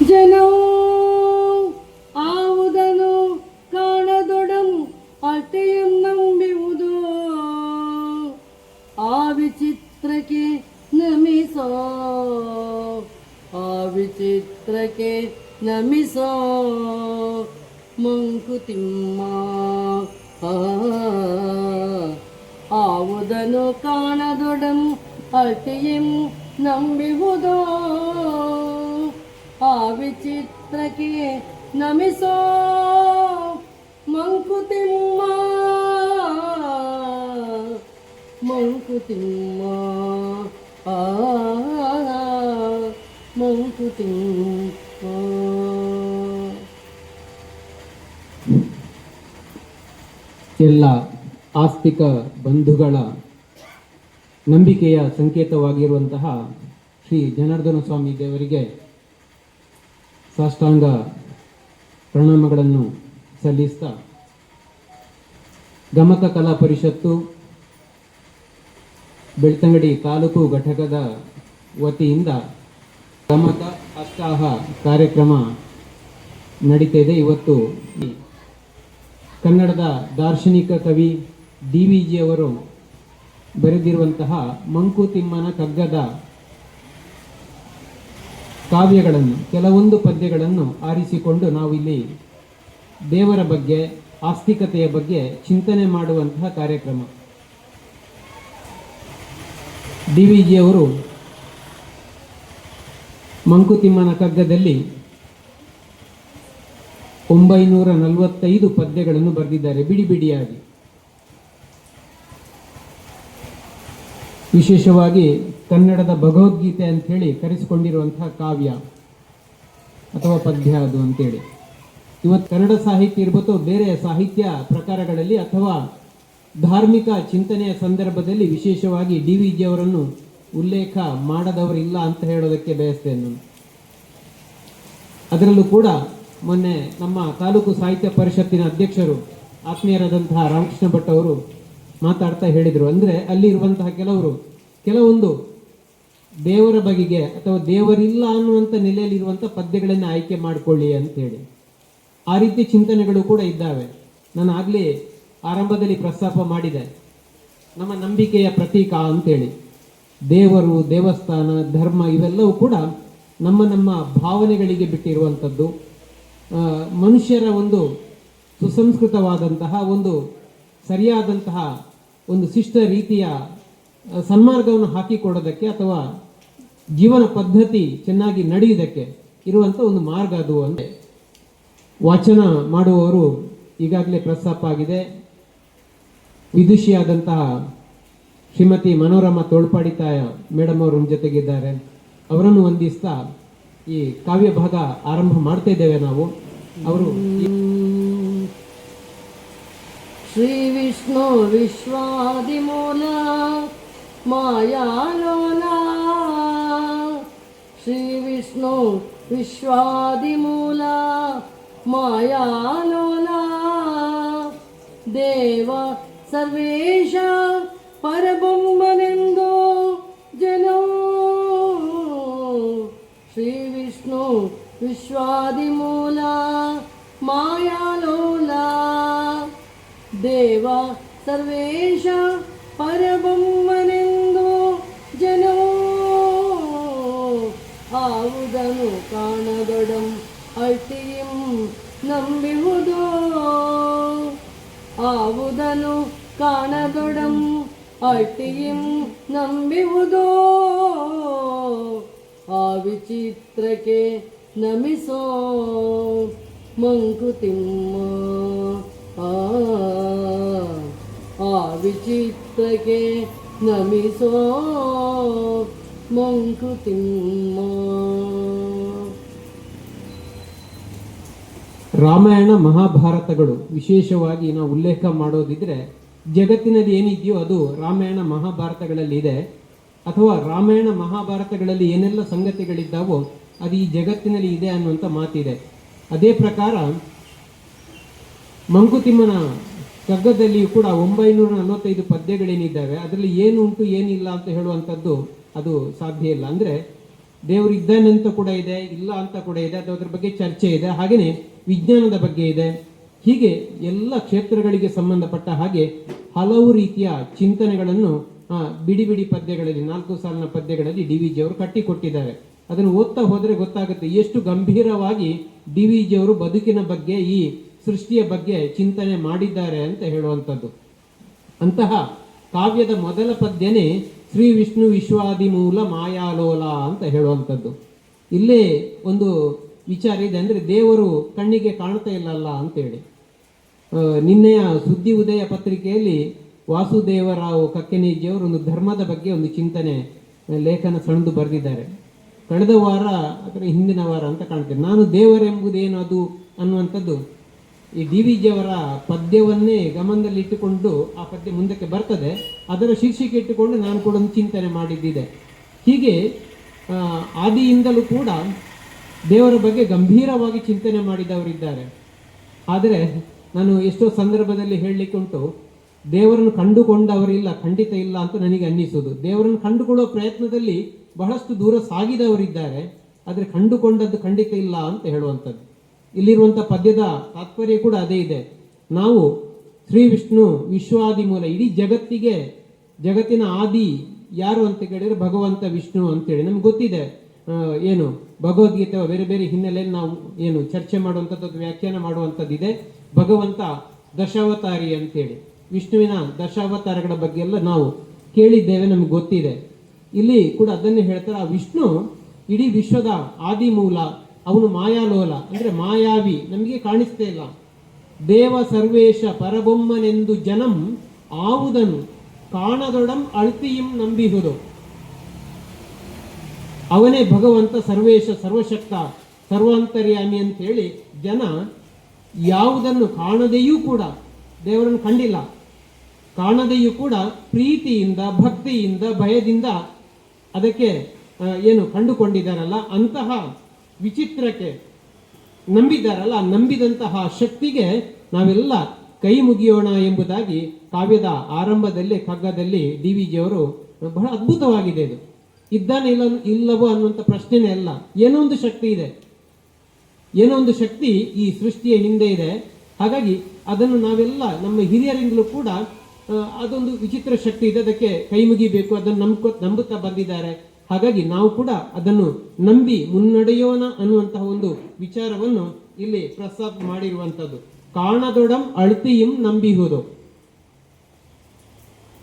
ಜನವು ಆವುದನು ಕಾಣದೊಡಂ ಅಟೆಯಂ ನಂಬುವುದು ಆ ವಿಚಿತ್ರಕ್ಕೆ ನಮಿಸೋ ಆ ವಿಚಿತ್ರಕ್ಕೆ ನಮಿಸೋ ಮಂಕುತಿಮ್ಮ ಆವುದನು ಕಾಣದೊಡಂ ಅಟೆಯಂ ನಂಬುವುದೋ ಆ ವಿಚಿತ್ರಕ್ಕೆ ನಮಿಸೋ ಮಂಕುತಿಮ್ಮ ಮಂಕುತಿಮ್ಮ ಮಂಕುತಿಮ್ಮ. ಎಲ್ಲ ಆಸ್ತಿಕ ಬಂಧುಗಳ ನಂಬಿಕೆಯ ಸಂಕೇತವಾಗಿರುವಂತಹ ಶ್ರೀ ಜನಾರ್ದನ ಸ್ವಾಮಿ ದೇವರಿಗೆ ಸಾಷ್ಟಾಂಗ ಪ್ರಣಾಮಗಳನ್ನು ಸಲ್ಲಿಸ್ತಾ, ಗಮಕ ಕಲಾ ಪರಿಷತ್ತು ಬೆಳ್ತಂಗಡಿ ತಾಲೂಕು ಘಟಕದ ವತಿಯಿಂದ ಗಮಕ ಅಷ್ಟಾಹ ಕಾರ್ಯಕ್ರಮ ನಡೀತಿದೆ. ಇವತ್ತು ಕನ್ನಡದ ದಾರ್ಶನಿಕ ಕವಿ DVG ಅವರು ಬರೆದಿರುವಂತಹ ಮಂಕುತಿಮ್ಮನ ಕಗ್ಗದ ಕಾವ್ಯಗಳನ್ನು, ಕೆಲವೊಂದು ಪದ್ಯಗಳನ್ನು ಆರಿಸಿಕೊಂಡು ನಾವು ಇಲ್ಲಿ ದೇವರ ಬಗ್ಗೆ, ಆಸ್ತಿಕತೆಯ ಬಗ್ಗೆ ಚಿಂತನೆ ಮಾಡುವಂತಹ ಕಾರ್ಯಕ್ರಮ. DVG ಅವರು ಮಂಕುತಿಮ್ಮನ ಕಗ್ಗದಲ್ಲಿ 945 ಪದ್ಯಗಳನ್ನು ಬರೆದಿದ್ದಾರೆ, ಬಿಡಿ ಬಿಡಿಯಾಗಿ. ವಿಶೇಷವಾಗಿ ಕನ್ನಡದ ಭಗವದ್ಗೀತೆ ಅಂಥೇಳಿ ಕರೆಸಿಕೊಂಡಿರುವಂತಹ ಕಾವ್ಯ ಅಥವಾ ಪದ್ಯ ಅದು ಅಂತೇಳಿ. ಇವತ್ತು ಕನ್ನಡ ಸಾಹಿತ್ಯ ಇರ್ಬೋದು, ಬೇರೆ ಸಾಹಿತ್ಯ ಪ್ರಕಾರಗಳಲ್ಲಿ ಅಥವಾ ಧಾರ್ಮಿಕ ಚಿಂತನೆಯ ಸಂದರ್ಭದಲ್ಲಿ ವಿಶೇಷವಾಗಿ DVG ಅವರನ್ನು ಉಲ್ಲೇಖ ಮಾಡದವರಿಲ್ಲ ಅಂತ ಹೇಳೋದಕ್ಕೆ ಬಯಸ್ತೇನೆ ನಾನು. ಅದರಲ್ಲೂ ಕೂಡ ಮೊನ್ನೆ ನಮ್ಮ ತಾಲೂಕು ಸಾಹಿತ್ಯ ಪರಿಷತ್ತಿನ ಅಧ್ಯಕ್ಷರು ಆತ್ಮೀಯರಾದಂತಹ ರಾಮಕೃಷ್ಣ ಭಟ್ ಅವರು ಮಾತಾಡ್ತಾ ಹೇಳಿದರು, ಅಂದರೆ ಅಲ್ಲಿರುವಂತಹ ಕೆಲವೊಂದು ದೇವರ ಬಗೆಗೆ ಅಥವಾ ದೇವರಿಲ್ಲ ಅನ್ನುವಂಥ ನೆಲೆಯಲ್ಲಿರುವಂಥ ಪದ್ಯಗಳನ್ನು ಆಯ್ಕೆ ಮಾಡಿಕೊಳ್ಳಿ ಅಂತ ಹೇಳಿ. ಆ ರೀತಿ ಚಿಂತನೆಗಳು ಕೂಡ ಇದ್ದಾವೆ. ನಾನು ಆಗಲೇ ಆರಂಭದಲ್ಲಿ ಪ್ರಸ್ತಾಪ ಮಾಡಿದೆ, ನಮ್ಮ ನಂಬಿಕೆಯ ಪ್ರತೀಕ ಅಂತೇಳಿ. ದೇವರು, ದೇವಸ್ಥಾನ, ಧರ್ಮ ಇವೆಲ್ಲವೂ ಕೂಡ ನಮ್ಮ ಭಾವನೆಗಳಿಗೆ ಬಿಟ್ಟಿರುವಂಥದ್ದು. ಮನುಷ್ಯರ ಒಂದು ಸುಸಂಸ್ಕೃತವಾದಂತಹ, ಒಂದು ಸರಿಯಾದಂತಹ ಒಂದು ಶಿಷ್ಟ ರೀತಿಯ ಸನ್ಮಾರ್ಗವನ್ನು ಹಾಕಿಕೊಡೋದಕ್ಕೆ ಅಥವಾ ಜೀವನ ಪದ್ಧತಿ ಚೆನ್ನಾಗಿ ನಡೆಯುವುದಕ್ಕೆ ಇರುವಂಥ ಒಂದು ಮಾರ್ಗ ಅದು. ಅಂದರೆ ವಾಚನ ಮಾಡುವವರು ಈಗಾಗಲೇ ಪ್ರಸ್ತಾಪ ಆಗಿದೆ. ವಿದುಷಿಯಾದಂತಹ ಶ್ರೀಮತಿ ಮನೋರಮಾ ತೋಳ್ಪಾಡಿತಾಯ ಮೇಡಮ್ ಅವರು ನಮ್ಮ ಜೊತೆಗಿದ್ದಾರೆ. ಅವರನ್ನು ವಂದಿಸ್ತಾ ಈ ಕಾವ್ಯ ಭಾಗ ಆರಂಭ ಮಾಡ್ತಾ ಇದ್ದೇವೆ ನಾವು. ಅವರು ಶ್ರೀ ವಿಷ್ಣು ವಿಶ್ವಾದಿಮೂಲ ಮಾಯಾಲೋಲ, ಶ್ರೀ ವಿಷ್ಣು ವಿಶ್ವಾದಿಮೂಲ ಮಾಯಾಲೋಲ, ದೇವ ಸರ್ವೇಶ ಪರಬ್ರಹ್ಮನೆಂದು ಜನೋ ಶ್ರೀ ವಿಷ್ಣು ವಿಶ್ವಾದಿಮೂಲ ಮಾಯಾಲೋಲ, ದೇವ ಸರ್ವೇಶ ಪರಬ್ರಹ್ಮನೆಂದು ಜನೋ ಆವುದನು ಕಾಣದೊಡಂ ಅಳ್ತಿಯಂ ನಂಬುವುದೋ ಆವುದನು ಕಾಣದೊಡಂ ಅಳ್ತಿಯಂ ನಂಬುವುದೋ ಆ ವಿಚಿತ್ರಕ್ಕೆ ನಮಿಸೋ ಮಂಕುತಿಮ್ಮ ಆ ವಿಚಿತ್ರಕ್ಕೆ ನಮಿಸೋ ಮಂಕುತಿಮ್ಮ. ರಾಮಾಯಣ ಮಹಾಭಾರತಗಳು ವಿಶೇಷವಾಗಿ ನಾವು ಉಲ್ಲೇಖ ಮಾಡೋದಿದ್ರೆ ಜಗತ್ತಿನಲ್ಲಿ ಏನಿದೆಯೋ ಅದು ರಾಮಾಯಣ ಮಹಾಭಾರತಗಳಲ್ಲಿ ಇದೆ, ಅಥವಾ ರಾಮಾಯಣ ಮಹಾಭಾರತಗಳಲ್ಲಿ ಏನೆಲ್ಲ ಸಂಗತಿಗಳಿದ್ದಾವೋ ಅದು ಈ ಜಗತ್ತಿನಲ್ಲಿ ಇದೆ ಅನ್ನುವಂಥ ಮಾತಿದೆ. ಅದೇ ಪ್ರಕಾರ ಮಂಕುತಿಮ್ಮನ ಕಗ್ಗದಲ್ಲಿಯೂ ಕೂಡ 945 ಪದ್ಯಗಳೇನಿದ್ದಾವೆ ಅದರಲ್ಲಿ ಏನು ಉಂಟು ಏನಿಲ್ಲ ಅಂತ ಹೇಳುವಂಥದ್ದು ಅದು ಸಾಧ್ಯ ಇಲ್ಲ. ಅಂದರೆ ದೇವರು ಇದ್ದಾನೆ ಅಂತ ಕೂಡ ಇದೆ, ಇಲ್ಲ ಅಂತ ಕೂಡ ಇದೆ, ಅದ್ರ ಬಗ್ಗೆ ಚರ್ಚೆ ಇದೆ. ಹಾಗೆಯೇ ವಿಜ್ಞಾನದ ಬಗ್ಗೆ ಇದೆ. ಹೀಗೆ ಎಲ್ಲ ಕ್ಷೇತ್ರಗಳಿಗೆ ಸಂಬಂಧಪಟ್ಟ ಹಾಗೆ ಹಲವು ರೀತಿಯ ಚಿಂತನೆಗಳನ್ನು ಬಿಡಿ ಬಿಡಿ ಪದ್ಯಗಳಲ್ಲಿ 4 ಸಾಲಿನ ಪದ್ಯಗಳಲ್ಲಿ ಡಿ ವಿ ಜಿ ಅವರು ಕಟ್ಟಿಕೊಟ್ಟಿದ್ದಾರೆ. ಅದನ್ನು ಓದ್ತಾ ಹೋದರೆ ಗೊತ್ತಾಗುತ್ತೆ ಎಷ್ಟು ಗಂಭೀರವಾಗಿ ಡಿ ವಿ ಜಿ ಅವರು ಬದುಕಿನ ಬಗ್ಗೆ, ಈ ಸೃಷ್ಟಿಯ ಬಗ್ಗೆ ಚಿಂತನೆ ಮಾಡಿದ್ದಾರೆ ಅಂತ ಹೇಳುವಂಥದ್ದು. ಅಂತಹ ಕಾವ್ಯದ ಮೊದಲ ಪದ್ಯನೇ ಶ್ರೀ ವಿಷ್ಣು ವಿಶ್ವಾದಿಮೂಲ ಮಾಯಾಲೋಲ ಅಂತ ಹೇಳುವಂಥದ್ದು. ಇಲ್ಲೇ ಒಂದು ವಿಚಾರ ಇದೆ, ಅಂದರೆ ದೇವರು ಕಣ್ಣಿಗೆ ಕಾಣ್ತಾ ಇಲ್ಲಲ್ಲ ಅಂತೇಳಿ. ನಿನ್ನೆಯ ಸುದ್ದಿ ಉದಯ ಪತ್ರಿಕೆಯಲ್ಲಿ ವಾಸುದೇವರಾವ್ ಕಕ್ಕೆನೀಜಿಯವರು ಒಂದು ಧರ್ಮದ ಬಗ್ಗೆ ಒಂದು ಚಿಂತನೆ ಲೇಖನ ಸಣ್ಣದು ಬರೆದಿದ್ದಾರೆ. ಕಳೆದ ವಾರ ಅಥವಾ ಹಿಂದಿನ ವಾರ ಅಂತ ಕಾಣ್ತೇನೆ. ನಾನು ದೇವರೆಂಬುದೇನು ಅದು ಅನ್ನುವಂಥದ್ದು ಈ ಡಿ ವಿ ಜಿ ಅವರ ಪದ್ಯವನ್ನೇ ಗಮನದಲ್ಲಿ ಇಟ್ಟುಕೊಂಡು ಆ ಪದ್ಯ ಮುಂದಕ್ಕೆ ಬರ್ತದೆ. ಅದರ ಶೀರ್ಷಿಕೆ ಇಟ್ಟುಕೊಂಡು ನಾನು ಕೂಡ ಒಂದು ಚಿಂತನೆ ಮಾಡಿದ್ದಿದೆ. ಹೀಗೆ ಆದಿಯಿಂದಲೂ ಕೂಡ ದೇವರ ಬಗ್ಗೆ ಗಂಭೀರವಾಗಿ ಚಿಂತನೆ ಮಾಡಿದವರಿದ್ದಾರೆ. ಆದರೆ ನಾನು ಎಷ್ಟೋ ಸಂದರ್ಭದಲ್ಲಿ ಹೇಳಲಿಕ್ಕೆ ಉಂಟು, ದೇವರನ್ನು ಕಂಡುಕೊಂಡವರಿಲ್ಲ, ಖಂಡಿತ ಇಲ್ಲ ಅಂತ ನನಗೆ ಅನ್ನಿಸುವುದು. ದೇವರನ್ನು ಕಂಡುಕೊಳ್ಳುವ ಪ್ರಯತ್ನದಲ್ಲಿ ಬಹಳಷ್ಟು ದೂರ ಸಾಗಿದವರಿದ್ದಾರೆ, ಆದರೆ ಕಂಡುಕೊಂಡದ್ದು ಖಂಡಿತ ಇಲ್ಲ ಅಂತ ಹೇಳುವಂಥದ್ದು. ಇಲ್ಲಿರುವಂಥ ಪದ್ಯದ ತಾತ್ಪರ್ಯ ಕೂಡ ಅದೇ ಇದೆ. ನಾವು ಶ್ರೀ ವಿಷ್ಣು ವಿಶ್ವಾದಿ ಮೂಲ, ಇಡೀ ಜಗತ್ತಿಗೆ ಜಗತ್ತಿನ ಆದಿ ಯಾರು ಅಂತ ಕೇಳಿದರೆ ಭಗವಂತ ವಿಷ್ಣು ಅಂತೇಳಿ ನಮ್ಗೆ ಗೊತ್ತಿದೆ. ಏನು ಭಗವದ್ಗೀತೆ ಬೇರೆ ಬೇರೆ ಹಿನ್ನೆಲೆಯಲ್ಲಿ ನಾವು ಏನು ಚರ್ಚೆ ಮಾಡುವಂಥದ್ದು, ವ್ಯಾಖ್ಯಾನ ಮಾಡುವಂಥದ್ದಿದೆ. ಭಗವಂತ ದಶಾವತಾರಿ ಅಂತೇಳಿ ವಿಷ್ಣುವಿನ ದಶಾವತಾರಗಳ ಬಗ್ಗೆ ಎಲ್ಲ ನಾವು ಕೇಳಿದ್ದೇವೆ, ನಮ್ಗೆ ಗೊತ್ತಿದೆ. ಇಲ್ಲಿ ಕೂಡ ಅದನ್ನೇ ಹೇಳ್ತಾರೆ, ಆ ವಿಷ್ಣು ಇಡೀ ವಿಶ್ವದ ಆದಿ ಮೂಲ, ಅವನು ಮಾಯಾಲೋಲ ಅಂದ್ರೆ ಮಾಯಾವಿ, ನಮಗೆ ಕಾಣಿಸ್ತೇ ಇಲ್ಲ. ದೇವ ಸರ್ವೇಶ ಪರಬೊಮ್ಮನೆಂದು ಜನಂ ಆವುದನು ಕಾಣದೊಡಂ ಅಳ್ತಿಯಂ ನಂಬಿಹುದು. ಅವನೇ ಭಗವಂತ ಸರ್ವೇಶ, ಸರ್ವಶಕ್ತ, ಸರ್ವಾಂತರ್ಯಾಮಿ ಅಂತ ಹೇಳಿ ಜನ ಯಾವುದನ್ನು ಕಾಣದೆಯೂ ಕೂಡ, ದೇವರನ್ನು ಕಂಡಿಲ್ಲ, ಕಾಣದೆಯೂ ಕೂಡ ಪ್ರೀತಿಯಿಂದ, ಭಕ್ತಿಯಿಂದ, ಭಯದಿಂದ ಅದಕ್ಕೆ ಏನು ಕಂಡುಕೊಂಡಿದ್ದಾರಲ್ಲ, ಅಂತಹ ವಿಚಿತ್ರಕ್ಕೆ ನಂಬಿದ್ದಾರಲ್ಲ, ನಂಬಿದಂತಹ ಶಕ್ತಿಗೆ ನಾವೆಲ್ಲ ಕೈ ಮುಗಿಯೋಣ ಎಂಬುದಾಗಿ ಕಾವ್ಯದ ಆರಂಭದಲ್ಲಿ ಕಗ್ಗದಲ್ಲಿ ಡಿ ವಿ ಜಿ ಅವರು ಬಹಳ ಅದ್ಭುತವಾಗಿದೆ. ಇದು ಇದ್ದಾನೆ ಇಲ್ಲವೋ ಅನ್ನುವಂಥ ಪ್ರಶ್ನೆನೇ ಅಲ್ಲ. ಏನೋ ಒಂದು ಶಕ್ತಿ ಇದೆ, ಏನೋ ಒಂದು ಶಕ್ತಿ ಈ ಸೃಷ್ಟಿಯ ಹಿಂದೆ ಇದೆ. ಹಾಗಾಗಿ ಅದನ್ನು ನಾವೆಲ್ಲ ನಮ್ಮ ಹಿರಿಯರಿಂದಲೂ ಕೂಡ ಅದೊಂದು ವಿಚಿತ್ರ ಶಕ್ತಿ ಇದೆ, ಅದಕ್ಕೆ ಕೈ ಮುಗಿಬೇಕು, ಅದನ್ನು ನಂಬುತ್ತಾ ಬಂದಿದ್ದಾರೆ. ಹಾಗಾಗಿ ನಾವು ಕೂಡ ಅದನ್ನು ನಂಬಿ ಮುನ್ನಡೆಯೋಣ ಅನ್ನುವಂತಹ ಒಂದು ವಿಚಾರವನ್ನು ಇಲ್ಲಿ ಪ್ರಸ್ತಾಪ ಮಾಡಿರುವಂಥದ್ದು. ಕಾಣದೊಡಂ ಅಳ್ತಿಯಂ ನಂಬಿಹುದು.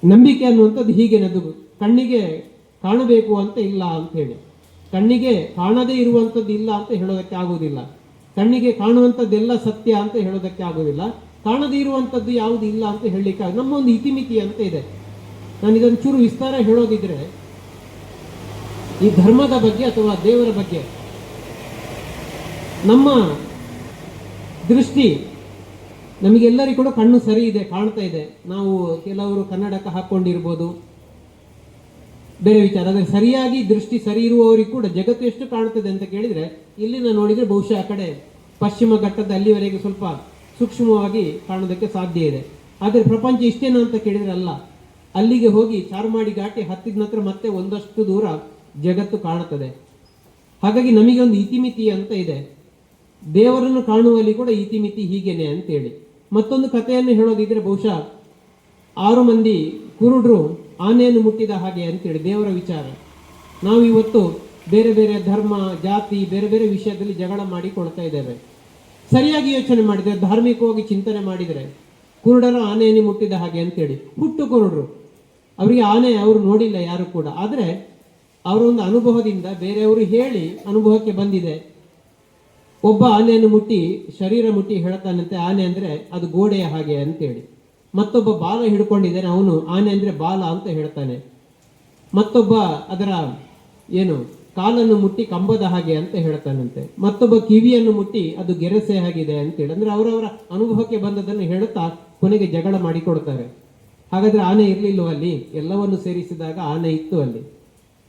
ನಂಬಿಕೆ ಅನ್ನುವಂಥದ್ದು ಹೀಗೇನದು, ಕಣ್ಣಿಗೆ ಕಾಣಬೇಕು ಅಂತ ಇಲ್ಲ ಅಂತ ಹೇಳಿ, ಕಣ್ಣಿಗೆ ಕಾಣದೇ ಇರುವಂಥದ್ದು ಇಲ್ಲ ಅಂತ ಹೇಳೋದಕ್ಕೆ ಆಗುವುದಿಲ್ಲ, ಕಣ್ಣಿಗೆ ಕಾಣುವಂಥದ್ದೆಲ್ಲ ಸತ್ಯ ಅಂತ ಹೇಳೋದಕ್ಕೆ ಆಗುವುದಿಲ್ಲ, ಕಾಣದೇ ಇರುವಂಥದ್ದು ಯಾವುದು ಇಲ್ಲ ಅಂತ ಹೇಳಲಿಕ್ಕೆ ನಮ್ಮ ಒಂದು ಇತಿಮಿತಿ ಅಂತ ಇದೆ. ನಾನು ಇದನ್ನು ಚೂರು ವಿಸ್ತಾರ ಹೇಳೋದಿದ್ರೆ, ಈ ಧರ್ಮದ ಬಗ್ಗೆ ಅಥವಾ ದೇವರ ಬಗ್ಗೆ ನಮ್ಮ ದೃಷ್ಟಿ, ನಮಗೆಲ್ಲರಿಗೂ ಕೂಡ ಕಣ್ಣು ಸರಿ ಇದೆ, ಕಾಣ್ತಾ ಇದೆ. ನಾವು ಕೆಲವರು ಕನ್ನಡಕ ಹಾಕೊಂಡಿರ್ಬೋದು, ಬೇರೆ ವಿಚಾರ. ಆದರೆ ಸರಿಯಾಗಿ ದೃಷ್ಟಿ ಸರಿ ಇರುವವರಿಗೆ ಕೂಡ ಜಗತ್ತು ಎಷ್ಟು ಕಾಣ್ತದೆ ಅಂತ ಕೇಳಿದ್ರೆ, ಇಲ್ಲಿನ ನೋಡಿದ್ರೆ ಬಹುಶಃ ಆ ಕಡೆ ಪಶ್ಚಿಮ ಘಟ್ಟದ ಅಲ್ಲಿವರೆಗೆ ಸ್ವಲ್ಪ ಸೂಕ್ಷ್ಮವಾಗಿ ಕಾಣೋದಕ್ಕೆ ಸಾಧ್ಯ ಇದೆ. ಆದರೆ ಪ್ರಪಂಚ ಇಷ್ಟೇನಾ ಅಂತ ಕೇಳಿದ್ರೆ ಅಲ್ಲ. ಅಲ್ಲಿಗೆ ಹೋಗಿ ಚಾರ್ಮಾಡಿ ಘಾಟಿ ಹತ್ತಿದ ನಂತರ ಮತ್ತೆ ಒಂದಷ್ಟು ದೂರ ಜಗತ್ತು ಕಾಣುತ್ತದೆ. ಹಾಗಾಗಿ ನಮಗೆ ಒಂದು ಇತಿಮಿತಿ ಅಂತ ಇದೆ. ದೇವರನ್ನು ಕಾಣುವಲ್ಲಿ ಕೂಡ ಇತಿಮಿತಿ ಹೀಗೇನೆ ಅಂತೇಳಿ. ಮತ್ತೊಂದು ಕಥೆಯನ್ನು ಹೇಳೋದಿದ್ರೆ, ಬಹುಶಃ 6 ಮಂದಿ ಕುರುಡರು ಆನೆಯನ್ನು ಮುಟ್ಟಿದ ಹಾಗೆ ಅಂತೇಳಿ ದೇವರ ವಿಚಾರ. ನಾವು ಇವತ್ತು ಬೇರೆ ಬೇರೆ ಧರ್ಮ, ಜಾತಿ, ಬೇರೆ ಬೇರೆ ವಿಷಯದಲ್ಲಿ ಜಗಳ ಮಾಡಿಕೊಳ್ತಾ ಇದ್ದೇವೆ. ಸರಿಯಾಗಿ ಯೋಚನೆ ಮಾಡಿದರೆ, ಧಾರ್ಮಿಕವಾಗಿ ಚಿಂತನೆ ಮಾಡಿದರೆ, ಕುರುಡರು ಆನೆಯನ್ನು ಮುಟ್ಟಿದ ಹಾಗೆ ಅಂತೇಳಿ, ಹುಟ್ಟು ಕುರುಡರು, ಅವರಿಗೆ ಆನೆ ಅವರು ನೋಡಿಲ್ಲ ಯಾರು ಕೂಡ. ಆದರೆ ಅವರ ಒಂದು ಅನುಭವದಿಂದ ಬೇರೆಯವರು ಹೇಳಿ ಅನುಭವಕ್ಕೆ ಬಂದಿದೆ. ಒಬ್ಬ ಆನೆಯನ್ನು ಮುಟ್ಟಿ, ಶರೀರ ಮುಟ್ಟಿ ಹೇಳ್ತಾನಂತೆ, ಆನೆ ಅಂದ್ರೆ ಅದು ಗೋಡೆಯ ಹಾಗೆ ಅಂತೇಳಿ. ಮತ್ತೊಬ್ಬ ಬಾಲ ಹಿಡ್ಕೊಂಡಿದ್ದಾನೆ, ಅವನು ಆನೆ ಅಂದ್ರೆ ಬಾಲ ಅಂತ ಹೇಳ್ತಾನೆ. ಮತ್ತೊಬ್ಬ ಅದರ ಏನು ಕಾಲನ್ನು ಮುಟ್ಟಿ ಕಂಬದ ಹಾಗೆ ಅಂತ ಹೇಳ್ತಾನಂತೆ. ಮತ್ತೊಬ್ಬ ಕಿವಿಯನ್ನು ಮುಟ್ಟಿ ಅದು ಗೆರಸೆ ಆಗಿದೆ ಅಂತೇಳಿ. ಅಂದ್ರೆ ಅವರವರ ಅನುಭವಕ್ಕೆ ಬಂದದನ್ನು ಹೇಳುತ್ತಾ ಕೊನೆಗೆ ಜಗಳ ಮಾಡಿಕೊಡ್ತಾರೆ. ಹಾಗಾದ್ರೆ ಆನೆ ಇರ್ಲಿಲ್ವ ಅಲ್ಲಿ? ಎಲ್ಲವನ್ನು ಸೇರಿಸಿದಾಗ ಆನೆ ಇತ್ತು ಅಲ್ಲಿ,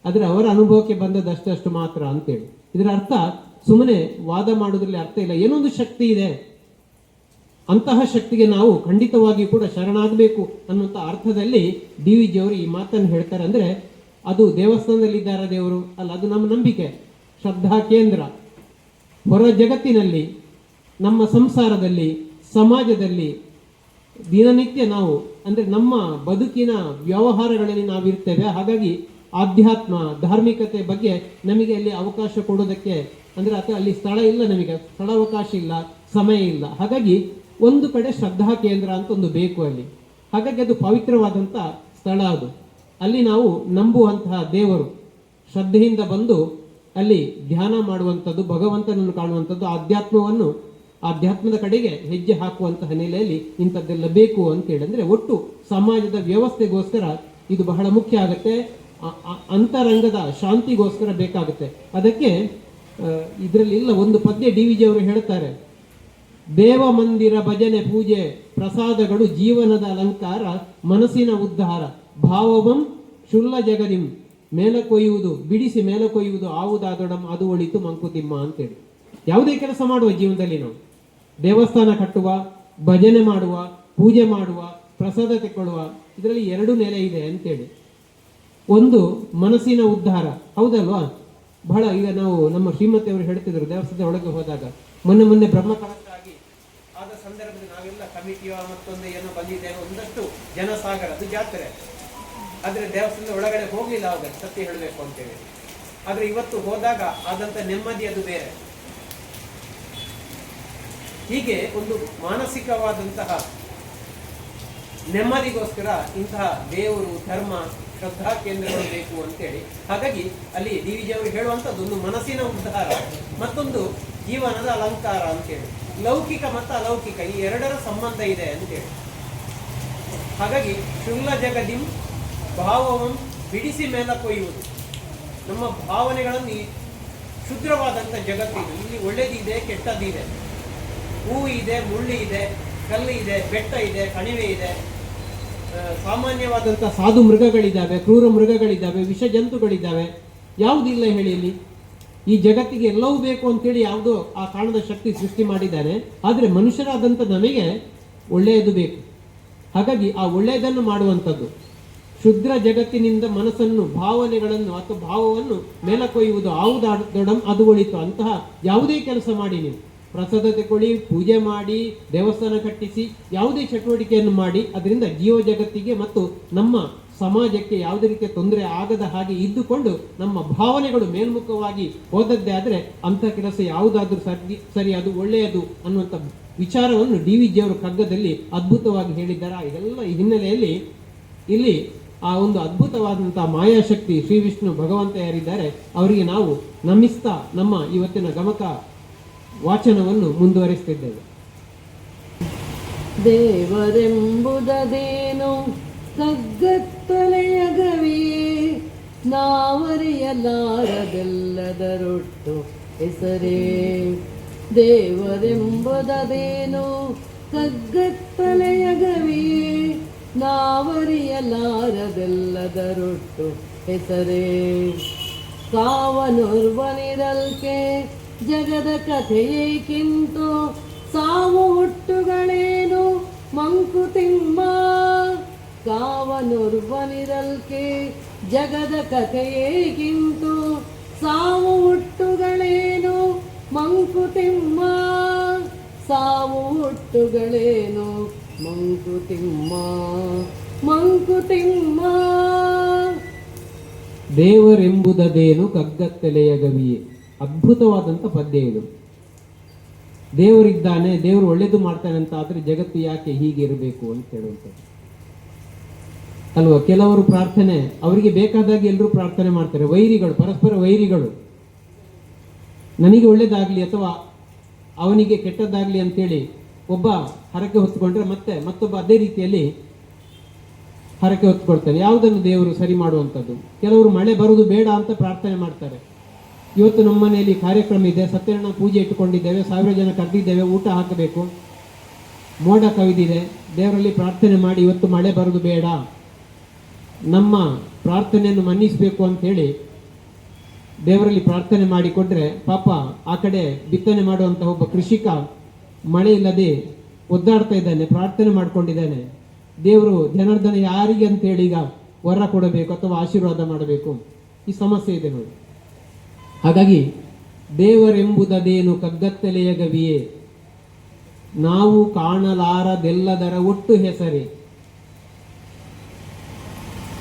ಆದ್ರೆ ಅವರ ಅನುಭವಕ್ಕೆ ಬಂದದಷ್ಟು ಮಾತ್ರ ಅಂತೇಳಿ. ಇದರ ಅರ್ಥ ಸುಮ್ಮನೆ ವಾದ ಮಾಡೋದ್ರಲ್ಲಿ ಅರ್ಥ ಇಲ್ಲ. ಏನೊಂದು ಶಕ್ತಿ ಇದೆ, ಅಂತಹ ಶಕ್ತಿಗೆ ನಾವು ಖಂಡಿತವಾಗಿ ಕೂಡ ಶರಣಾಗಬೇಕು ಅನ್ನುವಂಥ ಅರ್ಥದಲ್ಲಿ ಡಿ ವಿ ಜಿ ಅವರು ಈ ಮಾತನ್ನು ಹೇಳ್ತಾರೆ. ಅಂದ್ರೆ ಅದು ದೇವಸ್ಥಾನದಲ್ಲಿದ್ದಾರ ದೇವರು ಅಲ್ಲ, ಅದು ನಮ್ಮ ನಂಬಿಕೆ, ಶ್ರದ್ಧಾ ಕೇಂದ್ರ. ಹೊರ ಜಗತ್ತಿನಲ್ಲಿ, ನಮ್ಮ ಸಂಸಾರದಲ್ಲಿ, ಸಮಾಜದಲ್ಲಿ ದಿನನಿತ್ಯ ನಾವು ಅಂದರೆ ನಮ್ಮ ಬದುಕಿನ ವ್ಯವಹಾರಗಳಲ್ಲಿ ನಾವಿರ್ತೇವೆ. ಹಾಗಾಗಿ ಆಧ್ಯಾತ್ಮ, ಧಾರ್ಮಿಕತೆ ಬಗ್ಗೆ ನಮಗೆ ಅಲ್ಲಿ ಅವಕಾಶ ಕೊಡೋದಕ್ಕೆ ಅಂದರೆ ಅಲ್ಲಿ ಸ್ಥಳ ಇಲ್ಲ, ನಮಗೆ ಸ್ಥಳಾವಕಾಶ ಇಲ್ಲ, ಸಮಯ ಇಲ್ಲ. ಹಾಗಾಗಿ ಒಂದು ಕಡೆ ಶ್ರದ್ಧಾ ಕೇಂದ್ರ ಅಂತ ಒಂದು ಬೇಕು ಅಲ್ಲಿ. ಹಾಗಾಗಿ ಅದು ಪವಿತ್ರವಾದಂಥ ಸ್ಥಳ. ಅದು ಅಲ್ಲಿ ನಾವು ನಂಬುವಂತಹ ದೇವರು, ಶ್ರದ್ಧೆಯಿಂದ ಬಂದು ಅಲ್ಲಿ ಧ್ಯಾನ ಮಾಡುವಂಥದ್ದು, ಭಗವಂತನನ್ನು ಕಾಣುವಂಥದ್ದು, ಆಧ್ಯಾತ್ಮದ ಕಡೆಗೆ ಹೆಜ್ಜೆ ಹಾಕುವಂತಹ ನೆಲೆಯಲ್ಲಿ ಇಂಥದ್ದೆಲ್ಲ ಬೇಕು ಅಂತೇಳಿ. ಅಂದರೆ ಒಟ್ಟು ಸಮಾಜದ ವ್ಯವಸ್ಥೆಗೋಸ್ಕರ ಇದು ಬಹಳ ಮುಖ್ಯ ಆಗುತ್ತೆ. ಅಂತರಂಗದ ಶಾಂತಿಗೋಸ್ಕರ ಬೇಕಾಗುತ್ತೆ. ಅದಕ್ಕೆ ಇದರಲ್ಲಿ ಇಲ್ಲ ಒಂದು ಪದ್ಯ ಡಿ ವಿ ಜಿ ಅವರು ಹೇಳ್ತಾರೆ, ದೇವ ಮಂದಿರ ಭಜನೆ ಪೂಜೆ ಪ್ರಸಾದಗಳು ಜೀವನದ ಅಲಂಕಾರ, ಮನಸ್ಸಿನ ಉದ್ಧಾರ, ಭಾವವಂ ಶುಲ್ಲ ಜಗದಿಂ ಮೇಲಕೊಯ್ಯುವುದು ಬಿಡಿಸಿ ಮೇಲಕೊಯ್ಯುವುದು ಆವುದಾದೊಡಂ ಅದು ಒಳಿತು ಮಂಕುತಿಮ್ಮ ಅಂತೇಳಿ. ಯಾವುದೇ ಕೆಲಸ ಮಾಡುವ ಜೀವನದಲ್ಲಿ ನಾವು ದೇವಸ್ಥಾನ ಕಟ್ಟುವ, ಭಜನೆ ಮಾಡುವ, ಪೂಜೆ ಮಾಡುವ, ಪ್ರಸಾದ ತೆಕ್ಕೊಳ್ಳುವ, ಇದರಲ್ಲಿ ಎರಡು ನೆಲೆ ಇದೆ ಅಂತೇಳಿ. ಒಂದು ಮನಸ್ಸಿನ ಉದ್ಧಾರ, ಹೌದಲ್ವಾ? ಬಹಳ ಈಗ ನಾವು ನಮ್ಮ ಶ್ರೀಮತಿ ಅವರು ಹೇಳ್ತಿದ್ರು, ದೇವಸ್ಥಾನದ ಒಳಗೆ ಹೋದಾಗ ಮೊನ್ನೆ ಬ್ರಹ್ಮ ಕಲಶ ಆಗಿ ಆದ ಸಂದರ್ಭದಲ್ಲಿ ನಾವೆಲ್ಲ ಕಮಿಟಿಯ ಮತ್ತೊಂದು ಏನೋ ಬಂದಿದ್ದೇವೆ, ಒಂದಷ್ಟು ಜನಸಾಗರ, ಅದು ಜಾತ್ರೆ. ಆದ್ರೆ ದೇವಸ್ಥಾನದ ಒಳಗಡೆ ಹೋಗ್ಲಿಲ್ಲ ಅವಾಗ, ಸತ್ಯ ಹೇಳಬೇಕು ಅಂತೇಳಿ. ಆದ್ರೆ ಇವತ್ತು ಹೋದಾಗ ಆದಂತ ನೆಮ್ಮದಿ ಅದು ಬೇರೆ. ಹೀಗೆ ಒಂದು ಮಾನಸಿಕವಾದಂತಹ ನೆಮ್ಮದಿಗೋಸ್ಕರ ಇಂತಹ ದೇವರು, ಧರ್ಮ, ಶ್ರದ್ಧಾ ಕೇಂದ್ರಗಳು ಬೇಕು ಅಂತೇಳಿ. ಹಾಗಾಗಿ ಅಲ್ಲಿ ಡಿ ವಿ ಜಿ ಅವರು ಹೇಳುವಂಥದ್ದು ಒಂದು ಮನಸ್ಸಿನ ಉದ್ಧಾರ, ಮತ್ತೊಂದು ಜೀವನದ ಅಲಂಕಾರ ಅಂತೇಳಿ. ಲೌಕಿಕ ಮತ್ತು ಅಲೌಕಿಕ ಈ ಎರಡರ ಸಂಬಂಧ ಇದೆ ಅಂತೇಳಿ. ಹಾಗಾಗಿ ಶುಲ್ಲ ಜಗದಿಂ ಭಾವವಂ ಬಿಡಿಸಿ ಮೇಲ ಕೊಯ್ಯುವುದು. ನಮ್ಮ ಭಾವನೆಗಳನ್ನು ಶುದ್ರವಾದಂಥ ಜಗತ್ತಿದೆ. ಇಲ್ಲಿ ಒಳ್ಳೆದಿದೆ, ಕೆಟ್ಟದಿದೆ, ಹೂವು ಇದೆ, ಮುಳ್ಳು ಇದೆ, ಕಲ್ಲು ಇದೆ, ಬೆಟ್ಟ ಇದೆ, ಕಣಿವೆ ಇದೆ, ಸಾಮಾನ್ಯವಾದಂಥ ಸಾಧು ಮೃಗಗಳಿದ್ದಾವೆ, ಕ್ರೂರ ಮೃಗಗಳಿದ್ದಾವೆ, ವಿಷ ಜಂತುಗಳಿದ್ದಾವೆ. ಯಾವುದಿಲ್ಲ ಹೇಳಿ ಇಲ್ಲಿ? ಈ ಜಗತ್ತಿಗೆ ಎಲ್ಲವೂ ಬೇಕು ಅಂತೇಳಿ ಯಾವುದೋ ಆ ಕಾರಣದ ಶಕ್ತಿ ಸೃಷ್ಟಿ ಮಾಡಿದ್ದಾನೆ. ಆದರೆ ಮನುಷ್ಯರಾದಂಥ ನಮಗೆ ಒಳ್ಳೆಯದು ಬೇಕು. ಹಾಗಾಗಿ ಆ ಒಳ್ಳೆಯದನ್ನು ಮಾಡುವಂಥದ್ದು, ಶುದ್ಧ ಜಗತ್ತಿನಿಂದ ಮನಸ್ಸನ್ನು, ಭಾವನೆಗಳನ್ನು ಅಥವಾ ಭಾವವನ್ನು ಮೇಲಕೊಯ್ಯುವುದು ಆವುದಾದೊಡಂ ಅದು ಒಳಿತು. ಅಂತಹ ಯಾವುದೇ ಕೆಲಸ ಮಾಡಿ, ನೀವು ಪ್ರಸಾದ ತಗೊಳ್ಳಿ, ಪೂಜೆ ಮಾಡಿ, ದೇವಸ್ಥಾನ ಕಟ್ಟಿಸಿ, ಯಾವುದೇ ಚಟುವಟಿಕೆಯನ್ನು ಮಾಡಿ, ಅದರಿಂದ ಜೀವ ಜಗತ್ತಿಗೆ ಮತ್ತು ನಮ್ಮ ಸಮಾಜಕ್ಕೆ ಯಾವುದೇ ರೀತಿಯ ತೊಂದರೆ ಆಗದ ಹಾಗೆ ಇದ್ದುಕೊಂಡು ನಮ್ಮ ಭಾವನೆಗಳು ಮೇಲ್ಮುಖವಾಗಿ ಹೋದದ್ದೇ ಆದರೆ ಅಂಥ ಕೆಲಸ ಯಾವುದಾದ್ರೂ ಸರಿ, ಅದು ಒಳ್ಳೆಯದು ಅನ್ನುವಂಥ ವಿಚಾರವನ್ನು ಡಿ ವಿ ಜಿ ಅವರು ಕಗ್ಗದಲ್ಲಿ ಅದ್ಭುತವಾಗಿ ಹೇಳಿದ್ದಾರೆ. ಇದೆಲ್ಲ ಈ ಹಿನ್ನೆಲೆಯಲ್ಲಿ ಇಲ್ಲಿ ಆ ಒಂದು ಅದ್ಭುತವಾದಂತಹ ಮಾಯಾಶಕ್ತಿ ಶ್ರೀ ವಿಷ್ಣು ಭಗವಂತ ಯಾರಿದ್ದಾರೆ ಅವರಿಗೆ ನಾವು ನಮಿಸ್ತಾ ನಮ್ಮ ಇವತ್ತಿನ ಗಮಕ ವಾಚನವನ್ನು ಮುಂದುವರಿಸುತ್ತಿದ್ದೇವೆ. ದೇವರೆಂಬುದೇನು ಕಗ್ಗತ್ತಲೆಯ ಗವಿಯೇ, ನಾವರಿಯಲಾರದೆಲ್ಲದರೊಟ್ಟು ಹೆಸರೇ. ದೇವರೆಂಬುದೇನು ಕಗ್ಗತ್ತಲೆಯ ಗವಿಯೇ, ನಾವರಿಯಲಾರದೆಲ್ಲದರೊಟ್ಟು ಹೆಸರೇ. ಕಾವನುರ್ವನಿರಲ್ಕೆ ಜಗದ ಕಥೆಯೇಕಿಂತು, ಸಾವು ಹುಟ್ಟುಗಳೇನು ಮಂಕುತಿಮ್ಮ. ಕಾವನುರ್ವನಿರಲ್ಕೆ ಜಗದ ಕಥೆಯೇಕಿಂತು, ಸಾವು ಹುಟ್ಟುಗಳೇನು ಮಂಕುತಿಮ್ಮ. ಸಾವು ಹುಟ್ಟುಗಳೇನು ಮಂಕುತಿಮ್ಮ, ಮಂಕುತಿಮ್ಮ. ದೇವರೆಂಬುದೇನು ಕಗ್ಗತ್ತಲೆಯ ಗವಿಯೇ. ಅದ್ಭುತವಾದಂಥ ಪದ್ಯ ಇದು. ದೇವರಿದ್ದಾನೆ, ದೇವರು ಒಳ್ಳೇದು ಮಾಡ್ತಾನೆ ಅಂತ ಆದ್ರೆ ಜಗತ್ತು ಯಾಕೆ ಹೀಗೆ ಇರಬೇಕು ಅಂತ ಹೇಳುವಂಥದ್ದು ಅಲ್ವಾ? ಕೆಲವರು ಪ್ರಾರ್ಥನೆ ಅವರಿಗೆ ಬೇಕಾದಾಗ ಎಲ್ಲರೂ ಪ್ರಾರ್ಥನೆ ಮಾಡ್ತಾರೆ. ವೈರಿಗಳು, ಪರಸ್ಪರ ವೈರಿಗಳು, ನನಗೆ ಒಳ್ಳೇದಾಗ್ಲಿ ಅಥವಾ ಅವನಿಗೆ ಕೆಟ್ಟದ್ದಾಗ್ಲಿ ಅಂತೇಳಿ ಒಬ್ಬ ಹರಕೆ ಹೊತ್ಕೊಂಡ್ರೆ ಮತ್ತೊಬ್ಬ ಅದೇ ರೀತಿಯಲ್ಲಿ ಹರಕೆ ಹೊತ್ಕೊಳ್ತಾರೆ. ಯಾವುದನ್ನು ದೇವರು ಸರಿ ಮಾಡುವಂಥದ್ದು? ಕೆಲವರು ಮಳೆ ಬರುವುದು ಬೇಡ ಅಂತ ಪ್ರಾರ್ಥನೆ ಮಾಡ್ತಾರೆ. ಇವತ್ತು ನಮ್ಮ ಮನೆಯಲ್ಲಿ ಕಾರ್ಯಕ್ರಮ ಇದೆ, ಸತ್ಯನಾರಾಯಣ ಪೂಜೆ ಇಟ್ಟುಕೊಂಡಿದ್ದೇವೆ, 1000 ಜನ ಕರೆದಿದ್ದೇವೆ, ಊಟ ಹಾಕಬೇಕು, ಮೋಡ ಕವಿದಿದೆ, ದೇವರಲ್ಲಿ ಪ್ರಾರ್ಥನೆ ಮಾಡಿ ಇವತ್ತು ಮಳೆ ಬರುವುದು ಬೇಡ, ನಮ್ಮ ಪ್ರಾರ್ಥನೆಯನ್ನು ಮನ್ನಿಸಬೇಕು ಅಂತ ಹೇಳಿ ದೇವರಲ್ಲಿ ಪ್ರಾರ್ಥನೆ ಮಾಡಿಕೊಂಡ್ರೆ ಪಾಪ ಆ ಕಡೆ ಬಿತ್ತನೆ ಮಾಡುವಂತಹ ಒಬ್ಬ ಕೃಷಿಕ ಮಳೆ ಇಲ್ಲದೆ ಒದ್ದಾಡ್ತಾ ಇದ್ದಾನೆ, ಪ್ರಾರ್ಥನೆ ಮಾಡ್ಕೊಂಡಿದ್ದಾನೆ. ದೇವರು ಜನಾರ್ದನ ಯಾರಿಗೆ ಅಂತೇಳಿ ಈಗ ವರ ಕೊಡಬೇಕು ಅಥವಾ ಆಶೀರ್ವಾದ ಮಾಡಬೇಕು, ಈ ಸಮಸ್ಯೆ ಇದೆ ನೋಡಿ. ಹಾಗಾಗಿ ದೇವರೆಂಬುದದೇನು ಕಗ್ಗತ್ತಲೆಯ ಗವಿಯೇ, ನಾವು ಕಾಣಲಾರದೆಲ್ಲದರ ಒಟ್ಟು ಹೆಸರೇ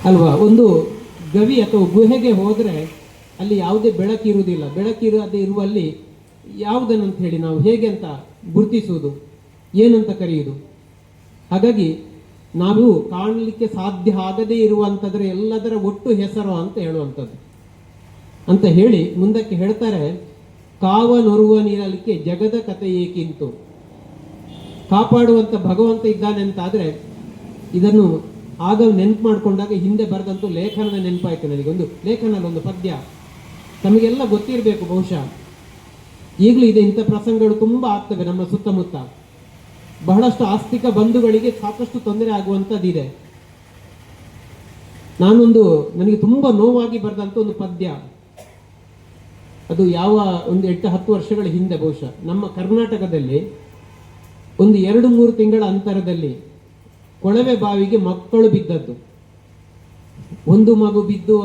ಅಲ್ವಾ. ಒಂದು ಗವಿ ಅಥವಾ ಗುಹೆಗೆ ಹೋದ್ರೆ ಅಲ್ಲಿ ಯಾವುದೇ ಬೆಳಕಿರುವುದಿಲ್ಲ. ಬೆಳಕಿರದೇ ಇರುವಲ್ಲಿ ಯಾವುದನ್ನಂತ ಹೇಳಿ ನಾವು ಹೇಗೆ ಅಂತ ಗುರುತಿಸುವುದು, ಏನಂತ ಕರೆಯುವುದು? ಹಾಗಾಗಿ ನಾವು ಕಾಣಲಿಕ್ಕೆ ಸಾಧ್ಯ ಆಗದೇ ಇರುವಂಥದ್ರ ಎಲ್ಲದರ ಒಟ್ಟು ಹೆಸರು ಅಂತ ಹೇಳುವಂಥದ್ದು ಅಂತ ಹೇಳಿ ಮುಂದಕ್ಕೆ ಹೇಳ್ತಾರೆ, ಕಾವನೊರುವ ನೀರಲಿಕ್ಕೆ ಜಗದ ಕಥೆ ಏಕಿಂತು. ಕಾಪಾಡುವಂತ ಭಗವಂತ ಇದ್ದಾನೆ ಅಂತ ಆದ್ರೆ ಇದನ್ನು ಆಗ ನೆನಪು ಮಾಡಿಕೊಂಡಾಗ ಹಿಂದೆ ಬರೆದಂತೂ ಲೇಖನದ ನೆನಪಾಯ್ತು ನನಗೆ. ಒಂದು ಲೇಖನಲ್ಲಿ ಒಂದು ಪದ್ಯ ತಮಗೆಲ್ಲ ಗೊತ್ತಿರಬೇಕು, ಬಹುಶಃ ಈಗಲೂ ಇದೆ. ಇಂಥ ಪ್ರಸಂಗಗಳು ತುಂಬಾ ಆಗ್ತವೆ ನಮ್ಮ ಸುತ್ತಮುತ್ತ. ಬಹಳಷ್ಟು ಆಸ್ತಿಕ ಬಂಧುಗಳಿಗೆ ಸಾಕಷ್ಟು ತೊಂದರೆ ಆಗುವಂಥದ್ದಿದೆ. ನನಗೆ ತುಂಬಾ ನೋವಾಗಿ ಬರೆದಂತ ಒಂದು ಪದ್ಯ, ಅದು ಯಾವ ಒಂದು 8-10 ವರ್ಷಗಳ ಹಿಂದೆ ಬಹುಶಃ ನಮ್ಮ ಕರ್ನಾಟಕದಲ್ಲಿ ಒಂದು 2-3 ತಿಂಗಳ ಅಂತರದಲ್ಲಿ ಕೊಳವೆ ಬಾವಿಗೆ ಮಕ್ಕಳು ಬಿದ್ದದ್ದು. ಒಂದು ಮಗು ಬಿದ್ದು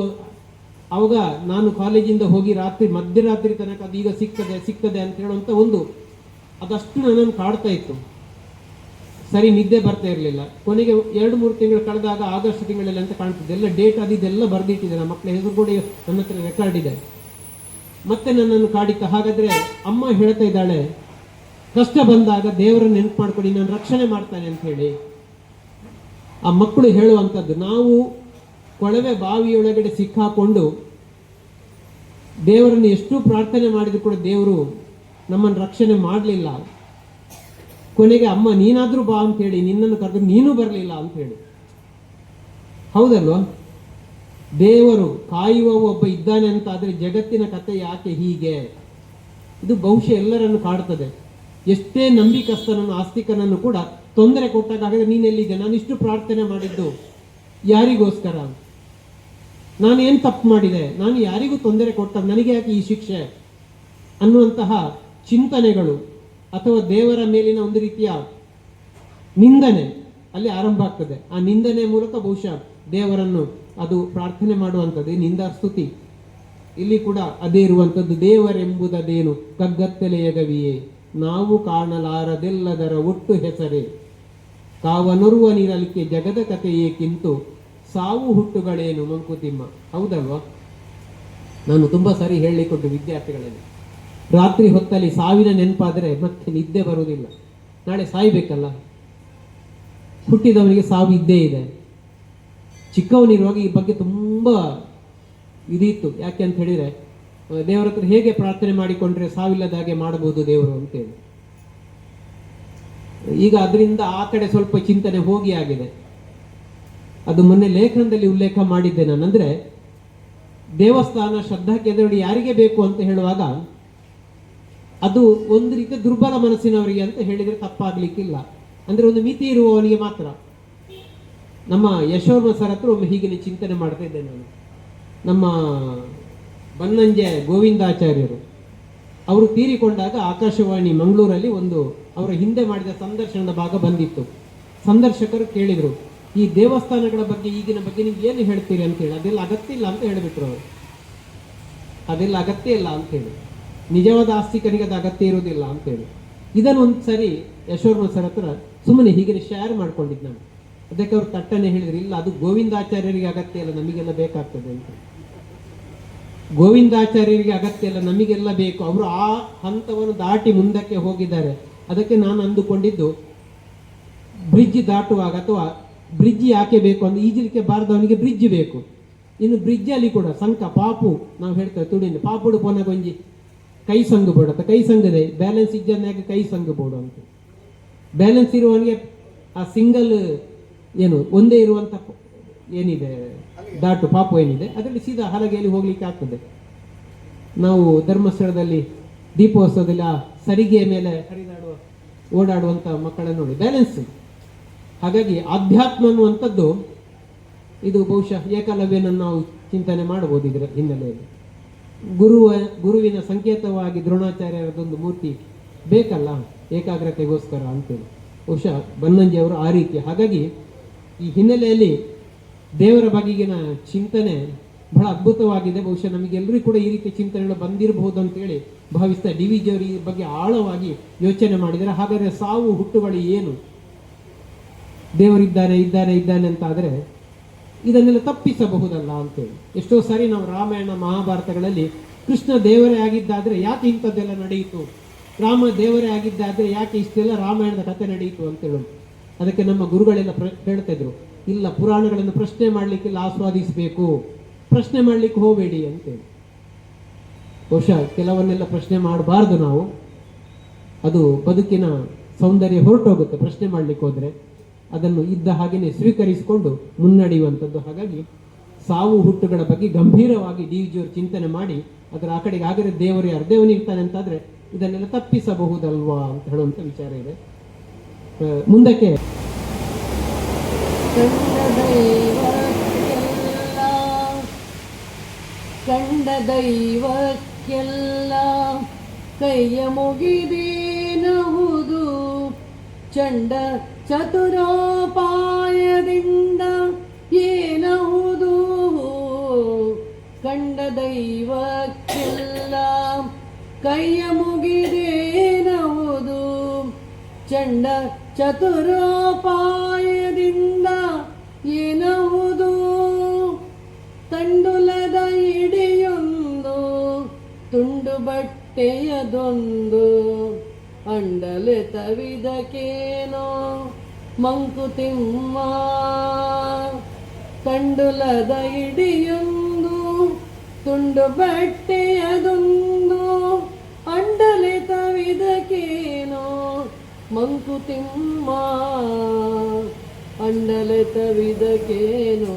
ಅವಾಗ ನಾನು ಕಾಲೇಜಿಂದ ಹೋಗಿ ಮಧ್ಯರಾತ್ರಿ ತನಕ ಅದು ಈಗ ಸಿಗ್ತದೆ ಅಂತ ಹೇಳುವಂತ ಅದಷ್ಟು ನನ್ನನ್ನು ಕಾಡ್ತಾ ಇತ್ತು. ಸರಿ ನಿದ್ದೆ ಬರ್ತಾ ಇರಲಿಲ್ಲ. ಕೊನೆಗೆ 2-3 ತಿಂಗಳು ಕಳೆದಾಗ ಆಗಸ್ಟ್ ತಿಂಗಳಲ್ಲಿ ಅಂತ ಕಾಣ್ತಿದ್ದೆ, ಎಲ್ಲ ಡೇಟ್ ಅದೆಲ್ಲ ಬರೆದಿಟ್ಟಿದೆ, ನಮ್ಮ ಮಕ್ಕಳ ಹೆಸರು ಕೂಡ ನನ್ನ ಹತ್ರ ರೆಕಾರ್ಡ್ ಇದೆ. ಮತ್ತೆ ನನ್ನನ್ನು ಕಾಡಿತ್ತ. ಹಾಗಾದ್ರೆ ಅಮ್ಮ ಹೇಳ್ತಾ ಇದ್ದಾಳೆ, ಕಷ್ಟ ಬಂದಾಗ ದೇವರನ್ನು ನೆನಪು ಮಾಡ್ಕೊಂಡು ನಾನು ರಕ್ಷಣೆ ಮಾಡ್ತಾನೆ ಅಂತ ಹೇಳಿ. ಆ ಮಕ್ಕಳು ಹೇಳುವಂಥದ್ದು, ನಾವು ಕೊಳವೆ ಬಾವಿಯೊಳಗಡೆ ಸಿಕ್ಕಾಕೊಂಡು ದೇವರನ್ನು ಎಷ್ಟು ಪ್ರಾರ್ಥನೆ ಮಾಡಿದ್ರು ಕೂಡ ದೇವರು ನಮ್ಮನ್ನು ರಕ್ಷಣೆ ಮಾಡಲಿಲ್ಲ. ಕೊನೆಗೆ ಅಮ್ಮ ನೀನಾದ್ರೂ ಬಾ ಅಂತ ಹೇಳಿ ನಿನ್ನನ್ನು ಕರೆದು ನೀನು ಬರಲಿಲ್ಲ ಅಂತ ಹೇಳಿ. ಹೌದಲ್ವಾ? ದೇವರು ಕಾಯುವ ಒಬ್ಬ ಇದ್ದಾನೆ ಅಂತ ಆದ್ರೆ ಜಗತ್ತಿನ ಕಥೆ ಯಾಕೆ ಹೀಗೆ? ಇದು ಬಹುಶಃ ಎಲ್ಲರನ್ನು ಕಾಡ್ತದೆ. ಎಷ್ಟೇ ನಂಬಿಕಸ್ಥನನ್ನು ಆಸ್ತಿಕನನ್ನು ಕೂಡ ತೊಂದರೆ ಕೊಟ್ಟಾಗ, ಹಾಗಾದ್ರೆ ನೀನೆಲ್ಲಿದೆ? ನಾನು ಇಷ್ಟು ಪ್ರಾರ್ಥನೆ ಮಾಡಿದ್ದು ಯಾರಿಗೋಸ್ಕರ? ನಾನು ಏನು ತಪ್ಪು ಮಾಡಿದೆ? ನಾನು ಯಾರಿಗೂ ತೊಂದರೆ ಕೊಟ್ಟ, ನನಗೆ ಯಾಕೆ ಈ ಶಿಕ್ಷೆ ಅನ್ನುವಂತಹ ಚಿಂತನೆಗಳು ಅಥವಾ ದೇವರ ಮೇಲಿನ ಒಂದು ರೀತಿಯ ನಿಂದನೆ ಅಲ್ಲಿ ಆರಂಭ ಆಗ್ತದೆ. ಆ ನಿಂದನೆ ಮೂಲಕ ಬಹುಶಃ ದೇವರನ್ನು ಅದು ಪ್ರಾರ್ಥನೆ ಮಾಡುವಂಥದ್ದು, ನಿಂದಾಸ್ತುತಿ. ಇಲ್ಲಿ ಕೂಡ ಅದೇ ಇರುವಂಥದ್ದು, ದೇವರೆಂಬುದದೇನು ಕಗ್ಗತ್ತಲೆಯ ಗವಿಯೇ, ನಾವು ಕಾಣಲಾರದೆಲ್ಲದರ ಒಟ್ಟು ಹೆಸರೇ, ಕಾವನೊರುವ ನೀರಲಿಕ್ಕೆ ಜಗದ ಕಥೆ ಏಕಿಂತು, ಸಾವು ಹುಟ್ಟುಗಳೇನು ಮಂಕುತಿಮ್ಮ. ಹೌದಲ್ವಾ? ನಾನು ತುಂಬಾ ಸಾರಿ ಹೇಳಿಕೊಟ್ಟು ವಿದ್ಯಾರ್ಥಿಗಳಲ್ಲಿ, ರಾತ್ರಿ ಹೊತ್ತಲ್ಲಿ ಸಾವಿನ ನೆನಪಾದರೆ ಮತ್ತೆ ನಿದ್ದೆ ಬರುವುದಿಲ್ಲ. ನಾಳೆ ಸಾಯ್ಬೇಕಲ್ಲ, ಹುಟ್ಟಿದವನಿಗೆ ಸಾವು ಇದ್ದೇ ಇದೆ. ಚಿಕ್ಕವನಿರುವಾಗ ಈ ಬಗ್ಗೆ ತುಂಬಾ ಇದಿತ್ತು. ಯಾಕೆ ಅಂತ ಹೇಳಿದ್ರೆ, ದೇವರ ಹತ್ರ ಹೇಗೆ ಪ್ರಾರ್ಥನೆ ಮಾಡಿಕೊಂಡ್ರೆ ಸಾವಿಲ್ಲದ ಹಾಗೆ ಮಾಡಬಹುದು ದೇವರು ಅಂತೇಳಿ. ಈಗ ಅದರಿಂದ ಆ ಕಡೆ ಸ್ವಲ್ಪ ಚಿಂತನೆ ಹೋಗಿ ಆಗಿದೆ. ಅದು ಮೊನ್ನೆ ಲೇಖನದಲ್ಲಿ ಉಲ್ಲೇಖ ಮಾಡಿದ್ದೆ ನಾನು. ಅಂದ್ರೆ ದೇವಸ್ಥಾನ ಶ್ರದ್ಧಾ ಕೇಂದ್ರಗಳು ಯಾರಿಗೆ ಬೇಕು ಅಂತ ಹೇಳುವಾಗ ಅದು ಒಂದು ರೀತಿಯ ದುರ್ಬಲ ಮನಸ್ಸಿನವರಿಗೆ ಅಂತ ಹೇಳಿದ್ರೆ ತಪ್ಪಾಗ್ಲಿಕ್ಕಿಲ್ಲ. ಅಂದ್ರೆ ಒಂದು ಮಿತಿ ಇರುವವನಿಗೆ ಮಾತ್ರ. ನಮ್ಮ ಯಶೋರ್ಮ ಸರ್ ಹತ್ರ ಒಮ್ಮೆ ಹೀಗೆ ಚಿಂತನೆ ಮಾಡ್ತಾ ಇದ್ದೆ ನಾನು. ನಮ್ಮ ಬನ್ನಂಜೆ ಗೋವಿಂದಾಚಾರ್ಯರು ಅವರು ತೀರಿಕೊಂಡಾಗ ಆಕಾಶವಾಣಿ ಮಂಗಳೂರಲ್ಲಿ ಅವರ ಹಿಂದೆ ಮಾಡಿದ ಸಂದರ್ಶನದ ಭಾಗ ಬಂದಿತ್ತು. ಸಂದರ್ಶಕರು ಕೇಳಿದ್ರು, ಈ ದೇವಸ್ಥಾನಗಳ ಬಗ್ಗೆ ಈಗಿನ ಬಗ್ಗೆ ನೀವು ಏನು ಹೇಳ್ತೀರಿ ಅಂತ ಹೇಳಿ. ಅದೆಲ್ಲ ಅಗತ್ಯ ಇಲ್ಲ ಅಂತ ಹೇಳಿಬಿಟ್ರು ಅವರು. ಅದೆಲ್ಲ ಅಗತ್ಯ ಇಲ್ಲ ಅಂತ ಹೇಳಿ, ನಿಜವಾದ ಆಸ್ತಿಕನಿಗೆ ಅದು ಅಗತ್ಯ ಇರುವುದಿಲ್ಲ ಅಂತ ಹೇಳಿ. ಇದನ್ನು ಒಂದ್ಸರಿ ಯಶೋರ್ಮ ಸರ್ ಹತ್ರ ಸುಮ್ಮನೆ ಹೀಗೆ ಶೇರ್ ಮಾಡ್ಕೊಂಡಿದ್ದು ನಾನು. ಅದಕ್ಕೆ ಅವ್ರು ತಟ್ಟನೆ ಹೇಳಿದ್ರು, ಇಲ್ಲ ಅದು ಗೋವಿಂದಾಚಾರ್ಯರಿಗೆ ಅಗತ್ಯ ಇಲ್ಲ, ನಮಗೆಲ್ಲ ಬೇಕಾಗ್ತದೆ ಅಂತ. ಗೋವಿಂದಾಚಾರ್ಯರಿಗೆ ಅಗತ್ಯ ಇಲ್ಲ, ನಮಗೆಲ್ಲ ಬೇಕು. ಅವರು ಆ ಹಂತವನ್ನು ದಾಟಿ ಮುಂದಕ್ಕೆ ಹೋಗಿದ್ದಾರೆ. ಅದಕ್ಕೆ ನಾನು ಅಂದುಕೊಂಡಿದ್ದು, ಬ್ರಿಡ್ಜ್ ದಾಟುವಾಗ ಅಥವಾ ಬ್ರಿಡ್ಜ್ ಯಾಕೆ ಬೇಕು ಅಂದ್ರೆ ಈಜಲಿಕ್ಕೆ ಬಾರದವನಿಗೆ ಬ್ರಿಡ್ಜ್ ಬೇಕು. ಇನ್ನು ಬ್ರಿಡ್ಜ್ ಅಲ್ಲಿ ಕೂಡ ಸಂಕ ಪಾಪು ನಾವು ಹೇಳ್ತೇವೆ ತುಡಿನ ಪಾಪುಡು ಪೊನಗೊಂಜಿ ಕೈ ಸಂಗು ಬೋಡತ್ತ, ಕೈ ಸಂಗದೆ ಬ್ಯಾಲೆನ್ಸ್ ಇಜ್ಜನ್ಯಾಗ ಕೈ ಸಂಗು ಬೋಡು ಅಂತ. ಬ್ಯಾಲೆನ್ಸ್ ಇರುವವನಿಗೆ ಆ ಸಿಂಗಲ್ ಏನು ಒಂದೇ ಇರುವಂತ ಏನಿದೆ ದಾಟು ಪಾಪು ಏನಿದೆ ಅದರಲ್ಲಿ ಸೀದಾ ಹಲಗೆಯಲ್ಲಿ ಹೋಗ್ಲಿಕ್ಕೆ ಆಗ್ತದೆ. ನಾವು ಧರ್ಮಸ್ಥಳದಲ್ಲಿ ದೀಪೋತ್ಸವದಲ್ಲಿ ಆ ಸರಿಗೆಯ ಮೇಲೆ ಓಡಾಡುವಂತ ಮಕ್ಕಳನ್ನು ನೋಡಿ, ಬ್ಯಾಲೆನ್ಸ್. ಹಾಗಾಗಿ ಆಧ್ಯಾತ್ಮ ಅನ್ನುವಂಥದ್ದು ಇದು ಬಹುಶಃ ಏಕಲವ್ಯನನ್ನು ನಾವು ಚಿಂತನೆ ಮಾಡಬಹುದು ಇದರ ಹಿನ್ನೆಲೆಯಲ್ಲಿ. ಗುರುವಿನ ಸಂಕೇತವಾಗಿ ದ್ರೋಣಾಚಾರ್ಯರದೊಂದು ಮೂರ್ತಿ ಬೇಕಲ್ಲ ಏಕಾಗ್ರತೆಗೋಸ್ಕರ ಅಂತೇಳಿ. ಬಹುಶಃ ಬನ್ನಂಜಿ ಅವರು ಆ ರೀತಿ. ಹಾಗಾಗಿ ಈ ಹಿನ್ನೆಲೆಯಲ್ಲಿ ದೇವರ ಬಗೆಗಿನ ಚಿಂತನೆ ಬಹಳ ಅದ್ಭುತವಾಗಿದೆ. ಬಹುಶಃ ನಮಗೆಲ್ಲರಿಗೂ ಕೂಡ ಈ ರೀತಿ ಚಿಂತನೆಗಳು ಬಂದಿರಬಹುದು ಅಂತೇಳಿ ಭಾವಿಸ್ತಾ ಡಿ ವಿ ಜಿಯವರು ಈ ಬಗ್ಗೆ ಆಳವಾಗಿ ಯೋಚನೆ ಮಾಡಿದರೆ. ಹಾಗಾದರೆ ಸಾವು ಹುಟ್ಟುಗಳು ಏನು? ದೇವರಿದ್ದಾನೆ ಇದ್ದಾನೆ ಇದ್ದಾನೆ ಅಂತ ಆದರೆ ಇದನ್ನೆಲ್ಲ ತಪ್ಪಿಸಬಹುದಲ್ಲ ಅಂತೇಳಿ. ಎಷ್ಟೋ ಸಾರಿ ನಾವು ರಾಮಾಯಣ ಮಹಾಭಾರತಗಳಲ್ಲಿ ಕೃಷ್ಣ ದೇವರೇ ಆಗಿದ್ದಾದ್ರೆ ಯಾಕೆ ಇಂಥದ್ದೆಲ್ಲ ನಡೆಯಿತು, ರಾಮ ದೇವರೇ ಆಗಿದ್ದಾದ್ರೆ ಯಾಕೆ ಇಷ್ಟೆಲ್ಲ ರಾಮಾಯಣದ ಕಥೆ ನಡೆಯಿತು ಅಂತೇಳಿ ಅದಕ್ಕೆ ನಮ್ಮ ಗುರುಗಳೆಲ್ಲ ಹೇಳ್ತಾ ಇದ್ರು, ಇಲ್ಲ, ಪುರಾಣಗಳನ್ನು ಪ್ರಶ್ನೆ ಮಾಡಲಿಕ್ಕೆಲ್ಲ ಆಸ್ವಾದಿಸಬೇಕು, ಪ್ರಶ್ನೆ ಮಾಡಲಿಕ್ಕೆ ಹೋಗಬೇಡಿ ಅಂತೇಳಿ. ಬಹುಶಃ ಕೆಲವನ್ನೆಲ್ಲ ಪ್ರಶ್ನೆ ಮಾಡಬಾರ್ದು ನಾವು, ಅದು ಬದುಕಿನ ಸೌಂದರ್ಯ ಹೊರಟೋಗುತ್ತೆ ಪ್ರಶ್ನೆ ಮಾಡಲಿಕ್ಕೆ ಹೋದ್ರೆ. ಅದನ್ನು ಇದ್ದ ಹಾಗೆಯೇ ಸ್ವೀಕರಿಸಿಕೊಂಡು ಮುನ್ನಡೆಯುವಂಥದ್ದು. ಹಾಗಾಗಿ ಸಾವು ಹುಟ್ಟುಗಳ ಬಗ್ಗೆ ಗಂಭೀರವಾಗಿ ಡಿ ವಿ ಜಿಯವರು ಚಿಂತನೆ ಮಾಡಿ ಅದರ ಆ ಕಡೆಗೆ ಆಗರೆ ದೇವರು ಯಾರು, ದೇವನಿರ್ತಾನೆ ಅಂತಾದ್ರೆ ಇದನ್ನೆಲ್ಲ ತಪ್ಪಿಸಬಹುದಲ್ವಾ ಅಂತ ಹೇಳುವಂಥ ವಿಚಾರ ಇದೆ. ಮುಂದಕ್ಕೆ ಕಂಡ ದೈವಕ್ಕೆಲ್ಲ ಕೈಯ ಮುಗಿದೇನಹುದು, ಚಂಡ ಚತುರೋಪಾಯದಿಂದ ಏನಹುದು. ಕಂಡ ದೈವಕ್ಕೆಲ್ಲ ಕೈಯ ಮುಗಿದೇನಹುದು, ಚಂಡ ಚತುರೋಪಾಯದಿಂದ ಏನಹುದು. ತಂಡುಲದ ಇಡಿಯೊಂದು ತುಂಡು ಬಟ್ಟೆಯದೊಂದು, ಅಂಡಲೆ ತವಿದಕೇನೋ ಮಂಕುತಿಮ್ಮ. ತಂಡುಲದ ಇಡಿಯೊಂದು ತುಂಡು ಬಟ್ಟೆಯದೊಂದು, ಅಂಡಲೆ ತವಿದಕೇನೋ ಮಂಕುತಿಮ್ಮ. ಅಂಡಲೆ ತವಿದಕೇನೋ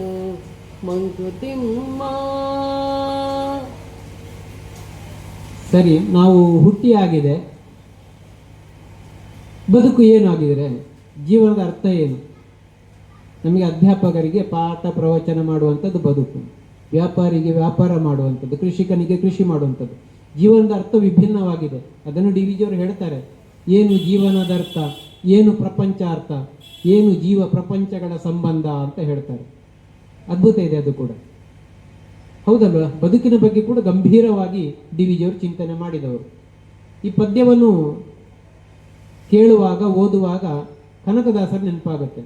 ಮಂಕುತಿಮ್ಮ. ಸರಿ, ನಾವು ಹುಟ್ಟಿ ಆಗಿದೆ, ಬದುಕು ಏನು ಆಗಿದ್ರೆ ಜೀವನದ ಅರ್ಥ ಏನು? ನಮಗೆ ಅಧ್ಯಾಪಕರಿಗೆ ಪಾಠ ಪ್ರವಚನ ಮಾಡುವಂಥದ್ದು ಬದುಕು, ವ್ಯಾಪಾರಿಗೆ ವ್ಯಾಪಾರ ಮಾಡುವಂಥದ್ದು, ಕೃಷಿಕನಿಗೆ ಕೃಷಿ ಮಾಡುವಂಥದ್ದು. ಜೀವನದ ಅರ್ಥ ವಿಭಿನ್ನವಾಗಿದೆ. ಅದನ್ನು ಡಿ ವಿ ಜಿಯವರು ಹೇಳ್ತಾರೆ, ಏನು ಜೀವನದ ಅರ್ಥ, ಏನು ಪ್ರಪಂಚ ಅರ್ಥ, ಏನು ಜೀವ ಪ್ರಪಂಚಗಳ ಸಂಬಂಧ ಅಂತ ಹೇಳ್ತಾರೆ. ಅದ್ಭುತ ಇದೆ ಅದು ಕೂಡ, ಹೌದಲ್ವ? ಬದುಕಿನ ಬಗ್ಗೆ ಕೂಡ ಗಂಭೀರವಾಗಿ ಡಿ ವಿ ಜಿಯವರು ಚಿಂತನೆ ಮಾಡಿದವರು. ಈ ಪದ್ಯವನ್ನು ಕೇಳುವಾಗ ಓದುವಾಗ ಕನಕದಾಸರ ನೆನಪಾಗುತ್ತೆ.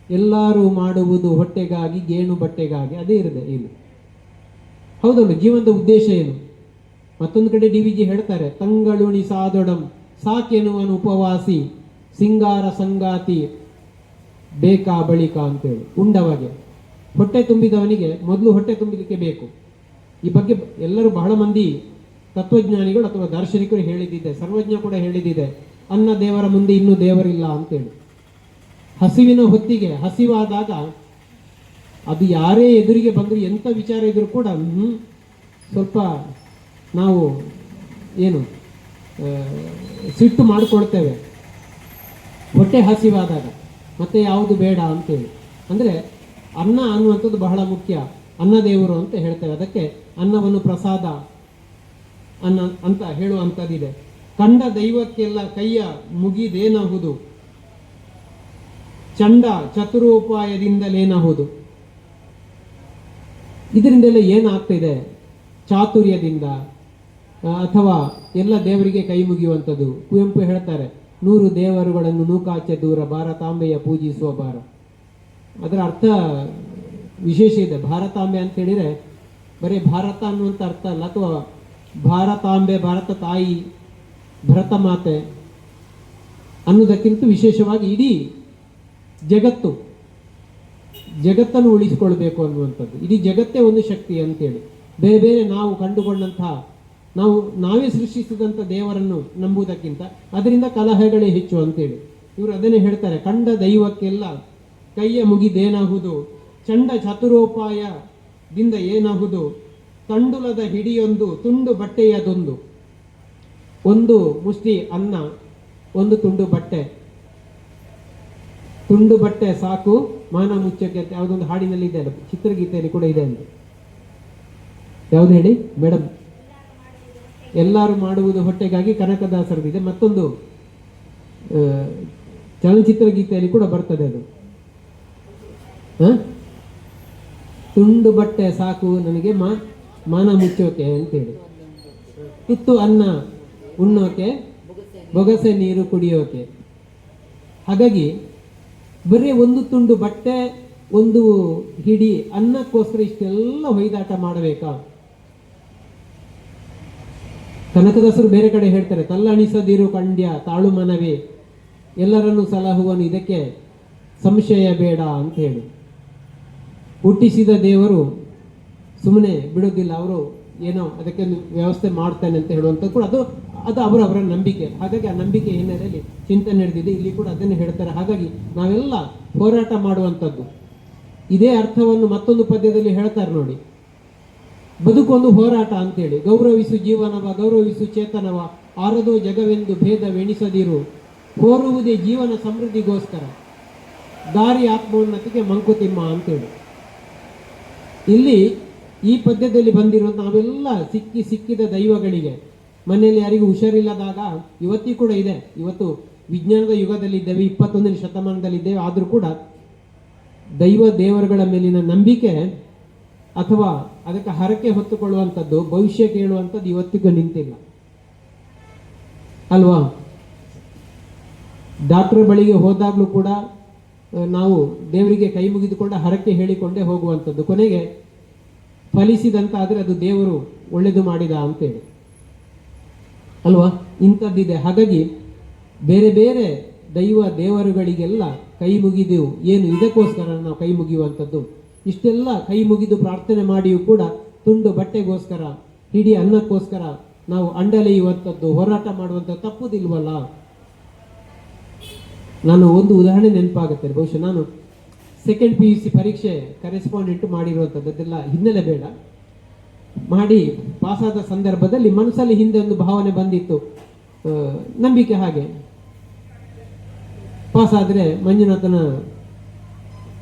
ಎಲ್ಲರೂ ಮಾಡುವುದು ಹೊಟ್ಟೆಗಾಗಿ, ಗೇಣು ಬಟ್ಟೆಗಾಗಿ, ಅದೇ ಇರದೆ ಇಲ್ಲಿ. ಹೌದಲ್ವ? ಜೀವನದ ಉದ್ದೇಶ ಏನು? ಮತ್ತೊಂದು ಕಡೆ ಡಿ ವಿ ಜಿ ಹೇಳ್ತಾರೆ, ತಂಗಳುಣಿ ಸಾದೊಡಂ ಸಾಕೆನುವನು ಉಪವಾಸಿ, ಸಿಂಗಾರ ಸಂಗಾತಿ ಬೇಕಾ ಬಳಿಕ ಅಂತೇಳಿ. ಉಂಡವಗೆ, ಹೊಟ್ಟೆ ತುಂಬಿದವನಿಗೆ ಮೊದಲು ಹೊಟ್ಟೆ ತುಂಬಲಿಕ್ಕೆ ಬೇಕು. ಈ ಬಗ್ಗೆ ಎಲ್ಲರೂ ಬಹಳ ಮಂದಿ ತತ್ವಜ್ಞಾನಿಗಳು ಅಥವಾ ದಾರ್ಶನಿಕರು ಹೇಳಿದ್ದಿದೆ, ಸರ್ವಜ್ಞ ಕೂಡ ಹೇಳಿದ್ದಿದೆ, ಅನ್ನ ದೇವರ ಮುಂದೆ ಇನ್ನೂ ದೇವರಿಲ್ಲ ಅಂತೇಳಿ. ಹಸಿವಿನ ಹೊತ್ತಿಗೆ, ಹಸಿವಾದಾಗ ಅದು ಯಾರೇ ಎದುರಿಗೆ ಬಂದರೂ ಎಂಥ ವಿಚಾರ ಇದ್ರೂ ಕೂಡ ಸ್ವಲ್ಪ ನಾವು ಏನು ಸಿಟ್ಟು ಮಾಡಿಕೊಳ್ತೇವೆ ಹೊಟ್ಟೆ ಹಸಿವಾದಾಗ, ಮತ್ತೆ ಯಾವುದು ಬೇಡ ಅಂತೇಳಿ. ಅಂದರೆ ಅನ್ನ ಅನ್ನುವಂಥದ್ದು ಬಹಳ ಮುಖ್ಯ, ಅನ್ನ ದೇವರು ಅಂತ ಹೇಳ್ತೇವೆ. ಅದಕ್ಕೆ ಅನ್ನವನ್ನು ಪ್ರಸಾದ ಅನ್ನ ಅಂತ ಹೇಳುವಂಥದ್ದಿದೆ. ಕಂಡ ದೈವಕ್ಕೆಲ್ಲ ಕೈಯ ಮುಗಿದೇನಹುದು, ಚಂಡ ಚತುರೋಪಾಯದಿಂದಲೇನಹುದು. ಇದರಿಂದೆಲ್ಲ ಏನಾಗ್ತಿದೆ? ಚಾತುರ್ಯದಿಂದ ಅಥವಾ ಎಲ್ಲ ದೇವರಿಗೆ ಕೈ ಮುಗಿಯುವಂಥದ್ದು. ಕುವೆಂಪು ಹೇಳ್ತಾರೆ, 100 ದೇವರುಗಳನ್ನು ನೂಕಾಚೆ ದೂರ, ಭಾರತಾಂಬೆಯ ಪೂಜಿಸುವ ಭಾರ. ಅದರ ಅರ್ಥ ವಿಶೇಷ ಇದೆ. ಭಾರತಾಂಬೆ ಅಂತ ಹೇಳಿದರೆ ಬರೀ ಭಾರತ ಅನ್ನುವಂಥ ಅರ್ಥ ಅಲ್ಲ, ಅಥವಾ ಭಾರತಾಂಬೆ, ಭಾರತ ತಾಯಿ, ಭರತ ಮಾತೆ ಅನ್ನೋದಕ್ಕಿಂತ ವಿಶೇಷವಾಗಿ ಇಡೀ ಜಗತ್ತನ್ನು ಉಳಿಸಿಕೊಳ್ಬೇಕು ಅನ್ನುವಂಥದ್ದು. ಇಡೀ ಜಗತ್ತೇ ಒಂದು ಶಕ್ತಿ ಅಂತೇಳಿ, ಬೇರೆ ಬೇರೆ ನಾವು ಕಂಡುಕೊಂಡಂತಹ, ನಾವೇ ಸೃಷ್ಟಿಸಿದಂಥ ದೇವರನ್ನು ನಂಬುವುದಕ್ಕಿಂತ ಅದರಿಂದ ಕಲಹಗಳೇ ಹೆಚ್ಚು ಅಂತೇಳಿ ಇವರು ಅದನ್ನೇ ಹೇಳ್ತಾರೆ. ಕಂಡ ದೈವಕ್ಕೆಲ್ಲ ಕೈಯ ಮುಗಿದೇನಾಹುದು, ಚಂಡ ಚತುರೋಪಾಯದಿಂದ ಏನಾಹುದು, ತಂಡುಲದ ಹಿಡಿಯೊಂದು ತುಂಡು ಬಟ್ಟೆಯದೊಂದು. ಒಂದು ಮುಷ್ಟಿ ಅನ್ನ, ಒಂದು ತುಂಡು ಬಟ್ಟೆ. ತುಂಡು ಬಟ್ಟೆ ಸಾಕು ಮಾನ ಮುಚ್ಚಕ್ಕೆ, ಯಾವುದೊಂದು ಹಾಡಿನಲ್ಲಿ ಇದೆ ಅಲ್ಲ, ಚಿತ್ರಗೀತೆಯಲ್ಲಿ ಕೂಡ ಇದೆ ಅಂತ. ಯಾವ್ದು ಹೇಳಿ ಮೇಡಮ್? ಎಲ್ಲರೂ ಮಾಡುವುದು ಹೊಟ್ಟೆಗಾಗಿ, ಕನಕದಾಸರದಿದೆ. ಮತ್ತೊಂದು ಚಲನಚಿತ್ರ ಗೀತೆಯಲ್ಲಿ ಕೂಡ ಬರ್ತದೆ ಅದು. ತುಂಡು ಬಟ್ಟೆ ಸಾಕು ನನಗೆ ಮಾನ ಮುಚ್ಚೋಕೆ ಅಂತೇಳಿ, ತುತ್ತು ಅನ್ನ ಉಣ್ಣೋಕೆ, ಬೊಗಸೆ ನೀರು ಕುಡಿಯೋಕೆ. ಹಾಗಾಗಿ ಬರೀ ಒಂದು ತುಂಡು ಬಟ್ಟೆ, ಒಂದು ಹಿಡಿ ಅನ್ನಕ್ಕೋಸ್ಕರ ಇಷ್ಟೆಲ್ಲ ಹೊಯ್ದಾಟ ಮಾಡಬೇಕಾ? ಕನಕದಾಸರು ಬೇರೆ ಕಡೆ ಹೇಳ್ತಾರೆ, ತಲ್ಲಣಿಸದಿರು ಕಂಡ್ಯ ತಾಳು ಮನವೇ, ಎಲ್ಲರನ್ನೂ ಸಲಹುವನು ಇದಕ್ಕೆ ಸಂಶಯ ಬೇಡ ಅಂತ ಹೇಳಿ. ಹುಟ್ಟಿಸಿದ ದೇವರು ಸುಮ್ಮನೆ ಬಿಡೋದಿಲ್ಲ, ಅವರು ಏನೋ ಅದಕ್ಕೆ ಒಂದು ವ್ಯವಸ್ಥೆ ಮಾಡ್ತಾನೆ ಅಂತ ಹೇಳುವಂಥದ್ದು ಕೂಡ ಅದು ಅವರವರ ನಂಬಿಕೆ. ಹಾಗಾಗಿ ಆ ನಂಬಿಕೆ ಹಿನ್ನೆಲೆಯಲ್ಲಿ ಚಿಂತನೆ ನಡೆದಿದೆ, ಇಲ್ಲಿ ಕೂಡ ಅದನ್ನು ಹೇಳ್ತಾರೆ. ಹಾಗಾಗಿ ನಾವೆಲ್ಲ ಹೋರಾಟ ಮಾಡುವಂಥದ್ದು. ಇದೇ ಅರ್ಥವನ್ನು ಮತ್ತೊಂದು ಪದ್ಯದಲ್ಲಿ ಹೇಳ್ತಾರೆ ನೋಡಿ, ಬದುಕೊಂದು ಹೋರಾಟ ಅಂತೇಳಿ. ಗೌರವಿಸು ಜೀವನವ, ಗೌರವಿಸು ಚೇತನವ, ಆರದೋ ಜಗವೆಂದು ಭೇದವೆಣಿಸದಿರು, ಹೋರುವುದೇ ಜೀವನ ಸಮೃದ್ಧಿಗೋಸ್ಕರ, ದಾರಿ ಆತ್ಮೋನ್ನತಿಗೆ ಮಂಕುತಿಮ್ಮ ಅಂತೇಳಿ. ಇಲ್ಲಿ ಈ ಪದ್ಯದಲ್ಲಿ ಬಂದಿರುವಂಥ ನಾವೆಲ್ಲ ಸಿಕ್ಕಿದ ದೈವಗಳಿಗೆ, ಮನೆಯಲ್ಲಿ ಯಾರಿಗೂ ಹುಷಾರಿಲ್ಲದಾಗ, ಇವತ್ತಿಗೂ ಕೂಡ ಇದೆ, ಇವತ್ತು ವಿಜ್ಞಾನದ ಯುಗದಲ್ಲಿದ್ದೇವೆ, 21ನೇ ಶತಮಾನದಲ್ಲಿದ್ದೇವೆ, ಆದರೂ ಕೂಡ ದೈವ ದೇವರುಗಳ ಮೇಲಿನ ನಂಬಿಕೆ ಅಥವಾ ಅದಕ್ಕೆ ಹರಕೆ ಹೊತ್ತುಕೊಳ್ಳುವಂಥದ್ದು, ಭವಿಷ್ಯ ಕೇಳುವಂಥದ್ದು ಇವತ್ತಿಗೂ ನಿಂತಿಲ್ಲ ಅಲ್ವಾ? ಡಾಕ್ಟರ್ ಬಳಿಗೆ ಹೋದಾಗಲೂ ಕೂಡ ನಾವು ದೇವರಿಗೆ ಕೈ ಮುಗಿದುಕೊಂಡು ಹರಕೆ ಹೇಳಿಕೊಂಡೇ ಹೋಗುವಂಥದ್ದು. ಕೊನೆಗೆ ಫಲಿಸಿದಂತ ಆದರೆ ಅದು ದೇವರು ಒಳ್ಳೆಯದು ಮಾಡಿದ ಅಂತೇಳಿ ಅಲ್ವಾ? ಇಂಥದ್ದಿದೆ. ಹಾಗಾಗಿ ಬೇರೆ ಬೇರೆ ದೈವ ದೇವರುಗಳಿಗೆಲ್ಲ ಕೈ ಮುಗಿದೆವು. ಏನು ಇದಕ್ಕೋಸ್ಕರ ನಾವು ಕೈ ಮುಗಿಯುವಂಥದ್ದು? ಇಷ್ಟೆಲ್ಲ ಕೈ ಮುಗಿದು ಪ್ರಾರ್ಥನೆ ಮಾಡಿಯೂ ಕೂಡ ತುಂಡು ಬಟ್ಟೆಗೋಸ್ಕರ, ಹಿಡಿ ಅನ್ನಕ್ಕೋಸ್ಕರ ನಾವು ಅಂಡಲೆಯುವಂಥದ್ದು, ಹೋರಾಟ ಮಾಡುವಂಥದ್ದು ತಪ್ಪುದಿಲ್ವಲ್ಲ? ನಾನು ಒಂದು ಉದಾಹರಣೆ ನೆನಪಾಗುತ್ತೆ. ಬಹುಶಃ ನಾನು ಸೆಕೆಂಡ್ PUC ಪರೀಕ್ಷೆ ಕರೆಸ್ಪಾಂಡೆಂಟ್ ಮಾಡಿರುವಂಥದ್ದು, ಅದೆಲ್ಲ ಹಿನ್ನೆಲೆ ಬೇಡ, ಮಾಡಿ ಪಾಸಾದ ಸಂದರ್ಭದಲ್ಲಿ ಮನಸ್ಸಲ್ಲಿ ಹಿಂದೆ ಒಂದು ಭಾವನೆ ಬಂದಿತ್ತು, ನಂಬಿಕೆ. ಹಾಗೆ ಪಾಸಾದರೆ ಮಂಜುನಾಥನ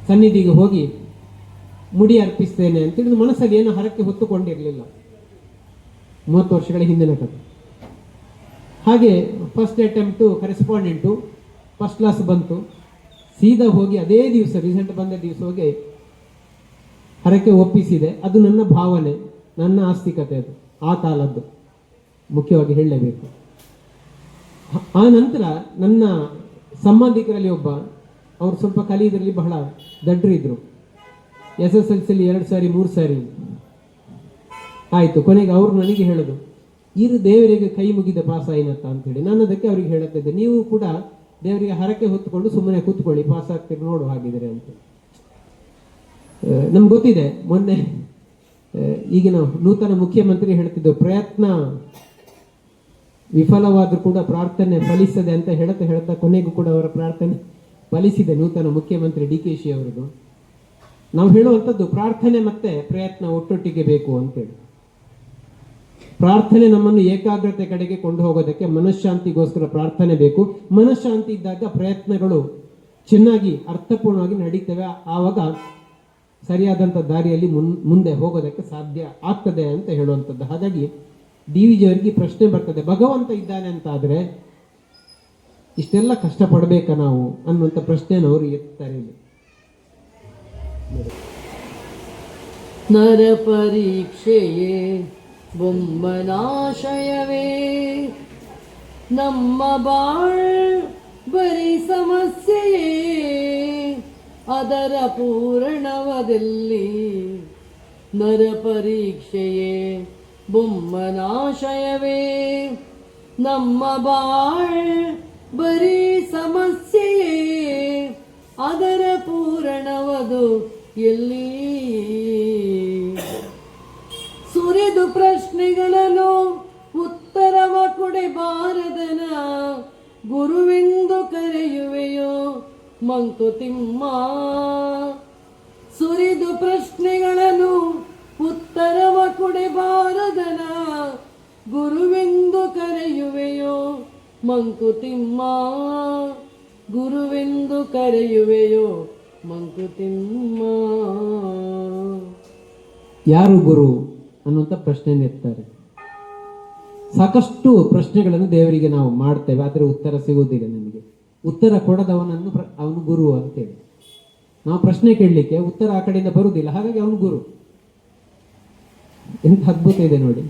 ಸನ್ನಿಧಿಗೆ ಹೋಗಿ ಮುಡಿ ಅರ್ಪಿಸ್ತೇನೆ ಅಂತೇಳಿದು ಮನಸ್ಸಲ್ಲಿ ಏನು ಹರಕೆ ಹೊತ್ತುಕೊಂಡಿರಲಿಲ್ಲ. 30 ವರ್ಷಗಳ ಹಿಂದಿನ ಕಥೆ. ಹಾಗೆ ಫಸ್ಟ್ ಅಟೆಂಪ್ಟು ಕರೆಸ್ಪಾಂಡೆಂಟು ಫಸ್ಟ್ ಕ್ಲಾಸ್ ಬಂತು. ಸೀದಾ ಹೋಗಿ ಅದೇ ದಿವಸ, ರಿಸಲ್ಟ್ ಬಂದ ದಿವಸ ಹೋಗಿ ಹರಕೆ ಒಪ್ಪಿಸಿದೆ. ಅದು ನನ್ನ ಭಾವನೆ, ನನ್ನ ಆಸ್ತಿಕತೆ, ಅದು ಆ ಕಾಲದ್ದು, ಮುಖ್ಯವಾಗಿ ಹೇಳಲೇಬೇಕು. ಆ ನಂತರ ನನ್ನ ಸಂಬಂಧಿಕರಲ್ಲಿ ಒಬ್ಬ, ಅವರು ಸ್ವಲ್ಪ ಕಲಿಯೋದ್ರಲ್ಲಿ ಬಹಳ ದಡ್ಡರಿದ್ರು. SSLCಯಲ್ಲಿ 2 ಸಾರಿ 3 ಸಾರಿ ಆಯಿತು. ಕೊನೆಗೆ ಅವರು ನನಗೆ ಹೇಳೋದು, ಇರು ದೇವರಿಗೆ ಕೈ ಮುಗಿದ ಪಾಸ್ ಆಯ್ನತ್ತ ಅಂತೇಳಿ. ನಾನು ಅದಕ್ಕೆ ಅವ್ರಿಗೆ ಹೇಳುತ್ತಿದ್ದೆ, ನೀವು ಕೂಡ ದೇವರಿಗೆ ಹರಕೆ ಹೊತ್ತುಕೊಂಡು ಸುಮ್ಮನೆ ಕೂತ್ಕೊಳ್ಳಿ, ಪಾಸ್ ಆಗ್ತೀರಿ ನೋಡು ಹಾಗಿದ್ರೆ ಅಂತ. ನಮ್ಗೆ ಗೊತ್ತಿದೆ, ಮೊನ್ನೆ ಈಗಿನ ನೂತನ ಮುಖ್ಯಮಂತ್ರಿ ಹೇಳ್ತಿದ್ದು, ಪ್ರಯತ್ನ ವಿಫಲವಾದರೂ ಕೂಡ ಪ್ರಾರ್ಥನೆ ಫಲಿಸದೆ ಅಂತ ಹೇಳ್ತಾ ಕೊನೆಗೂ ಕೂಡ ಅವರ ಪ್ರಾರ್ಥನೆ ಫಲಿಸಿದೆ. ನೂತನ ಮುಖ್ಯಮಂತ್ರಿ DKಶಿ ಅವರದು. ನಾವು ಹೇಳುವಂಥದ್ದು ಪ್ರಾರ್ಥನೆ ಮತ್ತೆ ಪ್ರಯತ್ನ ಒಟ್ಟೊಟ್ಟಿಗೆ ಬೇಕು ಅಂತೇಳಿ. ಪ್ರಾರ್ಥನೆ ನಮ್ಮನ್ನು ಏಕಾಗ್ರತೆ ಕಡೆಗೆ ಕೊಂಡು ಹೋಗೋದಕ್ಕೆ, ಮನಃಶಾಂತಿಗೋಸ್ಕರ ಪ್ರಾರ್ಥನೆ ಬೇಕು. ಮನಃಶಾಂತಿ ಇದ್ದಾಗ ಪ್ರಯತ್ನಗಳು ಚೆನ್ನಾಗಿ ಅರ್ಥಪೂರ್ಣವಾಗಿ ನಡೀತವೆ. ಆವಾಗ ಸರಿಯಾದಂಥ ದಾರಿಯಲ್ಲಿ ಮುಂದೆ ಹೋಗೋದಕ್ಕೆ ಸಾಧ್ಯ ಆಗ್ತದೆ ಅಂತ ಹೇಳುವಂಥದ್ದು. ಹಾಗಾಗಿ DVG ಅವರಿಗೆ ಪ್ರಶ್ನೆ ಬರ್ತದೆ, ಭಗವಂತ ಇದ್ದಾನೆ ಅಂತ ಆದರೆ ಇಷ್ಟೆಲ್ಲ ಕಷ್ಟಪಡಬೇಕಾ ನಾವು ಅನ್ನುವಂಥ ಪ್ರಶ್ನೆಯನ್ನು ಅವರು ಎತ್ತಾರೆ ಇಲ್ಲಿ. ನರ ಪರೀಕ್ಷೆಯೇ ಬೊಮ್ಮನಾಶಯವೇ, ನಮ್ಮ ಬಾಳ್ ಬರೀ ಸಮಸ್ಯೆಯೇ, ಅದರ ಪೂರಣವದಲ್ಲಿ. ನರ ಪರೀಕ್ಷೆಯೇ ಬೊಮ್ಮನಾಶಯವೇ, ನಮ್ಮ ಬಾಳ್ ಬರೀ ಸಮಸ್ಯೆಯೇ, ಅದರ ಪೂರಣವದು ಎಲ್ಲಿ. ಸುರಿದು ಪ್ರಶ್ನೆಗಳನ್ನು ಉತ್ತರವ ಕೊಡಬಾರದನ, ಗುರುವೆಂದು ಕರೆಯುವೆಯೋ ಮಂಕುತಿಮ್ಮ. ಸುರಿದು ಪ್ರಶ್ನೆಗಳನ್ನು ಉತ್ತರವ ಕೊಡಬಾರದನ, ಗುರುವೆಂದು ಕರೆಯುವೆಯೋ ಮಂಕುತಿಮ್ಮ. ಗುರುವೆಂದು ಕರೆಯುವೆಯೋ ಮಂಕುತಿಮ್ಮ. ಯಾರು ಗುರು ಅನ್ನುವಂಥ ಪ್ರಶ್ನೆಯನ್ನು ಎತ್ತಾರೆ. ಸಾಕಷ್ಟು ಪ್ರಶ್ನೆಗಳನ್ನು ದೇವರಿಗೆ ನಾವು ಮಾಡ್ತೇವೆ, ಆದರೆ ಉತ್ತರ ಸಿಗುವುದಿಲ್ಲ ನಮಗೆ. ಉತ್ತರ ಕೊಡದವನನ್ನು ಅವನು ಗುರು ಅಂತೇಳಿ ನಾವು ಪ್ರಶ್ನೆ ಕೇಳಲಿಕ್ಕೆ ಉತ್ತರ ಆ ಕಡೆಯಿಂದ ಬರುವುದಿಲ್ಲ, ಹಾಗಾಗಿ ಅವನು ಗುರು. ಎಂತ ಅದ್ಭುತ ಇದೆ ನೋಡಿ.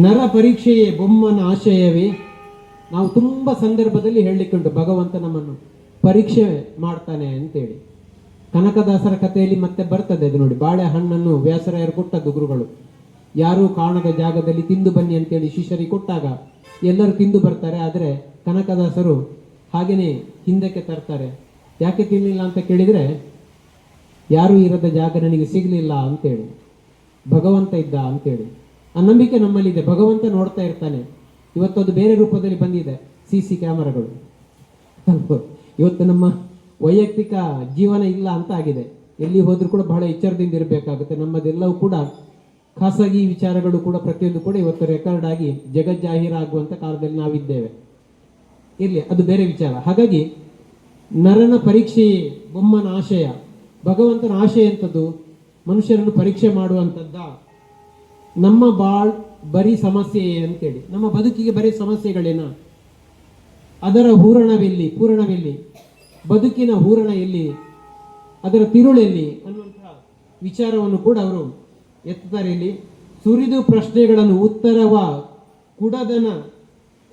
ನರ ಪರೀಕ್ಷೆಯೇ ಬೊಮ್ಮನ ಆಶಯವೇ. ನಾವು ತುಂಬ ಸಂದರ್ಭದಲ್ಲಿ ಹೇಳಲಿಕ್ಕುಂಟು ಭಗವಂತ ನಮ್ಮನ್ನು ಪರೀಕ್ಷೆ ಮಾಡ್ತಾನೆ ಅಂತೇಳಿ. ಕನಕದಾಸರ ಕಥೆಯಲ್ಲಿ ಮತ್ತೆ ಬರ್ತದೆ ಅದು ನೋಡಿ. ಬಾಳೆಹಣ್ಣನ್ನು ವ್ಯಾಸರಾಯರು ಕೊಟ್ಟದ್ದು ಗುರುಗಳು, ಯಾರೂ ಕಾಣದ ಜಾಗದಲ್ಲಿ ತಿಂದು ಬನ್ನಿ ಅಂತೇಳಿ ಶಿಷ್ಯರಿಗೆ ಕೊಟ್ಟಾಗ ಎಲ್ಲರೂ ತಿಂದು ಬರ್ತಾರೆ. ಆದರೆ ಕನಕದಾಸರು ಹಾಗೇನೆ ಹಿಂದಕ್ಕೆ ತರ್ತಾರೆ. ಯಾಕೆ ತಿನ್ನಲಿಲ್ಲ ಅಂತ ಕೇಳಿದರೆ, ಯಾರೂ ಇರದ ಜಾಗ ನನಗೆ ಸಿಗಲಿಲ್ಲ ಅಂತೇಳಿ, ಭಗವಂತ ಇದ್ದ ಅಂತೇಳಿ. ಆ ನಂಬಿಕೆ ನಮ್ಮಲ್ಲಿದೆ. ಭಗವಂತ ನೋಡ್ತಾ ಇರ್ತಾನೆ. ಇವತ್ತು ಅದು ಬೇರೆ ರೂಪದಲ್ಲಿ ಬಂದಿದೆ, CC ಕ್ಯಾಮರಾಗಳು. ಇವತ್ತು ನಮ್ಮ ವೈಯಕ್ತಿಕ ಜೀವನ ಇಲ್ಲ ಅಂತ ಆಗಿದೆ. ಎಲ್ಲಿ ಹೋದ್ರೂ ಕೂಡ ಬಹಳ ಎಚ್ಚರದಿಂದ ಇರಬೇಕಾಗುತ್ತೆ. ನಮ್ಮದೆಲ್ಲವೂ ಕೂಡ ಖಾಸಗಿ ವಿಚಾರಗಳು ಕೂಡ ಪ್ರತಿಯೊಂದು ಕೂಡ ಇವತ್ತು ರೆಕಾರ್ಡ್ ಆಗಿ ಜಗಜ್ಜಾಹೀರಾಗುವಂಥ ಕಾಲದಲ್ಲಿ ನಾವಿದ್ದೇವೆ. ಇರಲಿ, ಅದು ಬೇರೆ ವಿಚಾರ. ಹಾಗಾಗಿ ನರನ ಪರೀಕ್ಷೆಯೇ ಬೊಮ್ಮನ ಆಶಯ. ಭಗವಂತನ ಆಶಯ ಎಂಥದ್ದು? ಮನುಷ್ಯರನ್ನು ಪರೀಕ್ಷೆ ಮಾಡುವಂಥದ್ದ. ನಮ್ಮ ಬರೀ ಸಮಸ್ಯೆ ಅಂತೇಳಿ, ನಮ್ಮ ಬದುಕಿಗೆ ಬರೀ ಸಮಸ್ಯೆಗಳೇನ? ಅದರ ಹೂರಣವೆಲ್ಲಿ, ಪೂರಣವೆಲ್ಲಿ? ಬದುಕಿನ ಹೂರಣ ಎಲ್ಲಿ, ಅದರ ತಿರುಳೆಲ್ಲಿ ಅನ್ನುವಂತಹ ವಿಚಾರವನ್ನು ಕೂಡ ಅವರು ಎತ್ತಾರೆ ಇಲ್ಲಿ. ಸುರಿದು ಪ್ರಶ್ನೆಗಳನ್ನು ಉತ್ತರವ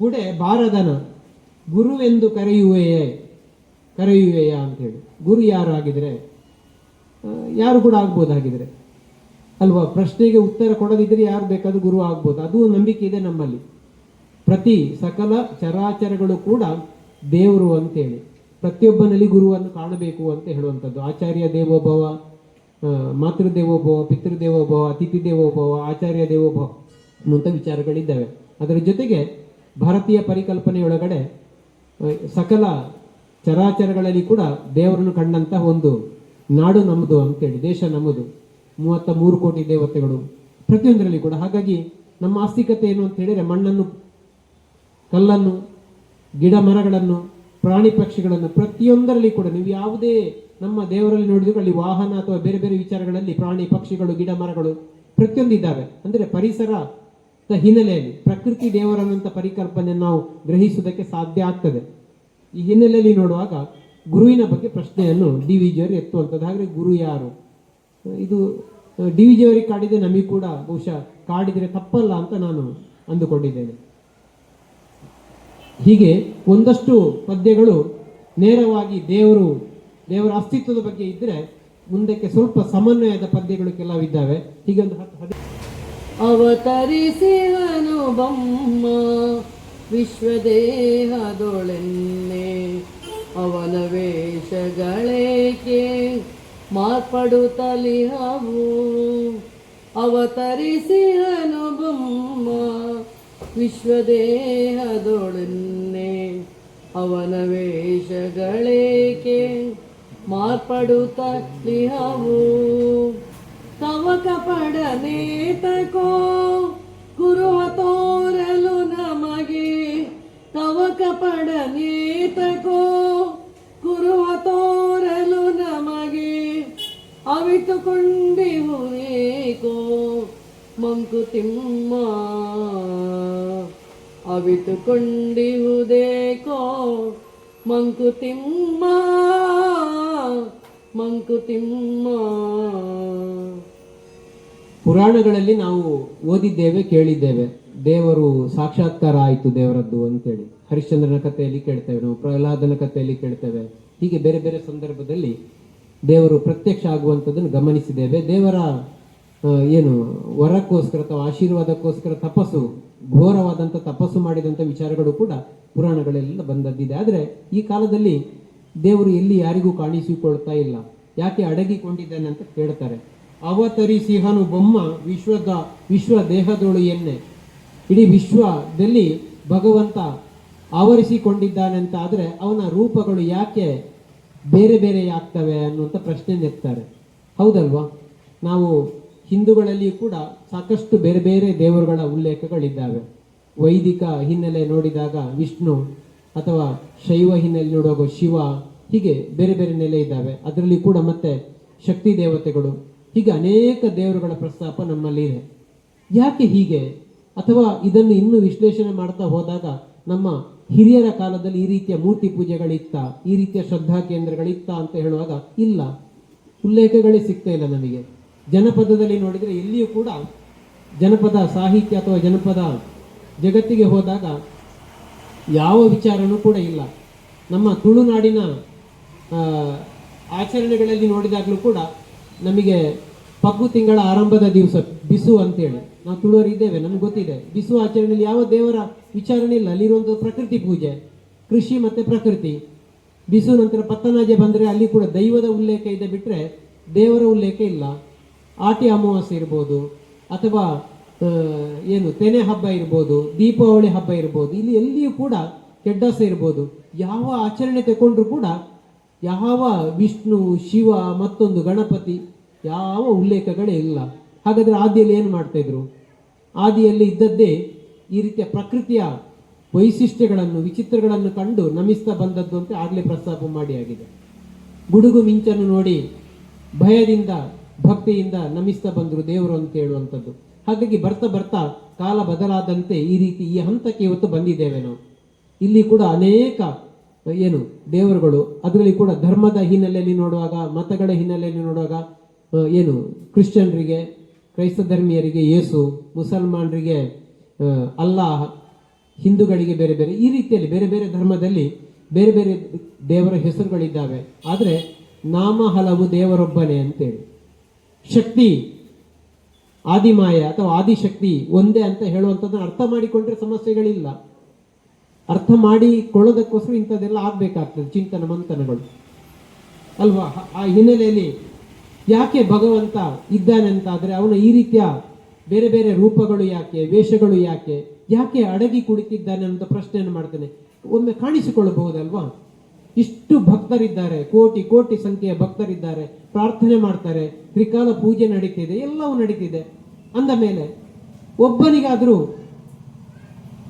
ಕುಡೆ ಬಾರದನ ಗುರುವೆಂದು ಕರೆಯುವೆಯ ಅಂತೇಳಿ. ಗುರು ಯಾರು ಆಗಿದ್ರೆ? ಯಾರು ಕೂಡ ಆಗ್ಬೋದಾಗಿದ್ರೆ ಅಲ್ವಾ? ಪ್ರಶ್ನೆಗೆ ಉತ್ತರ ಕೊಡದಿದ್ರೆ ಯಾರು ಬೇಕಾದ್ರೂ ಗುರು ಆಗ್ಬೋದು. ಅದು ನಂಬಿಕೆ ಇದೆ ನಮ್ಮಲ್ಲಿ. ಪ್ರತಿ ಸಕಲ ಚರಾಚರಗಳು ಕೂಡ ದೇವರು ಅಂತೇಳಿ, ಪ್ರತಿಯೊಬ್ಬನಲ್ಲಿ ಗುರುವನ್ನು ಕಾಣಬೇಕು ಅಂತ ಹೇಳುವಂಥದ್ದು. ಆಚಾರ್ಯ ದೇವೋಭವ, ಮಾತೃದೇವೋಭವ, ಪಿತೃದೇವೋಭವ, ಅತಿಥಿ ದೇವೋಭವ, ಆಚಾರ್ಯ ದೇವೋಭವ ಅನ್ನುವಂಥ ವಿಚಾರಗಳಿದ್ದಾವೆ. ಅದರ ಜೊತೆಗೆ ಭಾರತೀಯ ಪರಿಕಲ್ಪನೆಯೊಳಗಡೆ ಸಕಲ ಚರಾಚರಗಳಲ್ಲಿ ಕೂಡ ದೇವರನ್ನು ಕಂಡಂತಹ ಒಂದು ನಾಡು ನಮ್ಮದು ಅಂತೇಳಿ, ದೇಶ ನಮ್ಮದು, 33 ಕೋಟಿ ದೇವತೆಗಳು ಪ್ರತಿಯೊಂದರಲ್ಲಿ ಕೂಡ. ಹಾಗಾಗಿ ನಮ್ಮ ಆಸ್ತಿಕತೆ ಏನು ಅಂತ ಹೇಳಿದರೆ, ಮಣ್ಣನ್ನು, ಕಲ್ಲನ್ನು, ಗಿಡ ಮರಗಳನ್ನು, ಪ್ರಾಣಿ ಪಕ್ಷಿಗಳನ್ನು ಪ್ರತಿಯೊಂದರಲ್ಲಿ ಕೂಡ ನೀವು ಯಾವುದೇ ನಮ್ಮ ದೇವರಲ್ಲಿ ನೋಡಿದ್ರು ಅಲ್ಲಿ ವಾಹನ ಅಥವಾ ಬೇರೆ ಬೇರೆ ವಿಚಾರಗಳಲ್ಲಿ ಪ್ರಾಣಿ ಪಕ್ಷಿಗಳು, ಗಿಡ ಮರಗಳು ಪ್ರತಿಯೊಂದಿದ್ದಾವೆ. ಅಂದರೆ ಪರಿಸರದ ಹಿನ್ನೆಲೆಯಲ್ಲಿ ಪ್ರಕೃತಿ ದೇವರನ್ನಂಥ ಪರಿಕಲ್ಪನೆಯನ್ನು ನಾವು ಗ್ರಹಿಸುವುದಕ್ಕೆ ಸಾಧ್ಯ ಆಗ್ತದೆ. ಈ ಹಿನ್ನೆಲೆಯಲ್ಲಿ ನೋಡುವಾಗ ಗುರುವಿನ ಬಗ್ಗೆ ಪ್ರಶ್ನೆಯನ್ನು DVG ಅವರು ಎತ್ತುವಂಥದ್ದು. ಹಾಗೆ ಗುರು ಯಾರು? ಇದು DVG ಅವರಿಗೆ ಕಾಡಿದೆ, ನಮಗೆ ಕೂಡ ಬಹುಶಃ ಕಾಡಿದರೆ ತಪ್ಪಲ್ಲ ಅಂತ ನಾನು ಅಂದುಕೊಂಡಿದ್ದೇನೆ. ಹೀಗೆ ಒಂದಷ್ಟು ಪದ್ಯಗಳು ನೇರವಾಗಿ ದೇವರ ಅಸ್ತಿತ್ವದ ಬಗ್ಗೆ ಇದ್ದರೆ, ಮುಂದಕ್ಕೆ ಸ್ವಲ್ಪ ಸಮನ್ವಯದ ಪದ್ಯಗಳು ಕೆಲವಿದ್ದಾವೆ. ಹೀಗೆ ಒಂದು 10 ಅವತರಿಸಿಹನು ಬೊಮ್ಮ ವಿಶ್ವದೇಹದೊಳೆನ್ನೆ, ಅವನ ವೇಷಗಳೇಕೆ ಮಾರ್ಪಡುತ್ತಲಿಹವು. ಅವತರಿಸಿಹನು ಬೊಮ್ಮ ವಿಶ್ವದೇಹದೊಳೆನ್ನೆ, ಅವನ ವೇಷಗಳೇಕೆ ಮಾರ್ಪಡುತ್ತಲಿಹವು. ತವ ಕಪಡನೇತಕೋ ಗುರುವ ತೋರಲು ನಮಗೆ, ತವ ಕಪಡನೇತಕೋ ಗುರುವ ತೋರಲು ನಮಗೆ, ಅವಿತುಕೊಂಡಿಹುದೇಕೋ ಮಂಕುತಿಮ್ಮ, ಅವಿತುಕೊಂಡಿಹುದೇಕೋ ಮಂಕುತಿಮ್ಮ, ಮಂಕುತಿಮ್ಮ. ಪುರಾಣಗಳಲ್ಲಿ ನಾವು ಓದಿದ್ದೇವೆ, ಕೇಳಿದ್ದೇವೆ, ದೇವರು ಸಾಕ್ಷಾತ್ಕಾರ ಆಯಿತು ದೇವರದ್ದು ಅಂತೇಳಿ. ಹರಿಶ್ಚಂದ್ರನ ಕಥೆಯಲ್ಲಿ ಕೇಳ್ತೇವೆ, ನಾವು ಪ್ರಹ್ಲಾದನ ಕಥೆಯಲ್ಲಿ ಕೇಳ್ತೇವೆ. ಹೀಗೆ ಬೇರೆ ಬೇರೆ ಸಂದರ್ಭದಲ್ಲಿ ದೇವರು ಪ್ರತ್ಯಕ್ಷ ಆಗುವಂಥದ್ದನ್ನು ಗಮನಿಸಿದ್ದೇವೆ. ದೇವರ ಏನು ವರಕ್ಕೋಸ್ಕರ ಅಥವಾ ಆಶೀರ್ವಾದಕ್ಕೋಸ್ಕರ ತಪಸ್ಸು, ಘೋರವಾದಂಥ ತಪಸ್ಸು ಮಾಡಿದಂಥ ವಿಚಾರಗಳು ಕೂಡ ಪುರಾಣಗಳೆಲ್ಲ ಬಂದದ್ದಿದೆ. ಆದರೆ ಈ ಕಾಲದಲ್ಲಿ ದೇವರು ಎಲ್ಲಿ ಯಾರಿಗೂ ಕಾಣಿಸಿಕೊಳ್ತಾ ಇಲ್ಲ. ಯಾಕೆ ಅಡಗಿಕೊಂಡಿದ್ದಾನೆ ಅಂತ ಕೇಳ್ತಾರೆ. ಅವತರಿಸಿಹನು ಬೊಮ್ಮ ವಿಶ್ವ ದೇಹದೊಳು ಎನ್ನೆ. ಇಡೀ ವಿಶ್ವದಲ್ಲಿ ಭಗವಂತ ಆವರಿಸಿಕೊಂಡಿದ್ದಾನೆ ಅಂತ ಆದರೆ ಅವನ ರೂಪಗಳು ಯಾಕೆ ಬೇರೆ ಬೇರೆ ಆಗ್ತವೆ ಅನ್ನುವಂಥ ಪ್ರಶ್ನೆ ಎತ್ತಾರೆ. ಹೌದಲ್ವಾ? ನಾವು ಹಿಂದೂಗಳಲ್ಲಿ ಕೂಡ ಸಾಕಷ್ಟು ಬೇರೆ ಬೇರೆ ದೇವರುಗಳ ಉಲ್ಲೇಖಗಳಿದ್ದಾವೆ. ವೈದಿಕ ಹಿನ್ನೆಲೆ ನೋಡಿದಾಗ ವಿಷ್ಣು, ಅಥವಾ ಶೈವ ಹಿನ್ನೆಲೆ ನೋಡುವಾಗ ಶಿವ, ಹೀಗೆ ಬೇರೆ ಬೇರೆ ನೆಲೆ ಇದ್ದಾವೆ. ಅದರಲ್ಲಿ ಕೂಡ ಮತ್ತೆ ಶಕ್ತಿ ದೇವತೆಗಳು, ಹೀಗೆ ಅನೇಕ ದೇವರುಗಳ ಪ್ರಸ್ತಾಪ ನಮ್ಮಲ್ಲಿ ಇದೆ. ಯಾಕೆ ಹೀಗೆ? ಅಥವಾ ಇದನ್ನು ಇನ್ನೂ ವಿಶ್ಲೇಷಣೆ ಮಾಡ್ತಾ ಹೋದಾಗ ನಮ್ಮ ಹಿರಿಯರ ಕಾಲದಲ್ಲಿ ಈ ರೀತಿಯ ಮೂರ್ತಿ ಪೂಜೆಗಳಿತ್ತ, ಈ ರೀತಿಯ ಶ್ರದ್ಧಾ ಕೇಂದ್ರಗಳಿತ್ತ ಅಂತ ಹೇಳುವಾಗ ಇಲ್ಲ, ಉಲ್ಲೇಖಗಳೇ ಸಿಗ್ತಾ ಇಲ್ಲ ನಮಗೆ. ಜನಪದದಲ್ಲಿ ನೋಡಿದರೆ ಎಲ್ಲಿಯೂ ಕೂಡ ಜನಪದ ಸಾಹಿತ್ಯ ಅಥವಾ ಜನಪದ ಜಗತ್ತಿಗೆ ಹೋದಾಗ ಯಾವ ವಿಚಾರನೂ ಕೂಡ ಇಲ್ಲ. ನಮ್ಮ ತುಳುನಾಡಿನ ಆಚರಣೆಗಳಲ್ಲಿ ನೋಡಿದಾಗಲೂ ಕೂಡ ನಮಗೆ ಪಗ್ಗು ತಿಂಗಳ ಆರಂಭದ ದಿವಸ ಬಿಸು ಅಂತೇಳಿ, ನಾವು ತುಳುವರು ಇದ್ದೇವೆ, ನಮ್ಗೆ ಗೊತ್ತಿದೆ. ಬಿಸು ಆಚರಣೆಯಲ್ಲಿ ಯಾವ ದೇವರ ವಿಚಾರಣೆ ಇಲ್ಲ, ಅಲ್ಲಿರುವಂಥ ಪ್ರಕೃತಿ ಪೂಜೆ, ಕೃಷಿ ಮತ್ತು ಪ್ರಕೃತಿ. ಬಿಸು ನಂತರ ಪತ್ತನಾಜೆ ಬಂದರೆ ಅಲ್ಲಿ ಕೂಡ ದೈವದ ಉಲ್ಲೇಖ ಇದೆ, ಬಿಟ್ಟರೆ ದೇವರ ಉಲ್ಲೇಖ ಇಲ್ಲ. ಆಟಿ ಅಮಾವಾಸ್ಯೆ ಇರ್ಬೋದು, ಅಥವಾ ತೆನೆ ಹಬ್ಬ ಇರ್ಬೋದು, ದೀಪಾವಳಿ ಹಬ್ಬ ಇರ್ಬೋದು, ಇಲ್ಲಿ ಎಲ್ಲಿಯೂ ಕೂಡ ಕೆಡ್ಡಾಸ ಇರ್ಬೋದು, ಯಾವ ಆಚರಣೆ ತಗೊಂಡ್ರು ಕೂಡ ಯಾವ ವಿಷ್ಣು, ಶಿವ, ಮತ್ತೊಂದು ಗಣಪತಿ, ಯಾವ ಉಲ್ಲೇಖಗಳೇ ಇಲ್ಲ. ಹಾಗಾದರೆ ಆದಿಯಲ್ಲಿ ಏನು ಮಾಡ್ತಾ ಇದ್ರು? ಆದಿಯಲ್ಲಿ ಇದ್ದದ್ದೇ ಈ ರೀತಿಯ ಪ್ರಕೃತಿಯ ವೈಶಿಷ್ಟ್ಯಗಳನ್ನು, ವಿಚಿತ್ರಗಳನ್ನು ಕಂಡು ನಮಿಸ್ತಾ ಬಂದದ್ದು ಅಂತ ಆಗಲೇ ಪ್ರಸ್ತಾಪ ಮಾಡಿ ಆಗಿದೆ. ಗುಡುಗು ಮಿಂಚನ್ನು ನೋಡಿ ಭಯದಿಂದ, ಭಕ್ತಿಯಿಂದ ನಮಿಸ್ತಾ ಬಂದರು ದೇವರು ಅಂತ ಹೇಳುವಂಥದ್ದು. ಹಾಗಾಗಿ ಬರ್ತಾ ಬರ್ತಾ ಕಾಲ ಬದಲಾದಂತೆ ಈ ಹಂತಕ್ಕೆ ಇವತ್ತು ಬಂದಿದ್ದೇವೆ ನಾವು. ಇಲ್ಲಿ ಕೂಡ ಅನೇಕ ದೇವರುಗಳು, ಅದರಲ್ಲಿ ಕೂಡ ಧರ್ಮದ ಹಿನ್ನೆಲೆಯಲ್ಲಿ ನೋಡುವಾಗ, ಮತಗಳ ಹಿನ್ನೆಲೆಯಲ್ಲಿ ನೋಡುವಾಗ ಕ್ರಿಶ್ಚಿಯನ್ರಿಗೆ, ಕ್ರೈಸ್ತ ಧರ್ಮೀಯರಿಗೆ ಯೇಸು, ಮುಸಲ್ಮಾನರಿಗೆ ಅಲ್ಲಾಹ್, ಹಿಂದೂಗಳಿಗೆ ಬೇರೆ ಬೇರೆ, ಈ ರೀತಿಯಲ್ಲಿ ಬೇರೆ ಬೇರೆ ಧರ್ಮದಲ್ಲಿ ಬೇರೆ ಬೇರೆ ದೇವರ ಹೆಸರುಗಳಿದ್ದಾವೆ. ಆದರೆ ನಾಮ ಹಲವು, ದೇವರೊಬ್ಬನೇ ಅಂತೇಳಿ. ಶಕ್ತಿ ಆದಿಮಾಯ ಅಥವಾ ಆದಿಶಕ್ತಿ ಒಂದೇ ಅಂತ ಹೇಳುವಂಥದ್ದನ್ನು ಅರ್ಥ ಮಾಡಿಕೊಂಡ್ರೆ ಸಮಸ್ಯೆಗಳಿಲ್ಲ. ಅರ್ಥ ಮಾಡಿಕೊಳ್ಳೋದಕ್ಕೋಸ್ಕರ ಇಂಥದ್ದೆಲ್ಲ ಆಗ್ಬೇಕಾಗ್ತದೆ, ಚಿಂತನ ಮಂಥನಗಳು ಅಲ್ವಾ. ಆ ಹಿನ್ನೆಲೆಯಲ್ಲಿ ಯಾಕೆ ಭಗವಂತ ಇದ್ದಾನೆ ಅಂತ ಆದರೆ ಅವನ ಈ ರೀತಿಯ ಬೇರೆ ಬೇರೆ ರೂಪಗಳು ಯಾಕೆ, ವೇಷಗಳು ಯಾಕೆ ಅಡಗಿ ಕುಳಿತಿದ್ದಾನೆ ಅಂತ ಪ್ರಶ್ನೆಯನ್ನು ಮಾಡ್ತೇನೆ. ಒಮ್ಮೆ ಕಾಣಿಸಿಕೊಳ್ಳಬಹುದಲ್ವಾ? ಇಷ್ಟು ಭಕ್ತರಿದ್ದಾರೆ, ಕೋಟಿ ಕೋಟಿ ಸಂಖ್ಯೆಯ ಭಕ್ತರಿದ್ದಾರೆ, ಪ್ರಾರ್ಥನೆ ಮಾಡ್ತಾರೆ, ತ್ರಿಕಾಲ ಪೂಜೆ ನಡೀತಿದೆ, ಎಲ್ಲವೂ ನಡೀತಿದೆ. ಅಂದ ಮೇಲೆ ಒಬ್ಬನಿಗಾದರೂ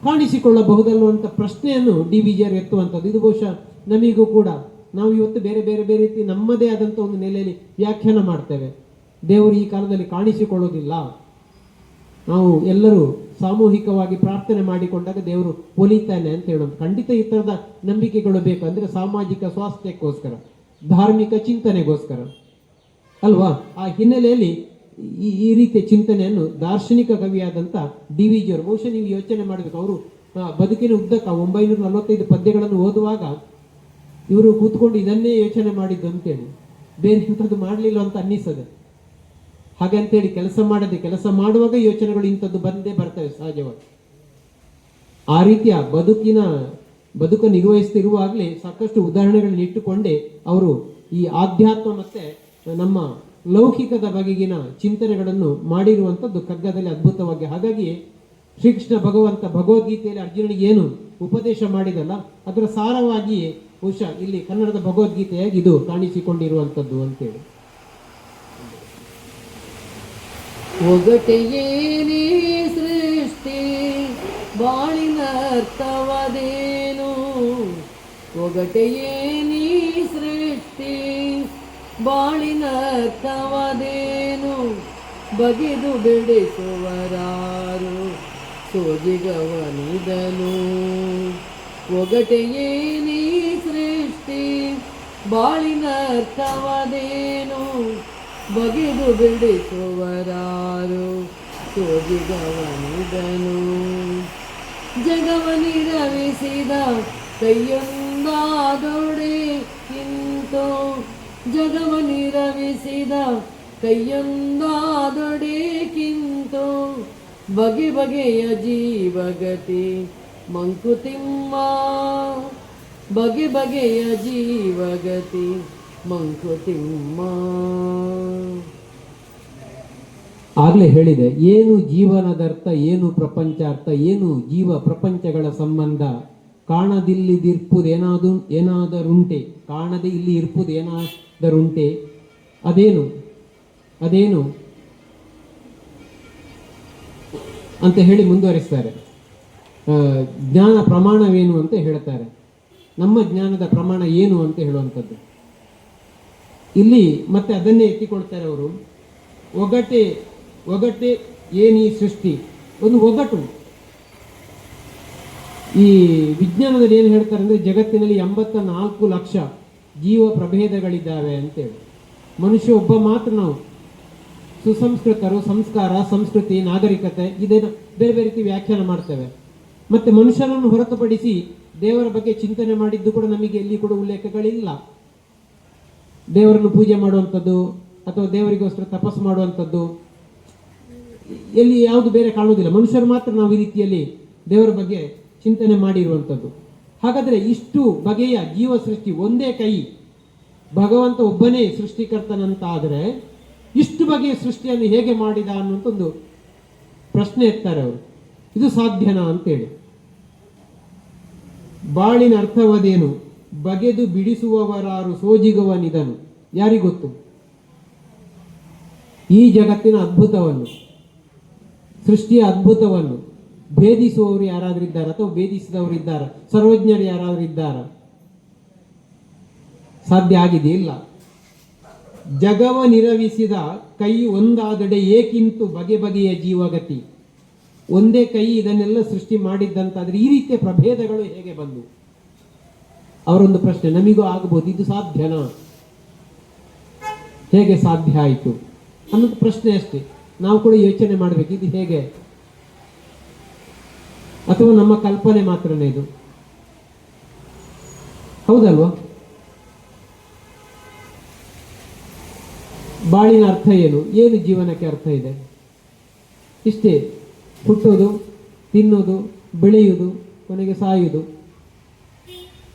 ಕಾಣಿಸಿಕೊಳ್ಳಬಹುದಲ್ವಂತ ಪ್ರಶ್ನೆಯನ್ನು DVGR ಎತ್ತುವಂಥದ್ದು. ಇದು ಬಹುಶಃ ನಮಿಗೂ ಕೂಡ, ನಾವು ಇವತ್ತು ಬೇರೆ ಬೇರೆ ಬೇರೆ ರೀತಿ ನಮ್ಮದೇ ಆದಂಥ ಒಂದು ನೆಲೆಯಲ್ಲಿ ವ್ಯಾಖ್ಯಾನ ಮಾಡ್ತೇವೆ. ದೇವರು ಈ ಕಾಲದಲ್ಲಿ ಕಾಣಿಸಿಕೊಳ್ಳೋದಿಲ್ಲ, ನಾವು ಎಲ್ಲರೂ ಸಾಮೂಹಿಕವಾಗಿ ಪ್ರಾರ್ಥನೆ ಮಾಡಿಕೊಂಡಾಗ ದೇವರು ಒಲಿತಾನೆ ಅಂತ ಹೇಳೋದು. ಖಂಡಿತ ಈ ಥರದ ನಂಬಿಕೆಗಳು ಬೇಕು, ಅಂದರೆ ಸಾಮಾಜಿಕ ಸ್ವಾಸ್ಥ್ಯಕ್ಕೋಸ್ಕರ, ಧಾರ್ಮಿಕ ಚಿಂತನೆಗೋಸ್ಕರ ಅಲ್ವಾ. ಆ ಹಿನ್ನೆಲೆಯಲ್ಲಿ ಈ ರೀತಿಯ ಚಿಂತನೆಯನ್ನು ದಾರ್ಶನಿಕ ಕವಿಯಾದಂಥ DVGR, ಬಹುಶಃ ನೀವು ಯೋಚನೆ ಮಾಡಬೇಕು, ಅವರು ಬದುಕಿನ ಉದ್ದಕ್ಕ 945 ಪದ್ಯಗಳನ್ನು ಓದುವಾಗ ಇವರು ಕೂತ್ಕೊಂಡು ಇದನ್ನೇ ಯೋಚನೆ ಮಾಡಿದ್ದು ಅಂತೇಳಿ, ಬೇರೆ ಇಂಥದ್ದು ಮಾಡಲಿಲ್ಲ ಅಂತ ಅನ್ನಿಸ್ತದೆ. ಹಾಗಂತೇಳಿ ಕೆಲಸ ಮಾಡುವಾಗ ಯೋಚನೆಗಳು ಇಂಥದ್ದು ಬಂದೇ ಬರ್ತವೆ ಸಹಜವಾಗಿ. ಆ ರೀತಿಯ ಬದುಕು ನಿರ್ವಹಿಸ್ತಿರುವಾಗಲೇ ಸಾಕಷ್ಟು ಉದಾಹರಣೆಗಳನ್ನ ಇಟ್ಟುಕೊಂಡೇ ಅವರು ಈ ಆಧ್ಯಾತ್ಮ ಮತ್ತೆ ನಮ್ಮ ಲೌಕಿಕದ ಬಗೆಗಿನ ಚಿಂತನೆಗಳನ್ನು ಮಾಡಿರುವಂಥದ್ದು ಕಗ್ಗದಲ್ಲಿ ಅದ್ಭುತವಾಗಿ. ಹಾಗಾಗಿ ಶ್ರೀಕೃಷ್ಣ ಭಗವಂತ ಭಗವದ್ಗೀತೆಯಲ್ಲಿ ಅರ್ಜುನನಿಗೆ ಏನು ಉಪದೇಶ ಮಾಡಿದಲ್ಲ, ಅದರ ಸಾರವಾಗಿ ಬಹುಶಃ ಇಲ್ಲಿ ಕನ್ನಡದ ಭಗವದ್ಗೀತೆಯಾಗಿ ಇದು ಕಾಣಿಸಿಕೊಂಡಿರುವಂಥದ್ದು ಅಂತೇಳಿ. ಒಗಟೆಯೇನೇ ಸೃಷ್ಟಿ ಬಾಳಿನ ಅರ್ಥವದೇನು, ಒಗಟೆಯೇನಿ ಸೃಷ್ಟಿ ಬಾಳಿನ ಅರ್ಥವದೇನು, ಬಗೆದು ಬಿಡಿಸುವರಾರು ಸೋಜಿಗವನಿದನು. ಒಗಟೆಯೇನಿ ಸೃಷ್ಟಿ ಬಾಳಿನ ಅರ್ಥವದೇನು, ಬಗೆದು ಬಿಡಿಸುವರಾರು ಸೋಜಿಗವನಿದನು. ಜಗವನಿರವಿಸಿದ ಕೈಯೊಂದಾದೊಡೆ ಕಿಂತು, ಜಗವನಿರವಿಸಿದ ಕೈಯೊಂದಾದೊಡೆ ಕಿಂತು, ಬಗೆ ಬಗೆಯ ಜೀವಗತಿ ಮಂಕುತಿಮ್ಮ, ಬಗೆ ಬಗೆಯ ಜೀವಗತಿ ಮಂಕುತಿಮ್ಮ. ಆಗ್ಲೇ ಹೇಳಿದೆ, ಏನು ಜೀವನದರ್ಥ, ಏನು ಪ್ರಪಂಚಾರ್ಥ, ಏನು ಜೀವ ಪ್ರಪಂಚಗಳ ಸಂಬಂಧ. ಏನಾದರುಂಟೆ, ಕಾಣದೆ ಇಲ್ಲಿ ಇರ್ಪುದು ಏನಾದರುಂಟೆ, ಅದೇನು ಅಂತ ಹೇಳಿ ಮುಂದುವರಿಸ್ತಾರೆ. ಜ್ಞಾನ ಪ್ರಮಾಣವೇನು ಅಂತ ಹೇಳ್ತಾರೆ. ನಮ್ಮ ಜ್ಞಾನದ ಪ್ರಮಾಣ ಏನು ಅಂತ ಹೇಳುವಂಥದ್ದು ಇಲ್ಲಿ ಮತ್ತೆ ಅದನ್ನೇ ಎತ್ತಿಕೊಳ್ತಾರೆ ಅವರು. ಒಗಟೆ ಏನೀ ಸೃಷ್ಟಿ, ಒಂದು ಒಗಟು, ಈ ವಿಜ್ಞಾನದಲ್ಲಿ ಏನು ಹೇಳ್ತಾರೆ ಅಂದರೆ ಜಗತ್ತಿನಲ್ಲಿ 84 ಲಕ್ಷ ಜೀವ ಪ್ರಭೇದಗಳಿದ್ದಾವೆ ಅಂತೇಳಿ. ಮನುಷ್ಯ ಒಬ್ಬ ಮಾತ್ರ ನಾವು ಸುಸಂಸ್ಕೃತರು, ಸಂಸ್ಕಾರ, ಸಂಸ್ಕೃತಿ, ನಾಗರಿಕತೆ ಇದೇನು ಬೇರೆ ಬೇರೆ ರೀತಿ ವ್ಯಾಖ್ಯಾನ ಮಾಡ್ತೇವೆ. ಮತ್ತೆ ಮನುಷ್ಯನನ್ನು ಹೊರತುಪಡಿಸಿ ದೇವರ ಬಗ್ಗೆ ಚಿಂತನೆ ಮಾಡಿದ್ದು ಕೂಡ ನಮಗೆ ಎಲ್ಲಿ ಕೂಡ ಉಲ್ಲೇಖಗಳಿಲ್ಲ. ದೇವರನ್ನು ಪೂಜೆ ಮಾಡುವಂಥದ್ದು ಅಥವಾ ದೇವರಿಗೋಸ್ಕರ ತಪಸ್ಸು ಮಾಡುವಂಥದ್ದು ಎಲ್ಲಿ ಯಾವುದು ಬೇರೆ ಕಾಣುವುದಿಲ್ಲ. ಮನುಷ್ಯರು ಮಾತ್ರ ನಾವು ಈ ರೀತಿಯಲ್ಲಿ ದೇವರ ಬಗ್ಗೆ ಚಿಂತನೆ ಮಾಡಿರುವಂಥದ್ದು. ಹಾಗಾದರೆ ಇಷ್ಟು ಬಗೆಯ ಜೀವ ಸೃಷ್ಟಿ ಒಂದೇ ಕೈ ಭಗವಂತ ಒಬ್ಬನೇ ಸೃಷ್ಟಿಕರ್ತನಂತಾದರೆ ಇಷ್ಟು ಬಗೆಯ ಸೃಷ್ಟಿಯನ್ನು ಹೇಗೆ ಮಾಡಿದ ಅನ್ನುವಂಥ ಒಂದು ಪ್ರಶ್ನೆ ಎತ್ತಾರೆ ಅವರು. ಇದು ಸಾಧ್ಯನಾ ಅಂತೇಳಿ. ಬಾಳಿನ ಅರ್ಥವದೇನು, ಬಗೆದು ಬಿಡಿಸುವವರಾರು ಸೋಜಿಗವನಿದನು. ಯಾರಿಗೊತ್ತು ಈ ಜಗತ್ತಿನ ಅದ್ಭುತವನ್ನು, ಸೃಷ್ಟಿಯ ಅದ್ಭುತವನ್ನು ಭೇದಿಸುವವರು ಯಾರಾದ್ರೂ ಇದ್ದಾರೆ ಅಥವಾ ಭೇದಿಸಿದವರು ಇದ್ದಾರೆ? ಸರ್ವಜ್ಞರು ಯಾರಾದ್ರೂ ಇದ್ದಾರ? ಸಾಧ್ಯ ಆಗಿದೆ? ಇಲ್ಲ. ಜಗವ ನಿರವಿಸಿದ ಕೈ ಒಂದಾದಡೆ ಏಕಿಂತು ಬಗೆ ಬಗೆಯ ಜೀವಗತಿ. ಒಂದೇ ಕೈ ಇದನ್ನೆಲ್ಲ ಸೃಷ್ಟಿ ಮಾಡಿದ್ದಂತಾದ್ರೆ ಈ ರೀತಿಯ ಪ್ರಭೇದಗಳು ಹೇಗೆ ಬಂದು? ಅವರೊಂದು ಪ್ರಶ್ನೆ ನಮಿಗೂ ಆಗಬಹುದು, ಇದು ಸಾಧ್ಯನಾ, ಹೇಗೆ ಸಾಧ್ಯ ಆಯಿತು ಅನ್ನೋದು ಪ್ರಶ್ನೆ ಅಷ್ಟೇ. ನಾವು ಕೂಡ ಯೋಚನೆ ಮಾಡಬೇಕು, ಇದು ಹೇಗೆ, ಅಥವಾ ನಮ್ಮ ಕಲ್ಪನೆ ಮಾತ್ರನೇ ಇದು? ಹೌದಲ್ವಾ? ಬಾಳಿನ ಅರ್ಥ ಏನು? ಏನು ಜೀವನಕ್ಕೆ ಅರ್ಥ ಇದೆ? ಇಷ್ಟೇ, ಹುಟ್ಟೋದು, ತಿನ್ನೋದು, ಬೆಳೆಯುವುದು, ಕೊನೆಗೆ ಸಾಯುವುದು.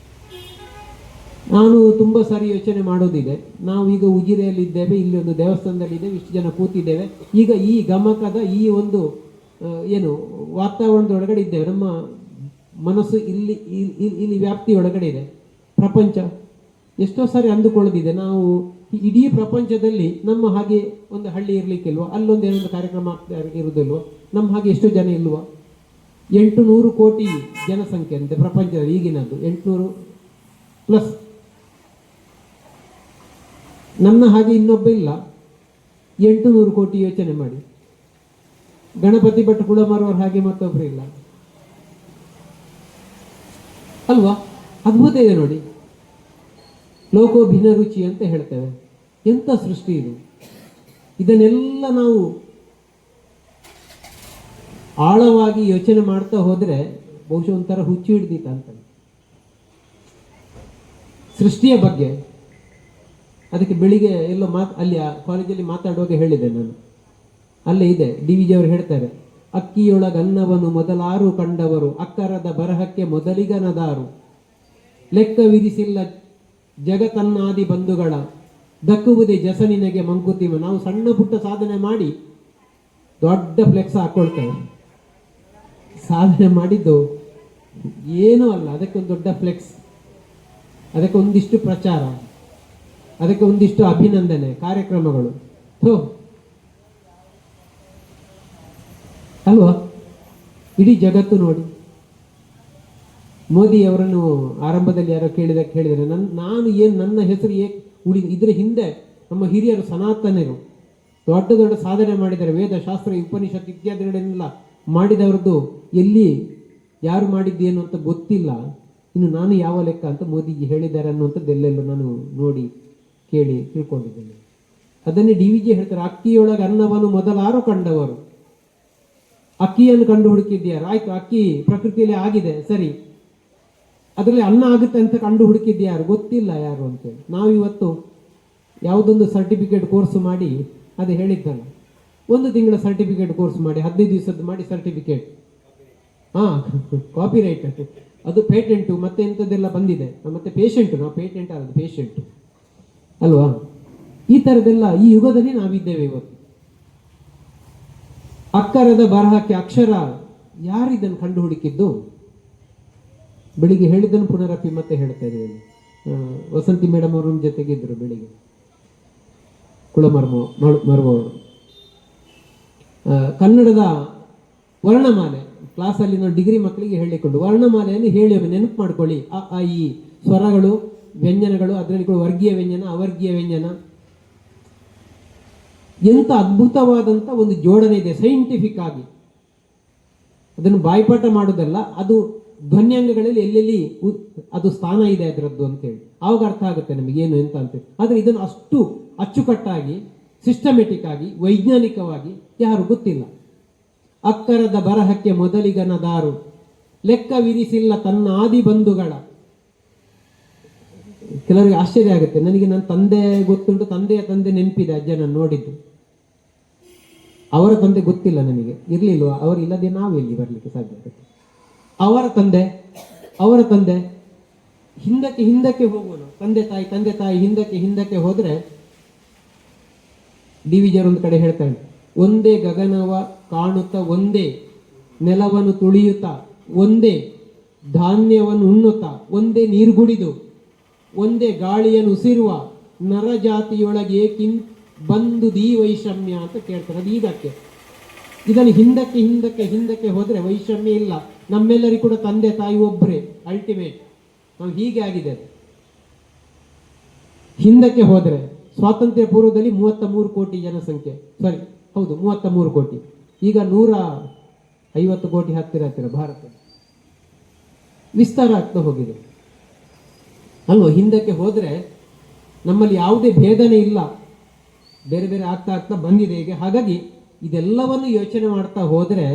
ನಾನು ತುಂಬ ಸಾರಿ ಯೋಚನೆ ಮಾಡೋದಿದೆ. ನಾವು ಈಗ ಉಜಿರೆಯಲ್ಲಿ ಇದ್ದೇವೆ, ಇಲ್ಲಿ ಒಂದು ದೇವಸ್ಥಾನದಲ್ಲಿದ್ದೇವೆ, ಇಷ್ಟು ಜನ ಕೂತಿದ್ದೇವೆ. ಈಗ ಈ ಗಮಕದ ಈ ಒಂದು ಏನು ವಾತಾವರಣದ ಒಳಗಡೆ ಇದ್ದೇವೆ. ನಮ್ಮ ಮನಸ್ಸು ಇಲ್ಲಿ ವ್ಯಾಪ್ತಿ ಒಳಗಡೆ ಇದೆ. ಪ್ರಪಂಚ ಎಷ್ಟೋ ಸಾರಿ ಅಂದುಕೊಳ್ಳೋದಿದೆ, ನಾವು ಇಡೀ ಪ್ರಪಂಚದಲ್ಲಿ ನಮ್ಮ ಹಾಗೆ ಒಂದು ಹಳ್ಳಿ ಇರಲಿಕ್ಕಿಲ್ವ, ಅಲ್ಲೊಂದು ಏನೊಂದು ಕಾರ್ಯಕ್ರಮ ಇರುವುದಿಲ್ವ, ನಮ್ಮ ಹಾಗೆ ಎಷ್ಟೋ ಜನ ಇಲ್ವ? 800 ಕೋಟಿ ಜನಸಂಖ್ಯೆ ಅಂತೆ ಪ್ರಪಂಚದಲ್ಲಿ ಈಗಿನದ್ದು, 800 ಪ್ಲಸ್. ನನ್ನ ಹಾಗೆ ಇನ್ನೊಬ್ಬ ಇಲ್ಲ, 800 ಕೋಟಿ. ಯೋಚನೆ ಮಾಡಿ. ಗಣಪತಿ ಭಟ್ ಕುಳಮರವ್ರ ಹಾಗೆ ಮತ್ತೊಬ್ರು ಇಲ್ಲ ಅಲ್ವಾ? ಅದ್ಭುತ ಇದೆ ನೋಡಿ. ಲೋಕೋಭಿನ ರುಚಿ ಅಂತ ಹೇಳ್ತೇವೆ. ಎಂಥ ಸೃಷ್ಟಿ ಇದು! ಇದನ್ನೆಲ್ಲ ನಾವು ಆಳವಾಗಿ ಯೋಚನೆ ಮಾಡ್ತಾ ಹೋದ್ರೆ ಬಹುಶಃ ಒಂಥರ ಹುಚ್ಚು ಹಿಡ್ದಿತ್ತ ಅಂತ ಸೃಷ್ಟಿಯ ಬಗ್ಗೆ. ಅದಕ್ಕೆ ಬೆಳಿಗ್ಗೆ ಎಲ್ಲೋ ಅಲ್ಲಿ ಕಾಲೇಜಲ್ಲಿ ಮಾತಾಡುವಾಗ ಹೇಳಿದೆ ನಾನು. ಅಲ್ಲೇ ಇದೆ, DVG ಅವರು ಹೇಳ್ತಾರೆ, ಅಕ್ಕಿಯೊಳಗನ್ನವನ್ನು ಮೊದಲಾರು ಕಂಡವರು ಅಕ್ಕರದ ಬರಹಕ್ಕೆ ಮೊದಲಿಗನದಾರು. ಲೆಕ್ಕ ವಿಧಿಸಿಲ್ಲ ಜಗತನ್ನಾದಿ ಬಂಧುಗಳ ದಕ್ಕುವುದೇ ಜಸನಿನಗೆ ಮಂಕುತಿಮ್ಮ. ನಾವು ಸಣ್ಣ ಪುಟ್ಟ ಸಾಧನೆ ಮಾಡಿ ದೊಡ್ಡ ಫ್ಲೆಕ್ಸ್ ಹಾಕೊಳ್ತೇವೆ. ಸಾಧನೆ ಮಾಡಿದ್ದು ಏನೂ ಅಲ್ಲ, ಅದಕ್ಕೆ ಒಂದು ದೊಡ್ಡ ಫ್ಲೆಕ್ಸ್, ಅದಕ್ಕೆ ಒಂದಿಷ್ಟು ಪ್ರಚಾರ, ಅದಕ್ಕೆ ಒಂದಿಷ್ಟು ಅಭಿನಂದನೆ ಕಾರ್ಯಕ್ರಮಗಳು ಅಲ್ವಾ? ಇಡೀ ಜಗತ್ತು ನೋಡಿ. ಮೋದಿ ಅವರನ್ನು ಆರಂಭದಲ್ಲಿ ಯಾರೋ ಕೇಳಿದರೆ ನಾನು ಏನು ನನ್ನ ಹೆಸರು ಉಳಿದ ಇದರ ಹಿಂದೆ ನಮ್ಮ ಹಿರಿಯರು ಸನಾತನರು ದೊಡ್ಡ ದೊಡ್ಡ ಸಾಧನೆ ಮಾಡಿದ್ದಾರೆ. ವೇದ, ಶಾಸ್ತ್ರ, ಉಪನಿಷತ್ ಇತ್ಯಾದಿಗಳನ್ನೆಲ್ಲ ಮಾಡಿದವ್ರದ್ದು ಎಲ್ಲಿ ಯಾರು ಮಾಡಿದ್ದೇನು ಅಂತ ಗೊತ್ತಿಲ್ಲ. ಇನ್ನು ನಾನು ಯಾವ ಲೆಕ್ಕ ಅಂತ ಮೋದಿಜಿ ಹೇಳಿದ್ದಾರೆ ಅನ್ನುವಂಥದ್ದು ಎಲ್ಲೆಲ್ಲೂ ನಾನು ನೋಡಿ ಕೇಳಿ ತಿಳ್ಕೊಂಡಿದ್ದೇನೆ. ಅದನ್ನೇ DVG ಹೇಳ್ತಾರೆ, ಅಕ್ಕಿಯೊಳಗೆ ಅನ್ನವನ್ನು ಮೊದಲಾರು ಕಂಡವರು. ಅಕ್ಕಿಯನ್ನು ಕಂಡು ಹುಡುಕಿದ್ಯಾರು? ಆಯ್ತು, ಅಕ್ಕಿ ಪ್ರಕೃತಿಯಲ್ಲಿ ಆಗಿದೆ, ಸರಿ. ಅದರಲ್ಲಿ ಅನ್ನ ಆಗುತ್ತೆ ಅಂತ ಕಂಡು ಹುಡುಕಿದ್ಯಾರು? ಗೊತ್ತಿಲ್ಲ ಯಾರು ಅಂತೇಳಿ. ನಾವಿವತ್ತು ಯಾವುದೊಂದು ಸರ್ಟಿಫಿಕೇಟ್ ಕೋರ್ಸ್ ಮಾಡಿ, ಅದು ಹೇಳಿದ್ದಲ್ಲ, 1 ತಿಂಗಳ ಸರ್ಟಿಫಿಕೇಟ್ ಕೋರ್ಸ್ ಮಾಡಿ 15 ದಿವಸದ್ದು ಮಾಡಿ ಸರ್ಟಿಫಿಕೇಟ್, ಕಾಪಿ ರೈಟ್, ಅದು ಪೇಟೆಂಟು ಮತ್ತೆ ಇಂಥದ್ದೆಲ್ಲ ಬಂದಿದೆ. ಮತ್ತೆ ಪೇಷೆಂಟು, ನಾವು ಪೇಟೆಂಟ್ ಅಲ್ಲ, ಪೇಷೆಂಟು ಅಲ್ವಾ? ಈ ಥರದ್ದೆಲ್ಲ ಈ ಯುಗದಲ್ಲಿ ನಾವಿದ್ದೇವೆ ಇವತ್ತು. ಅಕ್ಕರದ ಬರಹಕ್ಕೆ ಅಕ್ಷರ, ಯಾರು ಇದನ್ನು ಕಂಡು ಹುಡುಕಿದ್ದು? ಬೆಳಿಗ್ಗೆ ಹೇಳಿದ್ದನ್ನು ಪುನರಪಿ ಮತ್ತೆ ಹೇಳ್ತಾ ಇದ್ದೇವೆ. ವಸಂತಿ ಮೇಡಮ್ ಅವ್ರ ಜೊತೆಗಿದ್ರು ಬೆಳಿಗ್ಗೆ, ಕುಳಮರ್ಮವರು. ಕನ್ನಡದ ವರ್ಣಮಾಲೆ ಕ್ಲಾಸಲ್ಲಿ ನಾವು ಡಿಗ್ರಿ ಮಕ್ಕಳಿಗೆ ಹೇಳಿಕೊಂಡು ವರ್ಣಮಾಲೆಯನ್ನು ಹೇಳಿ ನೆನಪು ಮಾಡ್ಕೊಳ್ಳಿ. ಅ ಈ ಸ್ವರಗಳು, ವ್ಯಂಜನಗಳು, ಅದರಲ್ಲಿ ಕೂಡ ವರ್ಗೀಯ ವ್ಯಂಜನ, ಅವರ್ಗೀಯ ವ್ಯಂಜನ. ಎಂಥ ಅದ್ಭುತವಾದಂಥ ಒಂದು ಜೋಡಣೆ ಇದೆ ಸೈಂಟಿಫಿಕ್ ಆಗಿ. ಅದನ್ನು ಬಾಯ್ಪಾಠ ಮಾಡೋದಲ್ಲ, ಅದು ಧ್ವನ್ಯಾಂಗಗಳಲ್ಲಿ ಎಲ್ಲೆಲ್ಲಿ ಅದು ಸ್ಥಾನ ಇದೆ ಅದರದ್ದು ಅಂತೇಳಿ ಆವಾಗ ಅರ್ಥ ಆಗುತ್ತೆ ನಮಗೆ ಏನು ಎಂತ ಅಂತೇಳಿ. ಆದರೆ ಇದನ್ನು ಅಷ್ಟು ಅಚ್ಚುಕಟ್ಟಾಗಿ ಸಿಸ್ಟಮೆಟಿಕ್ ಆಗಿ ವೈಜ್ಞಾನಿಕವಾಗಿ ಯಾರು ಗೊತ್ತಿಲ್ಲ. ಅಕ್ಕರದ ಬರಹಕ್ಕೆ ಮೊದಲಿಗನ ದಾರು ಲೆಕ್ಕವಿರಿಸಿಲ್ಲ ತನ್ನ ಆದಿ ಬಂಧುಗಳ. ಕೆಲವರಿಗೆ ಆಶ್ಚರ್ಯ ಆಗುತ್ತೆ. ನನಗೆ ನನ್ನ ತಂದೆ ಗೊತ್ತುಂಟು, ತಂದೆಯ ತಂದೆ ನೆನಪಿದೆ, ಅಜ್ಜನ ನೋಡಿದ್ದು. ಅವರ ತಂದೆ ಗೊತ್ತಿಲ್ಲ ನನಗೆ, ಇರ್ಲಿಲ್ವಾ? ಅವರು ಇಲ್ಲದೆ ನಾವು ಎಲ್ಲಿ ಬರಲಿಕ್ಕೆ ಸಾಧ್ಯ ಆಗುತ್ತೆ? ಅವರ ತಂದೆ ಹಿಂದಕ್ಕೆ ಹೋಗೋಣ. ತಂದೆ ತಾಯಿ ಹಿಂದಕ್ಕೆ ಹೋದ್ರೆ ಡಿ ವಿಜಯರ್ ಒಂದು ಕಡೆ ಹೇಳ್ತಾಳೆ, ಒಂದೇ ಗಗನವ ಕಾಣುತ್ತ, ಒಂದೇ ನೆಲವನ್ನು ತುಳಿಯುತ್ತ, ಒಂದೇ ಧಾನ್ಯವನ್ನು ಉಣ್ಣುತ್ತ, ಒಂದೇ ನೀರುಗುಡಿದು, ಒಂದೇ ಗಾಳಿಯನ್ನು ಉಸಿರುವ ನರಜಾತಿಯೊಳಗೆ ಬಂದು ದಿ ವೈಷಮ್ಯ ಅಂತ ಕೇಳ್ತಾರೆ. ಅದು ಇದಕ್ಕೆ ಇದನ್ನು ಹಿಂದಕ್ಕೆ ಹೋದ್ರೆ ವೈಷಮ್ಯ ಇಲ್ಲ. ನಮ್ಮೆಲ್ಲರಿಗೂ ಕೂಡ ತಂದೆ ತಾಯಿ ಒಬ್ಬರೇ ಅಲ್ಟಿಮೇಟ್. ನಾವು ಹೀಗೆ ಆಗಿದೆ. ಹಿಂದಕ್ಕೆ ಹೋದ್ರೆ ಸ್ವಾತಂತ್ರ್ಯ ಪೂರ್ವದಲ್ಲಿ 33 ಕೋಟಿ ಜನಸಂಖ್ಯೆ, 33 ಕೋಟಿ. ಈಗ 150 ಕೋಟಿ ಹತ್ತಿರ ಭಾರತ ವಿಸ್ತಾರ ಆಗ್ತಾ ಹೋಗಿದೆ ಅಲ್ವಾ? ಹಿಂದಕ್ಕೆ ಹೋದ್ರೆ ನಮ್ಮಲ್ಲಿ ಯಾವುದೇ ಭೇದನೆ ಇಲ್ಲ, ಬೇರೆ ಬೇರೆ ಆಗ್ತಾ ಬಂದಿದೆ ಈಗ. ಹಾಗಾಗಿ ಇದೆಲ್ಲವನ್ನು ಯೋಚನೆ ಮಾಡ್ತಾ ಹೋದ್ರೆ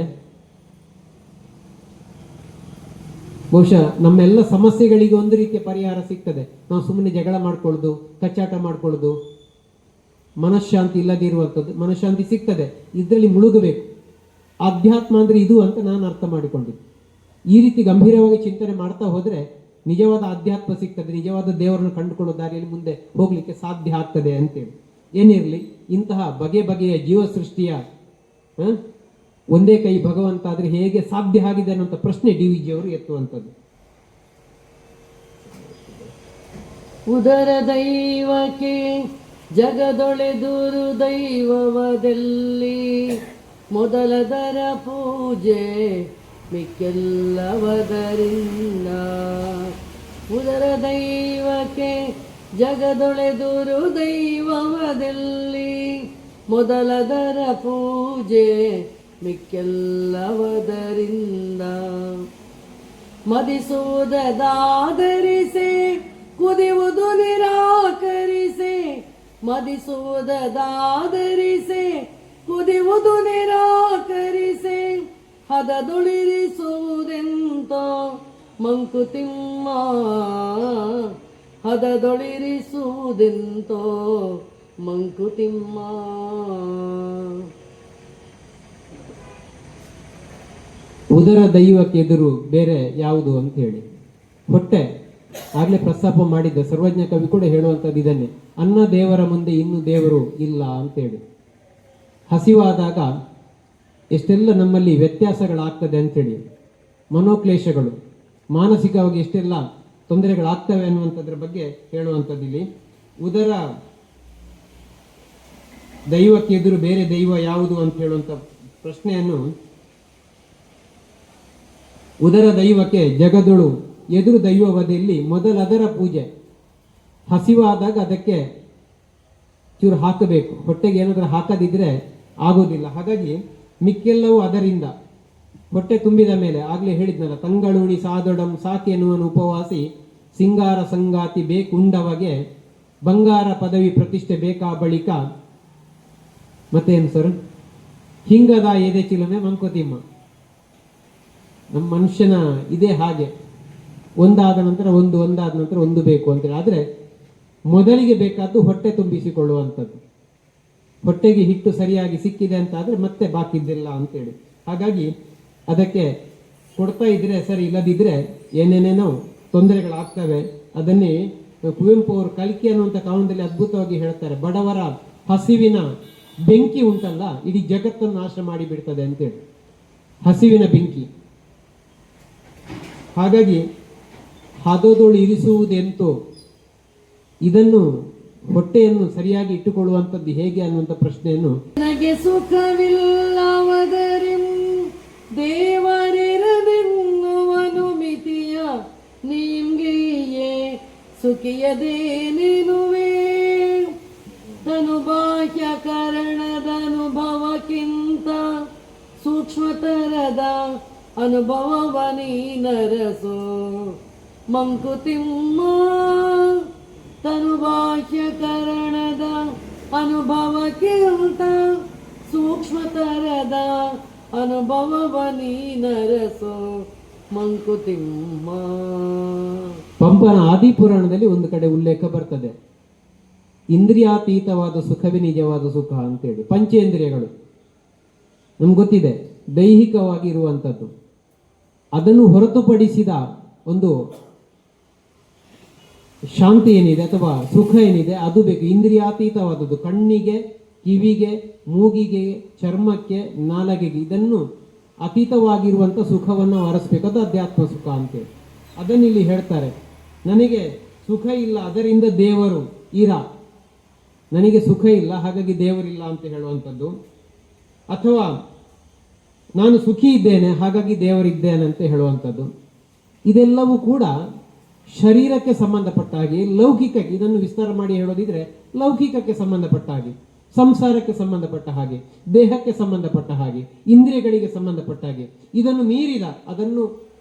ಬಹುಶಃ ನಮ್ಮೆಲ್ಲ ಸಮಸ್ಯೆಗಳಿಗೆ ಒಂದು ರೀತಿಯ ಪರಿಹಾರ ಸಿಗ್ತದೆ. ನಾವು ಸುಮ್ಮನೆ ಜಗಳ ಮಾಡ್ಕೊಳ್ಳೋದು, ಕಚ್ಚಾಟ ಮಾಡ್ಕೊಳ್ಳೋದು, ಮನಃಶಾಂತಿ ಇಲ್ಲದಿರುವಂಥದ್ದು, ಮನಃಶಾಂತಿ ಸಿಗ್ತದೆ. ಇದರಲ್ಲಿ ಮುಳುಗಬೇಕು. ಆಧ್ಯಾತ್ಮ ಅಂದ್ರೆ ಇದು ಅಂತ ನಾನು ಅರ್ಥ ಮಾಡಿಕೊಂಡಿದ್ದೆ. ಈ ರೀತಿ ಗಂಭೀರವಾಗಿ ಚಿಂತನೆ ಮಾಡ್ತಾ ಹೋದ್ರೆ ನಿಜವಾದ ಆಧ್ಯಾತ್ಮ ಸಿಗ್ತದೆ, ನಿಜವಾದ ದೇವರನ್ನು ಕಂಡುಕೊಳ್ಳೋ ದಾರಿಯಲ್ಲಿ ಮುಂದೆ ಹೋಗ್ಲಿಕ್ಕೆ ಸಾಧ್ಯ ಆಗ್ತದೆ ಅಂತೇಳಿ. ಏನಿರಲಿ, ಇಂತಹ ಬಗೆಯ ಜೀವ ಸೃಷ್ಟಿಯ ಒಂದೇ ಕೈ ಭಗವಂತ ಆದ್ರೆ ಹೇಗೆ ಸಾಧ್ಯ ಆಗಿದೆ ಅನ್ನುವಂಥ ಪ್ರಶ್ನೆ ಡಿ ವಿ ಜಿ ಅವರು ಎತ್ತುವಂಥದ್ದು. ಉದರ ದೈವಕ್ಕೆ ಜಗದೊಳೆದುರು ದೈವವದಲ್ಲಿ ಮೊದಲದರ ಪೂಜೆ ಮಿಕ್ಕೆಲ್ಲವದರಿಂದ. ಉದರ ದೈವಕ್ಕೆ ಜಗದೊಳೆದುರು ದೈವವದಲ್ಲಿ ಮೊದಲದರ ಪೂಜೆ ಮಿಕ್ಕೆಲ್ಲವದರಿಂದ. ಮದಿಸುವುದಾದರಿಸೆ ಕುದಿಯುವುದು ನಿರಾಕರಿಸೆ, ಮದಿಸುವುದಾದರಿಸೆ ಕುದಿಯುವುದು ನಿರಾಕರಿಸೆ, ಹದದೊಳಿರಿಸುವುದೆಂತೋ ಮಂಕುತಿಮ್ಮ, ಹದದೊಳಿರಿಸುವುದೆಂತೋ ಮಂಕುತಿಮ್ಮ. ಉದರ ದೈವಕ್ಕೆ ಎದುರು ಬೇರೆ ಯಾವುದು ಅಂತ ಹೇಳಿ ಹೊಟ್ಟೆ ಆಗ್ಲೇ ಪ್ರಸ್ತಾಪ ಮಾಡಿದ್ದೆ. ಸರ್ವಜ್ಞ ಕವಿ ಕೂಡ ಹೇಳುವಂಥದ್ದು ಇದನ್ನೇ, ಅನ್ನ ದೇವರ ಮುಂದೆ ಇನ್ನು ದೇವರು ಇಲ್ಲ ಅಂತೇಳಿ. ಹಸಿವಾದಾಗ ಎಷ್ಟೆಲ್ಲ ನಮ್ಮಲ್ಲಿ ವ್ಯತ್ಯಾಸಗಳಾಗ್ತದೆ ಅಂತೇಳಿ, ಮನೋಕ್ಲೇಶಗಳು, ಮಾನಸಿಕವಾಗಿ ಎಷ್ಟೆಲ್ಲ ತೊಂದರೆಗಳಾಗ್ತವೆ ಅನ್ನುವಂಥದ್ರ ಬಗ್ಗೆ ಹೇಳುವಂಥದ್ದು ಇಲ್ಲಿ. ಉದರ ದೈವಕ್ಕೆ ಎದುರು ಬೇರೆ ದೈವ ಯಾವುದು ಅಂತ ಹೇಳುವಂಥ ಪ್ರಶ್ನೆಯನ್ನು, ಉದರ ದೈವಕ್ಕೆ ಜಗದೊಳು ಎದುರು ದೈವವದೆಯಲ್ಲಿ ಮೊದಲದರ ಪೂಜೆ. ಹಸಿವಾದಾಗ ಅದಕ್ಕೆ ಚೂರು ಹಾಕಬೇಕು, ಹೊಟ್ಟೆಗೆ ಏನಾದರೂ ಹಾಕದಿದ್ರೆ ಆಗೋದಿಲ್ಲ. ಹಾಗಾಗಿ ಮಿಕ್ಕೆಲ್ಲವೂ ಅದರಿಂದ. ಹೊಟ್ಟೆ ತುಂಬಿದ ಮೇಲೆ ಆಗ್ಲೇ ಹೇಳಿದ್ನಲ್ಲ, ತಂಗಳುಣಿ ಸಾದೊಡಂ ಸಾಕೆನ್ನುವನು ಉಪವಾಸಿ, ಸಿಂಗಾರ ಸಂಗಾತಿ ಬೇಕುಂಡವಗೆ ಬಂಗಾರ ಪದವಿ ಪ್ರತಿಷ್ಠೆ ಬೇಕಾ ಬಳಿಕ. ಮತ್ತೇನು ಸರ್? ಹಿಂಗದ ಎದೆ ಚಿಲುಮೆ ಮಂಕುತಿಮ್ಮ. ನಮ್ಮ ಮನುಷ್ಯನ ಇದೇ ಹಾಗೆ, ಒಂದಾದ ನಂತರ ಒಂದು ಬೇಕು ಅಂತೇಳಿ. ಆದರೆ ಮೊದಲಿಗೆ ಬೇಕಾದ್ದು ಹೊಟ್ಟೆ ತುಂಬಿಸಿಕೊಳ್ಳುವಂಥದ್ದು. ಹೊಟ್ಟೆಗೆ ಹಿಟ್ಟು ಸರಿಯಾಗಿ ಸಿಕ್ಕಿದೆ ಅಂತ ಆದರೆ ಮತ್ತೆ ಬಾಕಿದ್ದಿಲ್ಲ ಅಂತೇಳಿ. ಹಾಗಾಗಿ ಅದಕ್ಕೆ ಕೊಡ್ತಾ ಇದ್ರೆ ಸರಿ, ಇಲ್ಲದಿದ್ರೆ ಏನೇನೇನೋ ತೊಂದರೆಗಳಾಗ್ತವೆ. ಅದನ್ನೇ ಕುವೆಂಪು ಅವರು ಕಲ್ಕಿ ಅನ್ನುವಂಥ ಕಾರಣದಲ್ಲಿ ಅದ್ಭುತವಾಗಿ ಹೇಳ್ತಾರೆ, ಬಡವರ ಹಸಿವಿನ ಬೆಂಕಿ ಉಂಟಲ್ಲ ಇಡೀ ಜಗತ್ತನ್ನು ನಾಶ ಮಾಡಿ ಬಿಡ್ತದೆ ಅಂತೇಳಿ. ಹಸಿವಿನ ಬೆಂಕಿ. ಹಾಗಾಗಿ ಹದದೊಳು ಇರಿಸುವುದೆಂತೋ, ಇದನ್ನು ಹೊಟ್ಟೆಯನ್ನು ಸರಿಯಾಗಿ ಇಟ್ಟುಕೊಳ್ಳುವಂಥದ್ದು ಹೇಗೆ ಅನ್ನುವಂಥ ಪ್ರಶ್ನೆಯನ್ನು, ನನಗೆ ಸುಖವಿಲ್ಲವದರಿಂ ದೇವರಿರದೆನ್ನುವನು ಮಿತಿಯ ನಿಮ್ಗೆಯೇ ಸುಖಿಯದೇನೆನುವೆ. ತನು ಬಾಹ್ಯ ಕಾರಣದ ಅನುಭವಕ್ಕಿಂತ ಸೂಕ್ಷ್ಮತರದ ಅನುಭವವ ನೀನರಸೋ ಮಂಕುತಿಮ್ಮ ತನುಭಾಷ್ಯಕರಣದ ಅನುಭವಕ್ಕಿಂತ ಸೂಕ್ಷ್ಮತರದ ಅನುಭವವ ನೀನರಸೋ ಮಂಕುತಿಮ್ಮ. ಪಂಪನ ಆದಿಪುರಾಣದಲ್ಲಿ ಒಂದು ಕಡೆ ಉಲ್ಲೇಖ ಬರ್ತದೆ, ಇಂದ್ರಿಯಾತೀತವಾದ ಸುಖವೇ ನಿಜವಾದ ಸುಖ ಅಂತೇಳಿ. ಪಂಚೇಂದ್ರಿಯಗಳು ನಮ್ಗೆ ಗೊತ್ತಿದೆ, ದೈಹಿಕವಾಗಿ ಇರುವಂಥದ್ದು. ಅದನ್ನು ಹೊರತುಪಡಿಸಿದ ಒಂದು ಶಾಂತಿ ಏನಿದೆ ಅಥವಾ ಸುಖ ಏನಿದೆ ಅದು ಬೇಕು. ಇಂದ್ರಿಯಾತೀತವಾದದ್ದು ಕಣ್ಣಿಗೆ, ಕಿವಿಗೆ, ಮೂಗಿಗೆ, ಚರ್ಮಕ್ಕೆ, ನಾಲಗೆಗೆ, ಇದನ್ನು ಅತೀತವಾಗಿರುವಂಥ ಸುಖವನ್ನು ಹೊರಸ್ಬೇಕು. ಅದು ಅಧ್ಯಾತ್ಮ ಸುಖ ಅಂತೇಳಿ. ಅದನ್ನು ಇಲ್ಲಿ ಹೇಳ್ತಾರೆ. ನನಗೆ ಸುಖ ಇಲ್ಲ, ಅದರಿಂದ ದೇವರು ಇರ. ನನಗೆ ಸುಖ ಇಲ್ಲ, ಹಾಗಾಗಿ ದೇವರಿಲ್ಲ ಅಂತ ಹೇಳುವಂಥದ್ದು. ಅಥವಾ ನಾನು ಸುಖಿ ಇದ್ದೇನೆ, ಹಾಗಾಗಿ ದೇವರಿದ್ದೇನೆ ಅಂತ ಹೇಳುವಂಥದ್ದು. ಇದೆಲ್ಲವೂ ಕೂಡ ಶರೀರಕ್ಕೆ ಸಂಬಂಧಪಟ್ಟ ಹಾಗೆ, ಲೌಕಿಕಕ್ಕೆ, ಇದನ್ನು ವಿಸ್ತಾರ ಮಾಡಿ ಹೇಳೋದಿದ್ರೆ ಲೌಕಿಕಕ್ಕೆ ಸಂಬಂಧಪಟ್ಟ ಹಾಗೆ, ಸಂಸಾರಕ್ಕೆ ಸಂಬಂಧಪಟ್ಟ ಹಾಗೆ, ದೇಹಕ್ಕೆ ಸಂಬಂಧಪಟ್ಟ ಹಾಗೆ, ಇಂದ್ರಿಯಗಳಿಗೆ ಸಂಬಂಧಪಟ್ಟ ಹಾಗೆ. ಇದನ್ನು ಮೀರಿದ, ಅದನ್ನು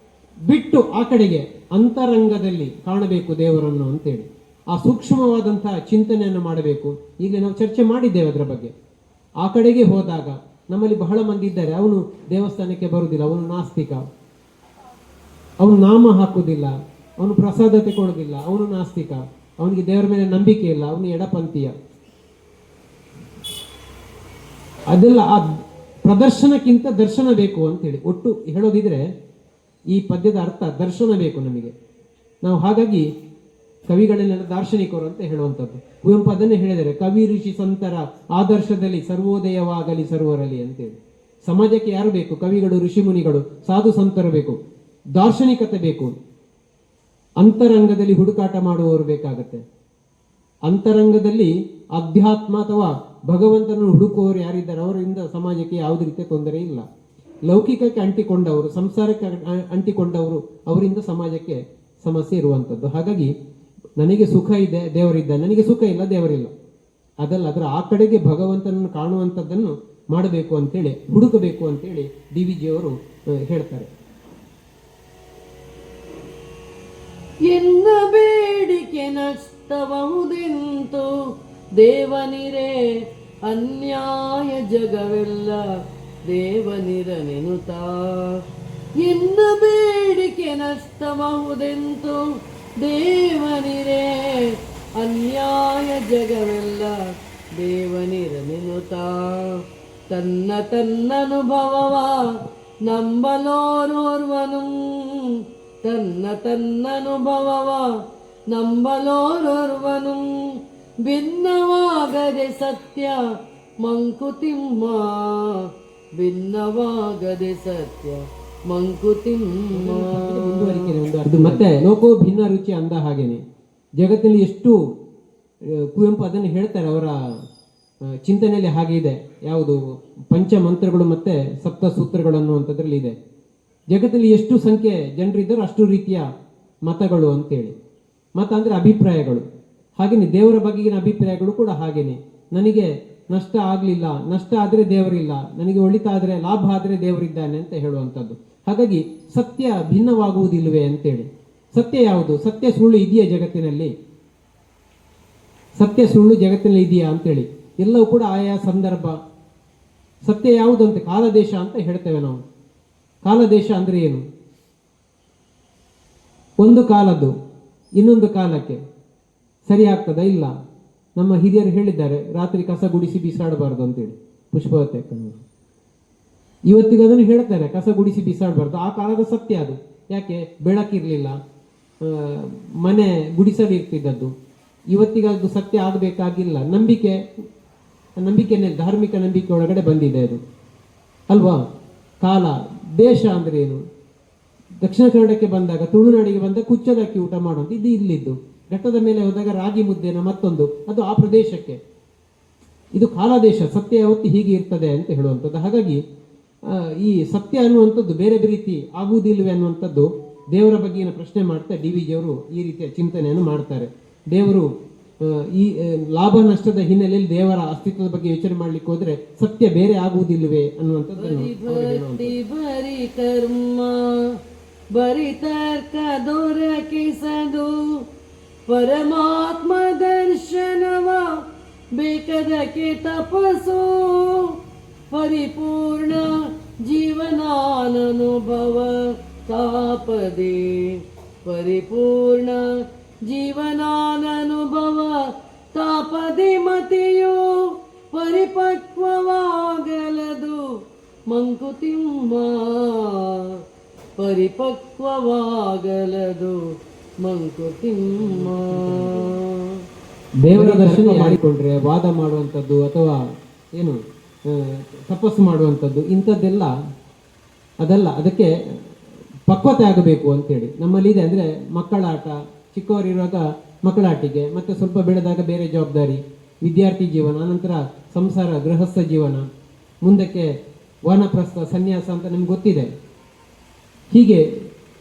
ಬಿಟ್ಟು ಆ ಕಡೆಗೆ ಅಂತರಂಗದಲ್ಲಿ ಕಾಣಬೇಕು ದೇವರನ್ನು ಅಂತೇಳಿ ಆ ಸೂಕ್ಷ್ಮವಾದಂತಹ ಚಿಂತನೆಯನ್ನು ಮಾಡಬೇಕು. ಈಗ ನಾವು ಚರ್ಚೆ ಮಾಡಿದ್ದೇವೆ ಅದರ ಬಗ್ಗೆ. ಆ ಕಡೆಗೆ ಹೋದಾಗ ನಮ್ಮಲ್ಲಿ ಬಹಳ ಮಂದಿ ಇದ್ದಾರೆ, ಅವನು ದೇವಸ್ಥಾನಕ್ಕೆ ಬರುವುದಿಲ್ಲ, ಅವನು ನಾಸ್ತಿಕ, ಅವನು ನಾಮ ಹಾಕುವುದಿಲ್ಲ, ಅವನು ಪ್ರಸಾದ ತಗೊಳ್ಳೋದಿಲ್ಲ, ಅವನು ನಾಸ್ತಿಕ, ಅವನಿಗೆ ದೇವರ ಮೇಲೆ ನಂಬಿಕೆ ಇಲ್ಲ, ಅವನು ಎಡಪಂಥೀಯ. ಅದೆಲ್ಲ ಆ ಪ್ರದರ್ಶನಕ್ಕಿಂತ ದರ್ಶನ ಬೇಕು ಅಂತೇಳಿ ಒಟ್ಟು ಹೇಳೋದಿದ್ರೆ ಈ ಪದ್ಯದ ಅರ್ಥ ದರ್ಶನ ಬೇಕು ನಮಗೆ. ನಾವು ಹಾಗಾಗಿ ಕವಿಗಳನ್ನೆಲ್ಲ ದಾರ್ಶನಿಕರು ಅಂತ ಹೇಳುವಂಥದ್ದು. ಕುವೆಂಪು ಅದನ್ನೇ ಹೇಳಿದರೆ, ಕವಿ ಋಷಿ ಸಂತರ ಆದರ್ಶದಲ್ಲಿ ಸರ್ವೋದಯವಾಗಲಿ ಸರ್ವರಲಿ ಅಂತೇಳಿ. ಸಮಾಜಕ್ಕೆ ಯಾರು ಬೇಕು? ಕವಿಗಳು, ಋಷಿ ಮುನಿಗಳು, ಸಾಧು ಸಂತರು ಬೇಕು, ದಾರ್ಶನಿಕತೆ ಬೇಕು, ಅಂತರಂಗದಲ್ಲಿ ಹುಡುಕಾಟ ಮಾಡುವವರು ಬೇಕಾಗತ್ತೆ. ಅಂತರಂಗದಲ್ಲಿ ಅಧ್ಯಾತ್ಮ ಅಥವಾ ಭಗವಂತನನ್ನು ಹುಡುಕುವವರು ಯಾರಿದ್ದಾರೆ, ಅವರಿಂದ ಸಮಾಜಕ್ಕೆ ಯಾವುದೇ ರೀತಿಯ ತೊಂದರೆ ಇಲ್ಲ. ಲೌಕಿಕಕ್ಕೆ ಅಂಟಿಕೊಂಡವರು, ಸಂಸಾರಕ್ಕೆ ಅಂಟಿಕೊಂಡವರು, ಅವರಿಂದ ಸಮಾಜಕ್ಕೆ ಸಮಸ್ಯೆ ಇರುವಂಥದ್ದು. ಹಾಗಾಗಿ ನನಗೆ ಸುಖ ಇದೆ, ದೇವರಿದ್ದ, ನನಗೆ ಸುಖ ಇಲ್ಲ, ದೇವರಿಲ್ಲ, ಅದಲ್ಲ. ಅದರ ಆ ಕಡೆಗೆ ಭಗವಂತನನ್ನು ಕಾಣುವಂಥದ್ದನ್ನು ಮಾಡಬೇಕು ಅಂತೇಳಿ, ಹುಡುಕಬೇಕು ಅಂತೇಳಿ ಡಿ ವಿ ಜಿಯವರು ಹೇಳ್ತಾರೆ. ಎನ್ನ ಬೇಡಿಕೆ ನಷ್ಟಬಹುದೆಂತು ದೇವನಿರೇ ಅನ್ಯಾಯ ಜಗವೆಲ್ಲ ದೇವನಿರನೆನುತ. ಎನ್ನ ಬೇಡಿಕೆ ನಷ್ಟಬಹುದೆಂತು ದೇವನಿರೇ ಅನ್ಯಾಯ ಜಗವೆಲ್ಲ ದೇವನಿರನೆನುತ. ತನ್ನ ತನ್ನನುಭವವ ನಂಬಲೋರೋರ್ವನು, ತನ್ನ ತನ್ನನುಭವವ ನಂಬಲೋರೋರ್ವನು, ಭಿನ್ನವಾಗದೆ ಸತ್ಯ ಮಂಕುತಿಮ್ಮ, ಭಿನ್ನವಾಗದೆ ಸತ್ಯ ಮಂಕುತಿಮ್ಮ. ಅದು ಮತ್ತೆ ಲೋಕೋ ಭಿನ್ನ ರುಚಿ ಅಂದ ಹಾಗೇನೆ ಜಗತ್ತಿನಲ್ಲಿ ಎಷ್ಟು ಕುವೆಂಪು ಅದನ್ನು ಹೇಳ್ತಾರೆ, ಅವರ ಚಿಂತನೆಯಲ್ಲಿ ಹಾಗೆ ಇದೆ. ಯಾವುದು ಪಂಚ ಮಂತ್ರಗಳು ಮತ್ತೆ ಸಪ್ತ ಸೂತ್ರಗಳು ಅನ್ನುವಂಥದ್ರಲ್ಲಿ ಇದೆ. ಜಗತ್ತಲ್ಲಿ ಎಷ್ಟು ಸಂಖ್ಯೆ ಜನರಿದ್ದರೂ ಅಷ್ಟು ರೀತಿಯ ಮತಗಳು ಅಂತೇಳಿ. ಮತ ಅಂದರೆ ಅಭಿಪ್ರಾಯಗಳು. ಹಾಗೆಯೇ ದೇವರ ಬಗೆಗಿನ ಅಭಿಪ್ರಾಯಗಳು ಕೂಡ ಹಾಗೇನೆ. ನನಗೆ ನಷ್ಟ ಆಗಲಿಲ್ಲ, ನಷ್ಟ ಆದರೆ ದೇವರಿಲ್ಲ, ನನಗೆ ಒಳಿತಾದರೆ ಲಾಭ ಆದರೆ ದೇವರಿದ್ದಾನೆ ಅಂತ ಹೇಳುವಂಥದ್ದು. ಹಾಗಾಗಿ ಸತ್ಯ ಭಿನ್ನವಾಗುವುದಿಲ್ವೇ ಅಂತೇಳಿ. ಸತ್ಯ ಯಾವುದು? ಸತ್ಯ ಸುಳ್ಳು ಇದೆಯಾ ಜಗತ್ತಿನಲ್ಲಿ? ಸತ್ಯ ಸುಳ್ಳು ಜಗತ್ತಿನಲ್ಲಿ ಇದೆಯಾ ಅಂತೇಳಿ ಎಲ್ಲವೂ ಕೂಡ ಆಯಾ ಸಂದರ್ಭ. ಸತ್ಯ ಯಾವುದು ಅಂತ ಕಾಲದೇಶ ಅಂತ ಹೇಳ್ತೇವೆ ನಾವು. ಕಾಲದೇಶ ಅಂದ್ರೆ ಏನು? ಒಂದು ಕಾಲದ್ದು ಇನ್ನೊಂದು ಕಾಲಕ್ಕೆ ಸರಿ ಆಗ್ತದ? ಇಲ್ಲ. ನಮ್ಮ ಹಿರಿಯರು ಹೇಳಿದ್ದಾರೆ, ರಾತ್ರಿ ಕಸ ಗುಡಿಸಿ ಬಿಸಾಡಬಾರ್ದು ಅಂತೇಳಿ. ಪುಷ್ಪವತಿ ಇವತ್ತಿಗೆ ಅದನ್ನು ಹೇಳ್ತಾರೆ, ಕಸ ಗುಡಿಸಿ ಬಿಸಾಡಬಾರ್ದು. ಆ ಕಾಲದ ಸತ್ಯ ಅದು. ಯಾಕೆ? ಬೆಳಕಿರ್ಲಿಲ್ಲ, ಮನೆ ಗುಡಿಸಲಿರ್ತಿದ್ದದ್ದು. ಇವತ್ತಿಗೆ ಅದು ಸತ್ಯ ಆಗಬೇಕಾಗಿಲ್ಲ. ನಂಬಿಕೆನೇ ಧಾರ್ಮಿಕ ನಂಬಿಕೆ ಒಳಗಡೆ ಬಂದಿದೆ ಅದು ಅಲ್ವಾ? ಕಾಲ ದೇಶ ಅಂದ್ರೆ ಏನು? ದಕ್ಷಿಣ ಕನ್ನಡಕ್ಕೆ ಬಂದಾಗ, ತುಳುನಾಡಿಗೆ ಬಂದಾಗ ಕುಚ್ಚದ ಅಕ್ಕಿ ಊಟ ಮಾಡುವಂತ ಇದು ಇಲ್ಲಿದ್ದು. ಘಟ್ಟದ ಮೇಲೆ ಹೋದಾಗ ರಾಗಿ ಮುದ್ದೆನ ಮತ್ತೊಂದು, ಅದು ಆ ಪ್ರದೇಶಕ್ಕೆ. ಇದು ಕಾಲದೇಶ. ಸತ್ಯ ಯಾವತ್ತು ಹೀಗೆ ಇರ್ತದೆ ಅಂತ ಹೇಳುವಂಥದ್ದು. ಹಾಗಾಗಿ ಈ ಸತ್ಯ ಅನ್ನುವಂಥದ್ದು ಬೇರೆ ಬೇರೆ ರೀತಿ ಆಗುವುದಿಲ್ವೇ ಅನ್ನುವಂಥದ್ದು ದೇವರ ಬಗ್ಗೆನ ಪ್ರಶ್ನೆ ಮಾಡ್ತಾ ಡಿ ವಿ ಜಿಯವರು ಈ ರೀತಿಯ ಚಿಂತನೆಯನ್ನು ಮಾಡ್ತಾರೆ. ದೇವರು ಲಾಭ ನಷ್ಟದ ಹಿನ್ನೆಲೆಯಲ್ಲಿ ದೇವರ ಅಸ್ತಿತ್ವದ ಬಗ್ಗೆ ಯೋಚನೆ ಮಾಡ್ಲಿಕ್ಕೆ ಹೋದ್ರೆ ಸತ್ಯ ಬೇರೆ ಆಗುವುದಿಲ್ವೇ ಅನ್ನುವಂಥದ್ದನ್ನು ಅವರು ಹೇಳುವಂಥದ್ದು. ಬರಿ ಕರ್ಮ ಬರಿ ತರ್ಕ ದೊರಕಿಸದು ಪರಮಾತ್ಮ ದರ್ಶನವ ಬೇಕದಕ್ಕೆ ತಪಸ್ಸು ಪರಿಪೂರ್ಣ ಜೀವನಾನುಭವ ತಾಪದೆ ಪರಿಪೂರ್ಣ ಜೀವನಾನುಭವ ತಾಪದೆ ಮತಿಯು ಪರಿಪಕ್ವವಾಗಲದು ಮಂಕುತಿಮ್ಮ ಪರಿಪಕ್ವವಾಗಲದು ಮಂಕುತಿಮ್ಮ. ದೇವರ ದರ್ಶನ ಮಾಡಿಕೊಂಡ್ರೆ ವಾದ ಮಾಡುವಂಥದ್ದು ಅಥವಾ ಏನು ತಪಸ್ಸು ಮಾಡುವಂಥದ್ದು ಇಂಥದ್ದೆಲ್ಲ ಅದಲ್ಲ, ಅದಕ್ಕೆ ಪಕ್ವತೆ ಆಗಬೇಕು ಅಂತೇಳಿ ನಮ್ಮಲ್ಲಿದೆ. ಅಂದರೆ ಮಕ್ಕಳ ಆಟ, ಚಿಕ್ಕವರಿರುವಾಗ ಮಕ್ಕಳಾಟಿಗೆ, ಮತ್ತೆ ಸ್ವಲ್ಪ ಬೆಳೆದಾಗ ಬೇರೆ ಜವಾಬ್ದಾರಿ, ವಿದ್ಯಾರ್ಥಿ ಜೀವನ, ಅನಂತರ ಸಂಸಾರ ಗೃಹಸ್ಥ ಜೀವನ, ಮುಂದಕ್ಕೆ ವಾನಪ್ರಸ್ಥ ಸನ್ಯಾಸ ಅಂತ ನಿಮ್ಗೆ ಗೊತ್ತಿದೆ. ಹೀಗೆ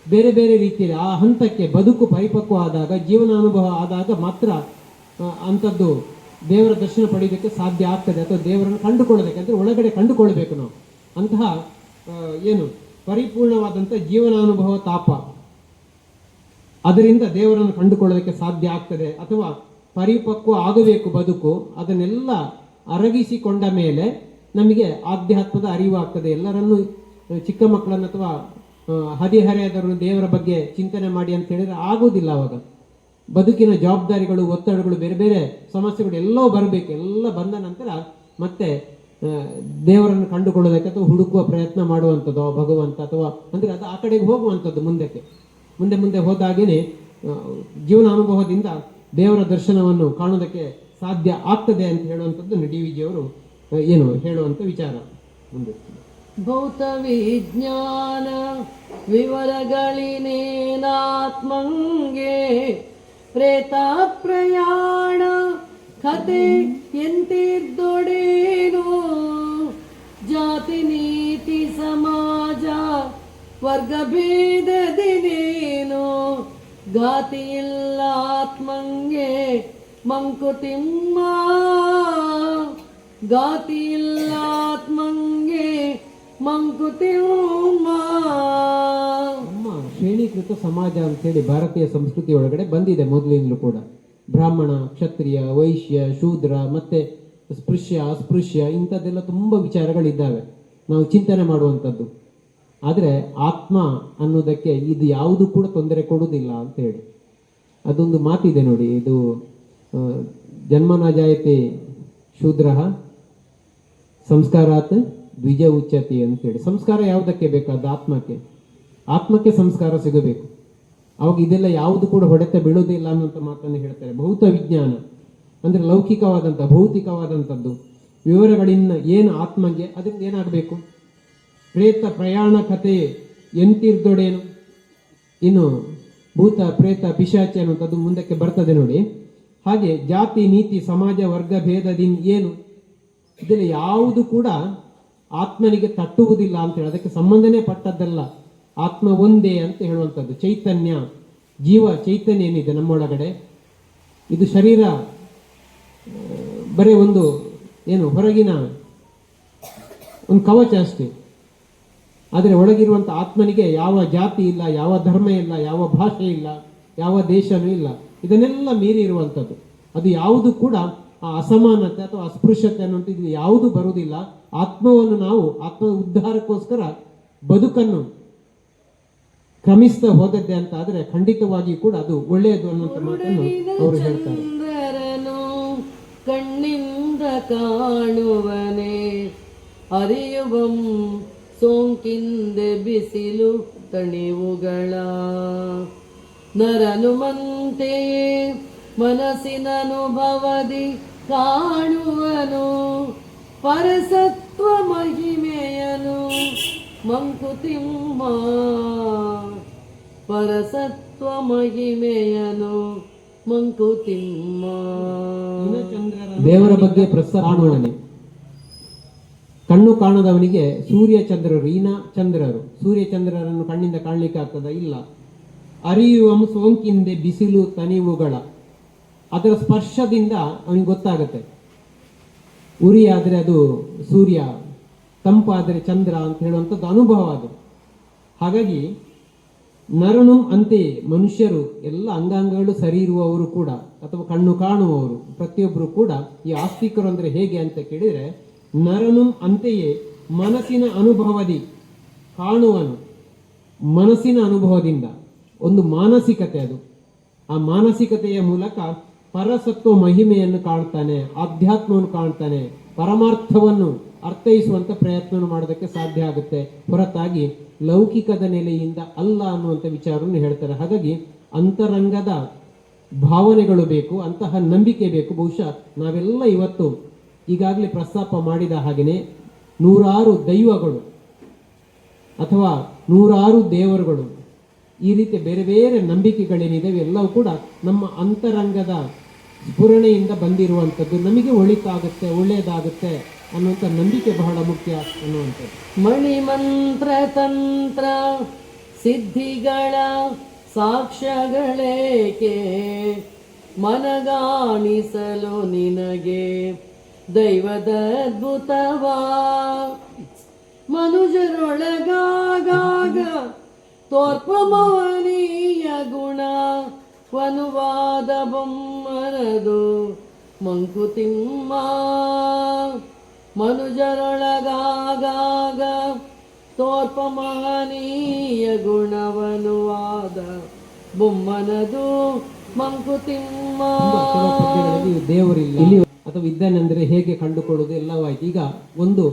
ಬೇರೆ ಬೇರೆ ರೀತಿಯಲ್ಲಿ ಆ ಹಂತಕ್ಕೆ ಬದುಕು ಪರಿಪಕ್ವ ಆದಾಗ, ಜೀವನಾನುಭವ ಆದಾಗ ಮಾತ್ರ ಅಂಥದ್ದು ದೇವರ ದರ್ಶನ ಪಡೆಯೋದಕ್ಕೆ ಸಾಧ್ಯ ಆಗ್ತದೆ, ಅಥವಾ ದೇವರನ್ನು ಕಂಡುಕೊಳ್ಳೋದಕ್ಕೆ ಅಂದರೆ ಒಳಗಡೆ ಕಂಡುಕೊಳ್ಬೇಕು ನಾವು. ಅಂತಹ ಏನು ಪರಿಪೂರ್ಣವಾದಂಥ ಜೀವನಾನುಭವ ತಾಪ, ಅದರಿಂದ ದೇವರನ್ನು ಕಂಡುಕೊಳ್ಳೋದಕ್ಕೆ ಸಾಧ್ಯ ಆಗ್ತದೆ, ಅಥವಾ ಪರಿಪಕ್ವ ಆಗಬೇಕು ಬದುಕು. ಅದನ್ನೆಲ್ಲ ಅರಗಿಸಿಕೊಂಡ ಮೇಲೆ ನಮಗೆ ಆಧ್ಯಾತ್ಮದ ಅರಿವು ಆಗ್ತದೆ. ಎಲ್ಲರನ್ನೂ ಚಿಕ್ಕ ಮಕ್ಕಳನ್ನು ಅಥವಾ ಹದಿಹರೆಯದವರು ದೇವರ ಬಗ್ಗೆ ಚಿಂತನೆ ಮಾಡಿ ಅಂತ ಹೇಳಿದ್ರೆ ಆಗೋದಿಲ್ಲ. ಅವಾಗ ಬದುಕಿನ ಜವಾಬ್ದಾರಿಗಳು, ಒತ್ತಡಗಳು, ಬೇರೆ ಬೇರೆ ಸಮಸ್ಯೆಗಳು ಎಲ್ಲವೂ ಬರಬೇಕು. ಎಲ್ಲ ಬಂದ ನಂತರ ಮತ್ತೆ ದೇವರನ್ನು ಕಂಡುಕೊಳ್ಳೋದಕ್ಕೆ ಅಥವಾ ಹುಡುಕುವ ಪ್ರಯತ್ನ ಮಾಡುವಂಥದ್ದು ಭಗವಂತ, ಅಥವಾ ಅಂದರೆ ಅದು ಆ ಕಡೆಗೆ ಹೋಗುವಂಥದ್ದು. ಮುಂದೆ ಮುಂದೆ ಹೋದಾಗೇನೆ ಜೀವನ ಅನುಭವದಿಂದ ದೇವರ ದರ್ಶನವನ್ನು ಕಾಣೋದಕ್ಕೆ ಸಾಧ್ಯ ಆಗ್ತದೆ ಅಂತ ಹೇಳುವಂಥದ್ದು ಡಿ ವಿ ಜಿಯವರು ಏನು ಹೇಳುವಂಥ ವಿಚಾರ. ಮುಂದೆ ಭೌತ ವಿಜ್ಞಾನ ವಿವರಗಳಿನೇನಾತ್ಮಂಗೆ ಪ್ರೇತ ಪ್ರಯಾಣ ಕತೆ ಎಂತಿದ್ದೊಡೇನು ಜಾತಿ ನೀತಿ ಸಮಾಜ ವರ್ಗ ಭೇದದಿನೇನು ಘಾತಿಯಿಲ್ಲ ಆತ್ಮಂಗೆ ಮಂಕುತಿಮ್ಮ ಘಾತಿಯಿಲ್ಲ ಆತ್ಮಂಗೆ ಮಂಕುತಿಮ್ಮ. ನಮ್ಮ ಶ್ರೇಣೀಕೃತ ಸಮಾಜ ಅಂತೇಳಿ ಭಾರತೀಯ ಸಂಸ್ಕೃತಿ ಒಳಗಡೆ ಬಂದಿದೆ ಮೊದಲಿಂದಲೂ ಕೂಡ. ಬ್ರಾಹ್ಮಣ, ಕ್ಷತ್ರಿಯ, ವೈಶ್ಯ, ಶೂದ್ರ, ಮತ್ತೆ ಸ್ಪೃಶ್ಯ, ಅಸ್ಪೃಶ್ಯ ಇಂಥದ್ದೆಲ್ಲ ತುಂಬ ವಿಚಾರಗಳಿದ್ದಾವೆ ನಾವು ಚಿಂತನೆ ಮಾಡುವಂಥದ್ದು. ಆದರೆ ಆತ್ಮ ಅನ್ನೋದಕ್ಕೆ ಇದು ಯಾವುದು ಕೂಡ ತೊಂದರೆ ಕೊಡುವುದಿಲ್ಲ ಅಂತ ಹೇಳಿ ಅದೊಂದು ಮಾತಿದೆ ನೋಡಿ. ಇದು ಜನ್ಮನ ಜಾಯತೆ ಶೂದ್ರ ಸಂಸ್ಕಾರಾತ್ ದ್ವಿಜ ಉಚ್ಯತಿ ಅಂತೇಳಿ. ಸಂಸ್ಕಾರ ಯಾವುದಕ್ಕೆ ಬೇಕಾದ? ಆತ್ಮಕ್ಕೆ ಸಂಸ್ಕಾರ ಸಿಗಬೇಕು. ಅವಾಗ ಇದೆಲ್ಲ ಯಾವುದು ಕೂಡ ಹೊಡೆತ ಬೀಳುವುದಿಲ್ಲ ಅನ್ನುವಂಥ ಮಾತನ್ನು ಹೇಳ್ತಾರೆ. ಭೌತ ವಿಜ್ಞಾನ ಅಂದರೆ ಲೌಕಿಕವಾದಂಥ ಭೌತಿಕವಾದಂಥದ್ದು ವಿವರಗಳಿಂದ ಏನು ಆತ್ಮಗೆ, ಅದರಿಂದ ಏನಾಗಬೇಕು? ಪ್ರೇತ ಪ್ರಯಾಣ ಕಥೆ ಎಂತಿರ್ದೊಡೇನು. ಇನ್ನು ಭೂತ ಪ್ರೇತ ಪಿಶಾಚಿ ಅನ್ನುವಂಥದ್ದು ಮುಂದಕ್ಕೆ ಬರ್ತದೆ ನೋಡಿ. ಹಾಗೆ ಜಾತಿ ನೀತಿ ಸಮಾಜ ವರ್ಗ ಭೇದದಿಂದ ಏನು, ಇದೆಲ್ಲ ಯಾವುದು ಕೂಡ ಆತ್ಮನಿಗೆ ತಟ್ಟುವುದಿಲ್ಲ ಅಂತೇಳಿ, ಅದಕ್ಕೆ ಸಂಬಂಧನೇ ಪಟ್ಟದ್ದಲ್ಲ. ಆತ್ಮ ಒಂದೇ ಅಂತ ಹೇಳುವಂಥದ್ದು. ಚೈತನ್ಯ, ಜೀವ ಚೈತನ್ಯ ಏನಿದೆ ನಮ್ಮೊಳಗಡೆ, ಇದು ಶರೀರ ಬರೀ ಒಂದು ಏನು ಹೊರಗಿನ ಒಂದು ಕವಚ ಅಷ್ಟೇ. ಆದರೆ ಒಳಗಿರುವಂಥ ಆತ್ಮನಿಗೆ ಯಾವ ಜಾತಿ ಇಲ್ಲ, ಯಾವ ಧರ್ಮ ಇಲ್ಲ, ಯಾವ ಭಾಷೆ ಇಲ್ಲ, ಯಾವ ದೇಶನೂ ಇಲ್ಲ. ಇದನ್ನೆಲ್ಲ ಮೀರಿ ಇರುವಂಥದ್ದು. ಅದು ಯಾವುದು ಕೂಡ ಆ ಅಸಮಾನತೆ ಅಥವಾ ಅಸ್ಪೃಶ್ಯತೆ ಅನ್ನುವಂಥದ್ದು ಯಾವುದು ಬರುವುದಿಲ್ಲ. ಆತ್ಮವನ್ನು ನಾವು ಆತ್ಮ ಉದ್ಧಾರಕ್ಕೋಸ್ಕರ ಬದುಕನ್ನು ಕ್ರಮಿಸ್ತಾ ಹೋದದ್ದೇ ಅಂತ ಆದರೆ ಖಂಡಿತವಾಗಿ ಕೂಡ ಅದು ಒಳ್ಳೆಯದು ಅನ್ನುವಂಥ ಮಾತನ್ನು ಅವರು ಹೇಳ್ತಾರೆ. ಕಣ್ಣಿಂದ ಕಾಣುವನೆ ಅರಿಯುವಂ ಸೋಂಕಿಂದೆ ಬಿಸಿಲು ತಣಿವುಗಳ ನರನುಮಂತೆಯೇ ಮನಸ್ಸಿನನುಭವದಿ ಕಾಣುವನು ಪರಸತ್ವ ಮಹಿಮೆಯನು ಮಂಕುತಿಮ್ಮ ಪರಸತ್ವ ಮಹಿಮೆಯನು ಮಂಕುತಿಮ್ಮ. ದೇವರ ಬಗ್ಗೆ ಕಾಣುವನೆ. ಕಣ್ಣು ಕಾಣದವನಿಗೆ ಸೂರ್ಯ ಚಂದ್ರರು, ಈನ ಚಂದ್ರರು, ಸೂರ್ಯ ಚಂದ್ರರನ್ನು ಕಣ್ಣಿಂದ ಕಾಣಲಿಕ್ಕೆ ಆಗ್ತದ? ಇಲ್ಲ. ಅರಿಯುವ ಸೋಂಕಿಂದೆ ಬಿಸಿಲು ತನಿವುಗಳ, ಅದರ ಸ್ಪರ್ಶದಿಂದ ಅವನಿಗೆ ಗೊತ್ತಾಗುತ್ತೆ. ಉರಿ ಆದರೆ ಅದು ಸೂರ್ಯ, ತಂಪಾದರೆ ಚಂದ್ರ ಅಂತ ಹೇಳುವಂಥದ್ದು ಅನುಭವ ಅದು. ಹಾಗಾಗಿ ನರನು ಅಂತೆಯೇ ಮನುಷ್ಯರು ಎಲ್ಲ ಅಂಗಾಂಗಗಳು ಸರಿ ಇರುವವರು ಕೂಡ ಅಥವಾ ಕಣ್ಣು ಕಾಣುವವರು ಪ್ರತಿಯೊಬ್ಬರು ಕೂಡ ಈ ಆಸ್ತಿಕರು ಅಂದ್ರೆ ಹೇಗೆ ಅಂತ ಕೇಳಿದರೆ, ನರನು ಅಂತೆಯೇ ಮನಸ್ಸಿನ ಅನುಭವದಿ ಕಾಣುವನು. ಮನಸ್ಸಿನ ಅನುಭವದಿಂದ ಒಂದು ಮಾನಸಿಕತೆ, ಅದು ಆ ಮಾನಸಿಕತೆಯ ಮೂಲಕ ಪರಸತ್ವ ಮಹಿಮೆಯನ್ನು ಕಾಣ್ತಾನೆ, ಆಧ್ಯಾತ್ಮವನ್ನು ಕಾಣ್ತಾನೆ, ಪರಮಾರ್ಥವನ್ನು ಅರ್ಥೈಸುವಂತ ಪ್ರಯತ್ನ ಮಾಡೋದಕ್ಕೆ ಸಾಧ್ಯ ಆಗುತ್ತೆ. ಹೊರತಾಗಿ ಲೌಕಿಕದ ನೆಲೆಯಿಂದ ಅಲ್ಲ ಅನ್ನುವಂಥ ವಿಚಾರವನ್ನು ಹೇಳ್ತಾರೆ. ಹಾಗಾಗಿ ಅಂತರಂಗದ ಭಾವನೆಗಳು ಬೇಕು, ಅಂತಹ ನಂಬಿಕೆ ಬೇಕು. ಬಹುಶಃ ನಾವೆಲ್ಲ ಇವತ್ತು ಈಗಾಗಲೇ ಪ್ರಸ್ತಾಪ ಮಾಡಿದ ಹಾಗೆಯೇ ನೂರಾರು ದೈವಗಳು ಅಥವಾ ನೂರಾರು ದೇವರುಗಳು, ಈ ರೀತಿ ಬೇರೆ ಬೇರೆ ನಂಬಿಕೆಗಳೇನಿದೆ ಎಲ್ಲವೂ ಕೂಡ ನಮ್ಮ ಅಂತರಂಗದ ಸ್ಫುರಣೆಯಿಂದ ಬಂದಿರುವಂಥದ್ದು. ನಮಗೆ ಒಳಿತಾಗುತ್ತೆ, ಒಳ್ಳೆಯದಾಗುತ್ತೆ ಅನ್ನುವಂಥ ನಂಬಿಕೆ ಬಹಳ ಮುಖ್ಯ ಅನ್ನುವಂಥದ್ದು. ಮಣಿಮಂತ್ರ ತಂತ್ರ ಸಿದ್ಧಿಗಳ ಸಾಕ್ಷ್ಯಗಳೇಕೆ ಮನಗಾಣಿಸಲು ನಿನಗೆ ದೈವದ ಅದ್ಭುತವಾ. ಮನುಜರೊಳಗಾಗ ತೋರ್ಪ ಮಹನೀಯ ಗುಣ ವನುವಾದ ಬೊಮ್ಮನದು ಮಂಕುತಿಮ್ಮ. ಮನುಜರೊಳಗಾಗ ತೋರ್ಪ ಮಹನೀಯ ಗುಣವನುವಾದ ಬೊಮ್ಮನದು ಮಂಕುತಿಮ್ಮ. ದೇವರಿಲ್ಲ ಇಲ್ಲಿ ಅಥವಾ ಇದ್ದಾನೆಂದ್ರೆ ಹೇಗೆ ಕಂಡುಕೊಳ್ಳುವುದು ಎಲ್ಲವಾಯ್ತು. ಈಗ ಒಂದು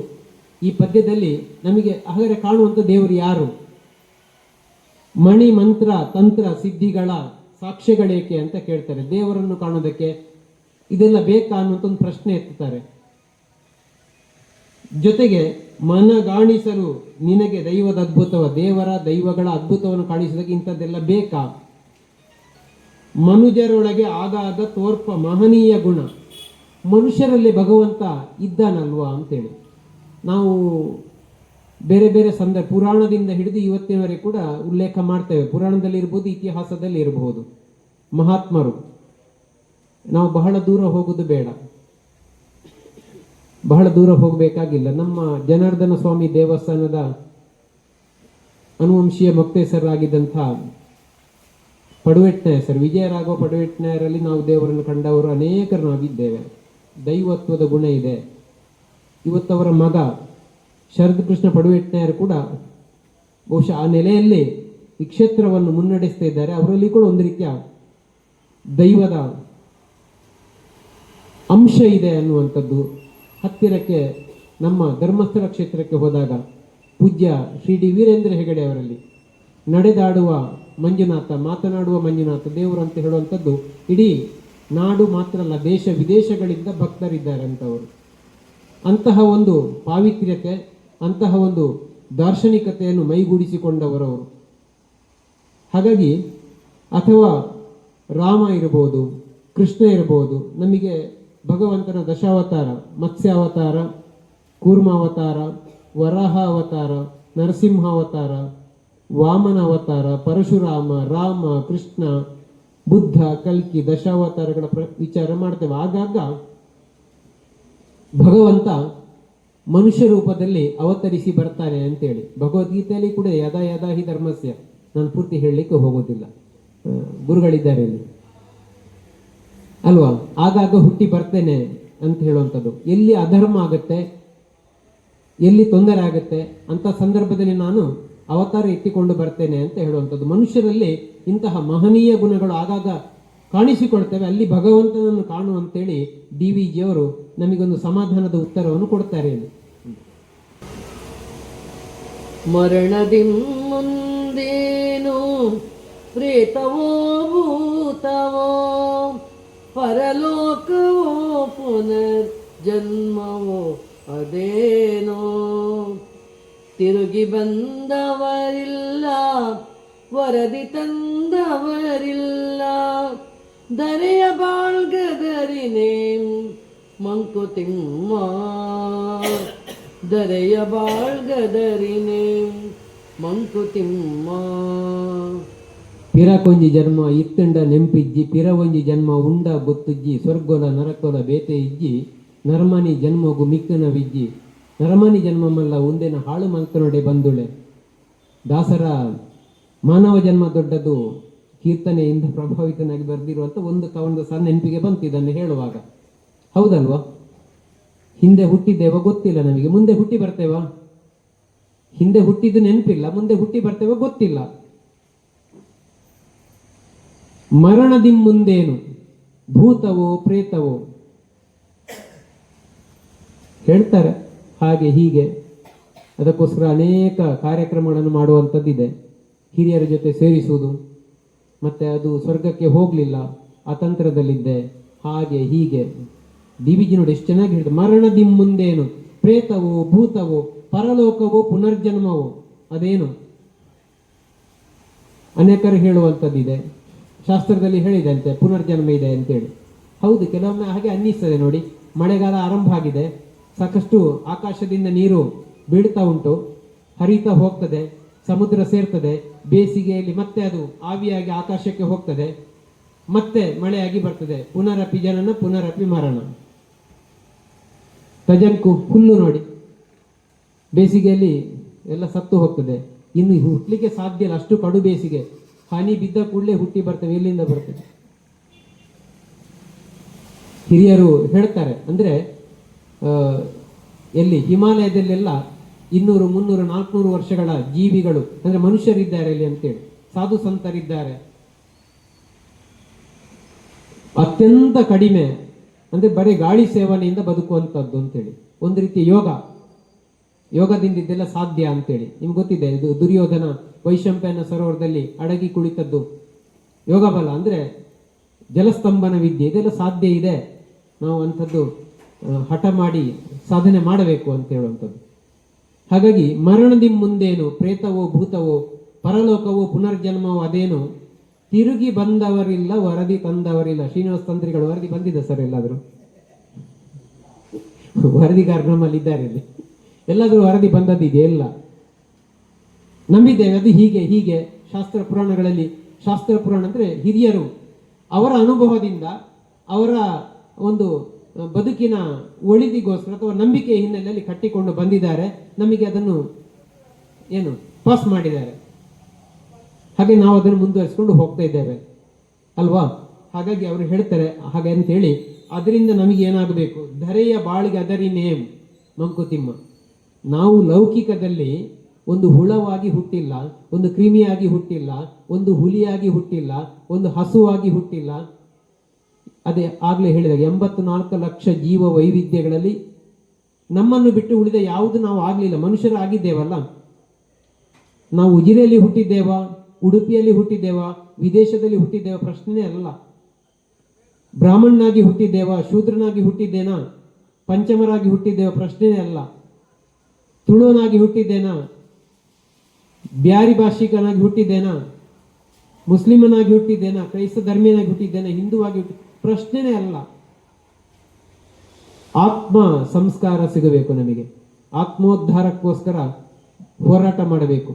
ಈ ಪದ್ಯದಲ್ಲಿ ನಮಗೆ ಹಾಗಾದ್ರೆ ಕಾಣುವಂತ ದೇವರು ಯಾರು? ಮಣಿ ಮಂತ್ರ ತಂತ್ರ ಸಿದ್ಧಿಗಳ ಸಾಕ್ಷ್ಯಗಳೇಕೆ ಅಂತ ಕೇಳ್ತಾರೆ. ದೇವರನ್ನು ಕಾಣೋದಕ್ಕೆ ಇದೆಲ್ಲ ಬೇಕಾ ಅನ್ನುವಂಥ ಒಂದು ಪ್ರಶ್ನೆ ಎತ್ತುತ್ತಾರೆ. ಜೊತೆಗೆ ಮನಗಾಣಿಸಲು ನಿನಗೆ ದೈವದ ಅದ್ಭುತವ, ದೈವಗಳ ಅದ್ಭುತವನ್ನು ಕಾಣಿಸೋದಕ್ಕೆ ಇಂಥದ್ದೆಲ್ಲ ಬೇಕಾ? ಮನುಜರೊಳಗೆ ಆಗಾಗ ತೋರ್ಪ ಮಹನೀಯ ಗುಣ, ಮನುಷ್ಯರಲ್ಲಿ ಭಗವಂತ ಇದ್ದಾನಲ್ವಾ ಅಂತೇಳಿ ನಾವು ಬೇರೆ ಬೇರೆ ಪುರಾಣದಿಂದ ಹಿಡಿದು ಇವತ್ತಿನವರೆಗೆ ಕೂಡ ಉಲ್ಲೇಖ ಮಾಡ್ತೇವೆ. ಪುರಾಣದಲ್ಲಿ ಇರ್ಬೋದು, ಇತಿಹಾಸದಲ್ಲಿ ಇರಬಹುದು. ಮಹಾತ್ಮರು, ನಾವು ಬಹಳ ದೂರ ಹೋಗುದು ಬೇಡ, ಬಹಳ ದೂರ ಹೋಗಬೇಕಾಗಿಲ್ಲ. ನಮ್ಮ ಜನಾರ್ದನ ಸ್ವಾಮಿ ದೇವಸ್ಥಾನದ ಅನುವಂಶೀಯ ಮೊಕ್ತೇಸರಾಗಿದ್ದಂಥ ಪಡುವೆಟ್ನಾಯರ್ ಸರ್, ವಿಜಯರಾಘವ ಪಡುವೆಟ್ನಾಯರಲ್ಲಿ ನಾವು ದೇವರನ್ನು ಕಂಡವರು ಅನೇಕರು ನಾವಿದ್ದೇವೆ. ದೈವತ್ವದ ಗುಣ ಇದೆ. ಇವತ್ತವರ ಮಗ ಶರದ್ ಕೃಷ್ಣ ಪಡುವೆಟ್ನಾಯರ್ ಕೂಡ ಬಹುಶಃ ಆ ನೆಲೆಯಲ್ಲಿ ಈ ಕ್ಷೇತ್ರವನ್ನು ಮುನ್ನಡೆಸ್ತಾ ಇದ್ದಾರೆ. ಅವರಲ್ಲಿ ಕೂಡ ಒಂದು ರೀತಿಯ ದೈವದ ಅಂಶ ಇದೆ ಅನ್ನುವಂಥದ್ದು. ಹತ್ತಿರಕ್ಕೆ ನಮ್ಮ ಧರ್ಮಸ್ಥಳ ಕ್ಷೇತ್ರಕ್ಕೆ ಹೋದಾಗ ಪೂಜ್ಯ ಶ್ರೀ ಡಿ ವೀರೇಂದ್ರ ಹೆಗಡೆ ಅವರಲ್ಲಿ ನಡೆದಾಡುವ ಮಂಜುನಾಥ, ಮಾತನಾಡುವ ಮಂಜುನಾಥ ದೇವರು ಅಂತ ಹೇಳುವಂಥದ್ದು ಇಡೀ ನಾಡು ಮಾತ್ರ ಅಲ್ಲ, ದೇಶ ವಿದೇಶಗಳಿಂದ ಭಕ್ತರಿದ್ದಾರೆ ಅಂತವರು. ಅಂತಹ ಒಂದು ಪಾವಿತ್ರ್ಯತೆ, ಅಂತಹ ಒಂದು ದಾರ್ಶನಿಕತೆಯನ್ನು ಮೈಗೂಡಿಸಿಕೊಂಡವರವರು. ಹಾಗಾಗಿ ಅಥವಾ ರಾಮ ಇರಬಹುದು, ಕೃಷ್ಣ ಇರಬಹುದು, ನಮಗೆ ಭಗವಂತನ ದಶಾವತಾರ, ಮತ್ಸ್ಯಾವತಾರ, ಕೂರ್ಮಾವತಾರ, ವರಾಹ ಅವತಾರ, ನರಸಿಂಹಾವತಾರ, ವಾಮನ ಅವತಾರ, ಪರಶುರಾಮ, ರಾಮ, ಕೃಷ್ಣ, ಬುದ್ಧ, ಕಲ್ಕಿ, ದಶಾವತಾರಗಳ ವಿಚಾರ ಮಾಡ್ತೇವೆ. ಆಗಾಗ ಭಗವಂತ ಮನುಷ್ಯ ರೂಪದಲ್ಲಿ ಅವತರಿಸಿ ಬರ್ತಾನೆ ಅಂತೇಳಿ ಭಗವದ್ಗೀತೆಯಲ್ಲಿ ಕೂಡ ಯದಾ ಯದಾ ಹಿ ಧರ್ಮಸ್ಯ, ನಾನು ಪೂರ್ತಿ ಹೇಳಲಿಕ್ಕೆ ಹೋಗೋದಿಲ್ಲ, ಗುರುಗಳಿದ್ದಾರೆ ಇಲ್ಲಿ ಅಲ್ವಾ, ಆಗಾಗ ಹುಟ್ಟಿ ಬರ್ತೇನೆ ಅಂತ ಹೇಳುವಂಥದ್ದು. ಎಲ್ಲಿ ಅಧರ್ಮ ಆಗುತ್ತೆ, ಎಲ್ಲಿ ತೊಂದರೆ ಆಗುತ್ತೆ ಅಂತ ಸಂದರ್ಭದಲ್ಲಿ ನಾನು ಅವತಾರ ಎತ್ತಿಕೊಂಡು ಬರ್ತೇನೆ ಅಂತ ಹೇಳುವಂಥದ್ದು. ಮನುಷ್ಯರಲ್ಲಿ ಇಂತಹ ಮಹನೀಯ ಗುಣಗಳು ಆಗಾಗ ಕಾಣಿಸಿಕೊಳ್ತೇವೆ. ಅಲ್ಲಿ ಭಗವಂತನನ್ನು ಕಾಣುವಂತೇಳಿ ಡಿ ವಿ ಜಿ ಅವರು ನಮಗೊಂದು ಸಮಾಧಾನದ ಉತ್ತರವನ್ನು ಕೊಡ್ತಾರೆ. ಮರಣದಿ ಮುಂದೇನು ಪ್ರೇತವೋ ಭೂತವೋ, ಪರಲೋಕವೋ ಪುನರ್ ಜನ್ಮವೋ ಅದೇನೋ. ತಿರುಗಿ ಬಂದವರಿಲ್ಲ, ವರದಿ ತಂದವರಿಲ್ಲ, ದರೆಯ ಬಾಳ್ಗದರಿನೇ ಮಂಕುತಿಮ್ಮ, ದರೆಯ ಬಾಳ್ಗದರಿನೇ ಮಂಕುತಿಮ್ಮ. ಪಿರಕೊಂಜಿ ಜನ್ಮ ಇತ್ತಂಡ ನೆಂಪಿಜ್ಜಿ ಪಿರವಂಜಿ ಜನ್ಮ ಉಂಡ ಗೊತ್ತುಜ್ಜಿ ಸ್ವರ್ಗೊಲ ನರಕೊಲ ಬೇತೆ ಇಜ್ಜಿ ನರಮನಿ ಜನ್ಮಗು ಮಿಕ್ಕನವಿಜ್ಜಿ ನರಮನಿ ಜನ್ಮಮಲ್ಲ ಉಂದೆನ ಹಾಳು ಮಂಕನೊಡೆ ಬಂದುಳೆ. ದಾಸರ ಮಾನವ ಜನ್ಮ ದೊಡ್ಡದು ಕೀರ್ತನೆಯಿಂದ ಪ್ರಭಾವಿತನಾಗಿ ಬರೆದಿರುವಂಥ ಒಂದು ಸಣ್ಣ ನೆನಪಿಗೆ ಬಂತು ಇದನ್ನು ಹೇಳುವಾಗ. ಹೌದಲ್ವಾ? ಹಿಂದೆ ಹುಟ್ಟಿದ್ದೇವ ಗೊತ್ತಿಲ್ಲ ನಮಗೆ, ಮುಂದೆ ಹುಟ್ಟಿ ಬರ್ತೇವಾ? ಹಿಂದೆ ಹುಟ್ಟಿದ್ದು ನೆನಪಿಲ್ಲ, ಮುಂದೆ ಹುಟ್ಟಿ ಬರ್ತೇವ ಗೊತ್ತಿಲ್ಲ. ಮರಣದಿ ಮುಂದೇನು ಭೂತವೋ ಪ್ರೇತವೋ ಹೇಳ್ತಾರೆ, ಹಾಗೆ ಹೀಗೆ. ಅದಕ್ಕೋಸ್ಕರ ಅನೇಕ ಕಾರ್ಯಕ್ರಮಗಳನ್ನು ಮಾಡುವಂಥದ್ದಿದೆ. ಹಿರಿಯರ ಜೊತೆ ಸೇರಿಸುವುದು, ಮತ್ತೆ ಅದು ಸ್ವರ್ಗಕ್ಕೆ ಹೋಗಲಿಲ್ಲ ಅತಂತ್ರದಲ್ಲಿದ್ದೆ, ಹಾಗೆ ಹೀಗೆ. ಡಿ ವಿ ಜಿ ನೋಡಿ ಎಷ್ಟು ಚೆನ್ನಾಗಿ ಹೇಳಿದೆ. ಮರಣದಿ ಮುಂದೇನು ಪ್ರೇತವೋ ಭೂತವೋ ಪರಲೋಕವೋ ಪುನರ್ಜನ್ಮವೋ, ಅದೇನು ಅನೇಕರು ಹೇಳುವಂಥದ್ದಿದೆ. ಶಾಸ್ತ್ರದಲ್ಲಿ ಹೇಳಿದಂತೆ ಪುನರ್ಜನ್ಮ ಇದೆ ಅಂತೇಳಿ. ಹೌದು, ಕೆಲವೊಮ್ಮೆ ಹಾಗೆ ಅನ್ನಿಸ್ತದೆ ನೋಡಿ. ಮಳೆಗಾಲ ಆರಂಭ ಆಗಿದೆ, ಸಾಕಷ್ಟು ಆಕಾಶದಿಂದ ನೀರು ಬೀಳ್ತಾ ಉಂಟು, ಹರಿತಾ ಹೋಗ್ತದೆ, ಸಮುದ್ರ ಸೇರ್ತದೆ. ಬೇಸಿಗೆಯಲ್ಲಿ ಮತ್ತೆ ಅದು ಆವಿಯಾಗಿ ಆಕಾಶಕ್ಕೆ ಹೋಗ್ತದೆ, ಮತ್ತೆ ಮಳೆಯಾಗಿ ಬರ್ತದೆ. ಪುನರಪಿ ಜನನ ಪುನರಪಿ ಮರಣ. ತಜಂಕು ಹುಲ್ಲು ನೋಡಿ, ಬೇಸಿಗೆಯಲ್ಲಿ ಎಲ್ಲ ಸತ್ತು ಹೋಗ್ತದೆ, ಇನ್ನು ಹುಟ್ಟಲಿಕ್ಕೆ ಸಾಧ್ಯ ಇಲ್ಲ, ಅಷ್ಟು ಕಡು ಬೇಸಿಗೆ. ಹನಿ ಬಿದ್ದ ಕೂಡಲೇ ಹುಟ್ಟಿ ಬರ್ತವೆ, ಎಲ್ಲಿಂದ ಬರ್ತದೆ? ಹಿರಿಯರು ಹೇಳ್ತಾರೆ, ಅಂದ್ರೆ ಎಲ್ಲಿ ಹಿಮಾಲಯದಲ್ಲೆಲ್ಲ 200, 300, 400 ವರ್ಷಗಳ ಜೀವಿಗಳು ಅಂದ್ರೆ ಮನುಷ್ಯರಿದ್ದಾರೆ ಇಲ್ಲಿ ಅಂತೇಳಿ, ಸಾಧು ಸಂತರಿದ್ದಾರೆ. ಅತ್ಯಂತ ಕಡಿಮೆ ಅಂದ್ರೆ ಬರೀ ಗಾಳಿ ಸೇವನೆಯಿಂದ ಬದುಕುವಂಥದ್ದು ಅಂತೇಳಿ. ಒಂದು ರೀತಿಯ ಯೋಗದಿಂದ ಇದೆಲ್ಲ ಸಾಧ್ಯ ಅಂತೇಳಿ. ನಿಮ್ಗೆ ಗೊತ್ತಿದೆ, ಇದು ದುರ್ಯೋಧನ ವೈಶಂಪಾಯನ ಸರೋವರದಲ್ಲಿ ಅಡಗಿ ಕುಳಿತದ್ದು ಯೋಗ ಬಲ, ಅಂದ್ರೆ ಜಲಸ್ತಂಭನ ವಿದ್ಯೆ, ಇದೆಲ್ಲ ಸಾಧ್ಯ ಇದೆ. ನಾವು ಅಂಥದ್ದು ಹಠ ಮಾಡಿ ಸಾಧನೆ ಮಾಡಬೇಕು ಅಂತ ಹೇಳುವಂಥದ್ದು. ಹಾಗಾಗಿ ಮರಣದಿ ಮುಂದೇನು ಪ್ರೇತವೋ ಭೂತವೋ ಪರಲೋಕವೋ ಪುನರ್ಜನ್ಮವೋ ಅದೇನು ತಿರುಗಿ ಬಂದವರಿಲ್ಲ ವರದಿ ತಂದವರಿಲ್ಲ. ಶ್ರೀನಿವಾಸ ತಂತ್ರಿಗಳು ವರದಿ ಬಂದಿದೆ ಸರ್, ಎಲ್ಲಾದರೂ ವರದಿಗಾರ ನಮ್ಮಲ್ಲಿ ಇದ್ದಾರೆ ಇಲ್ಲಿ, ಎಲ್ಲಾದರೂ ವರದಿ ಬಂದದ್ದಿದೆ? ಎಲ್ಲ ನಂಬಿದ್ದೇವೆ. ಅದು ಹೀಗೆ ಹೀಗೆ ಶಾಸ್ತ್ರ ಪುರಾಣಗಳಲ್ಲಿ, ಶಾಸ್ತ್ರ ಪುರಾಣ ಅಂದ್ರೆ ಹಿರಿಯರು ಅವರ ಅನುಭವದಿಂದ ಅವರ ಒಂದು ಬದುಕಿನ ಒಳಿತಿಗೋಸ್ಕರ ಅಥವಾ ನಂಬಿಕೆಯ ಹಿನ್ನೆಲೆಯಲ್ಲಿ ಕಟ್ಟಿಕೊಂಡು ಬಂದಿದ್ದಾರೆ. ನಮಗೆ ಅದನ್ನು ಏನು ಪಾಸ್ ಮಾಡಿದ್ದಾರೆ, ಹಾಗೆ ನಾವು ಅದನ್ನು ಮುಂದುವರಿಸಿಕೊಂಡು ಹೋಗ್ತಾ ಇದ್ದೇವೆ ಅಲ್ವಾ? ಹಾಗಾಗಿ ಅವರು ಹೇಳ್ತಾರೆ ಹಾಗೆ ಅಂತೇಳಿ. ಅದರಿಂದ ನಮಗೆ ಏನಾಗಬೇಕು? ಧರೆಯ ಬಾಳಿಗೆ ಅದರಿ ನೇಮ್ ಮಂಕುತಿಮ್ಮ. ನಾವು ಲೌಕಿಕದಲ್ಲಿ ಒಂದು ಹುಳವಾಗಿ ಹುಟ್ಟಿಲ್ಲ, ಒಂದು ಕ್ರಿಮಿಯಾಗಿ ಹುಟ್ಟಿಲ್ಲ, ಒಂದು ಹುಲಿಯಾಗಿ ಹುಟ್ಟಿಲ್ಲ, ಒಂದು ಹಸುವಾಗಿ ಹುಟ್ಟಿಲ್ಲ. ಅದೇ ಆಗ್ಲೇ ಹೇಳಿದಾಗ 84 ಲಕ್ಷ ಜೀವ ವೈವಿಧ್ಯಗಳಲ್ಲಿ ನಮ್ಮನ್ನು ಬಿಟ್ಟು ಉಳಿದ ಯಾವುದು ನಾವು ಆಗ್ಲಿಲ್ಲ. ಮನುಷ್ಯರಾಗಿದ್ದೇವಲ್ಲ. ನಾವು ಉಜಿರೆಯಲ್ಲಿ ಹುಟ್ಟಿದ್ದೇವಾ, ಉಡುಪಿಯಲ್ಲಿ ಹುಟ್ಟಿದ್ದೇವಾ, ವಿದೇಶದಲ್ಲಿ ಹುಟ್ಟಿದ್ದೇವಾ ಪ್ರಶ್ನೆ ಅಲ್ಲ. ಬ್ರಾಹ್ಮಣನಾಗಿ ಹುಟ್ಟಿದ್ದೇವಾ, ಶೂದ್ರನಾಗಿ ಹುಟ್ಟಿದ್ದೇನಾ, ಪಂಚಮರಾಗಿ ಹುಟ್ಟಿದ್ದೇವಾ ಪ್ರಶ್ನೆನೇ ಅಲ್ಲ. ತುಳುವನಾಗಿ ಹುಟ್ಟಿದ್ದೇನಾ, ಬ್ಯಾರಿ ಭಾಷಿಕನಾಗಿ ಹುಟ್ಟಿದ್ದೇನಾ, ಮುಸ್ಲಿಮನಾಗಿ ಹುಟ್ಟಿದ್ದೇನಾ, ಕ್ರೈಸ್ತ ಧರ್ಮೀಯನಾಗಿ ಹುಟ್ಟಿದ್ದೇನಾ, ಹಿಂದುವಾಗಿ ಪ್ರಶ್ನೆನೇ ಅಲ್ಲ. ಆತ್ಮ ಸಂಸ್ಕಾರ ಸಿಗಬೇಕು ನಮಗೆ. ಆತ್ಮೋದ್ಧಾರಕ್ಕೋಸ್ಕರ ಹೋರಾಟ ಮಾಡಬೇಕು.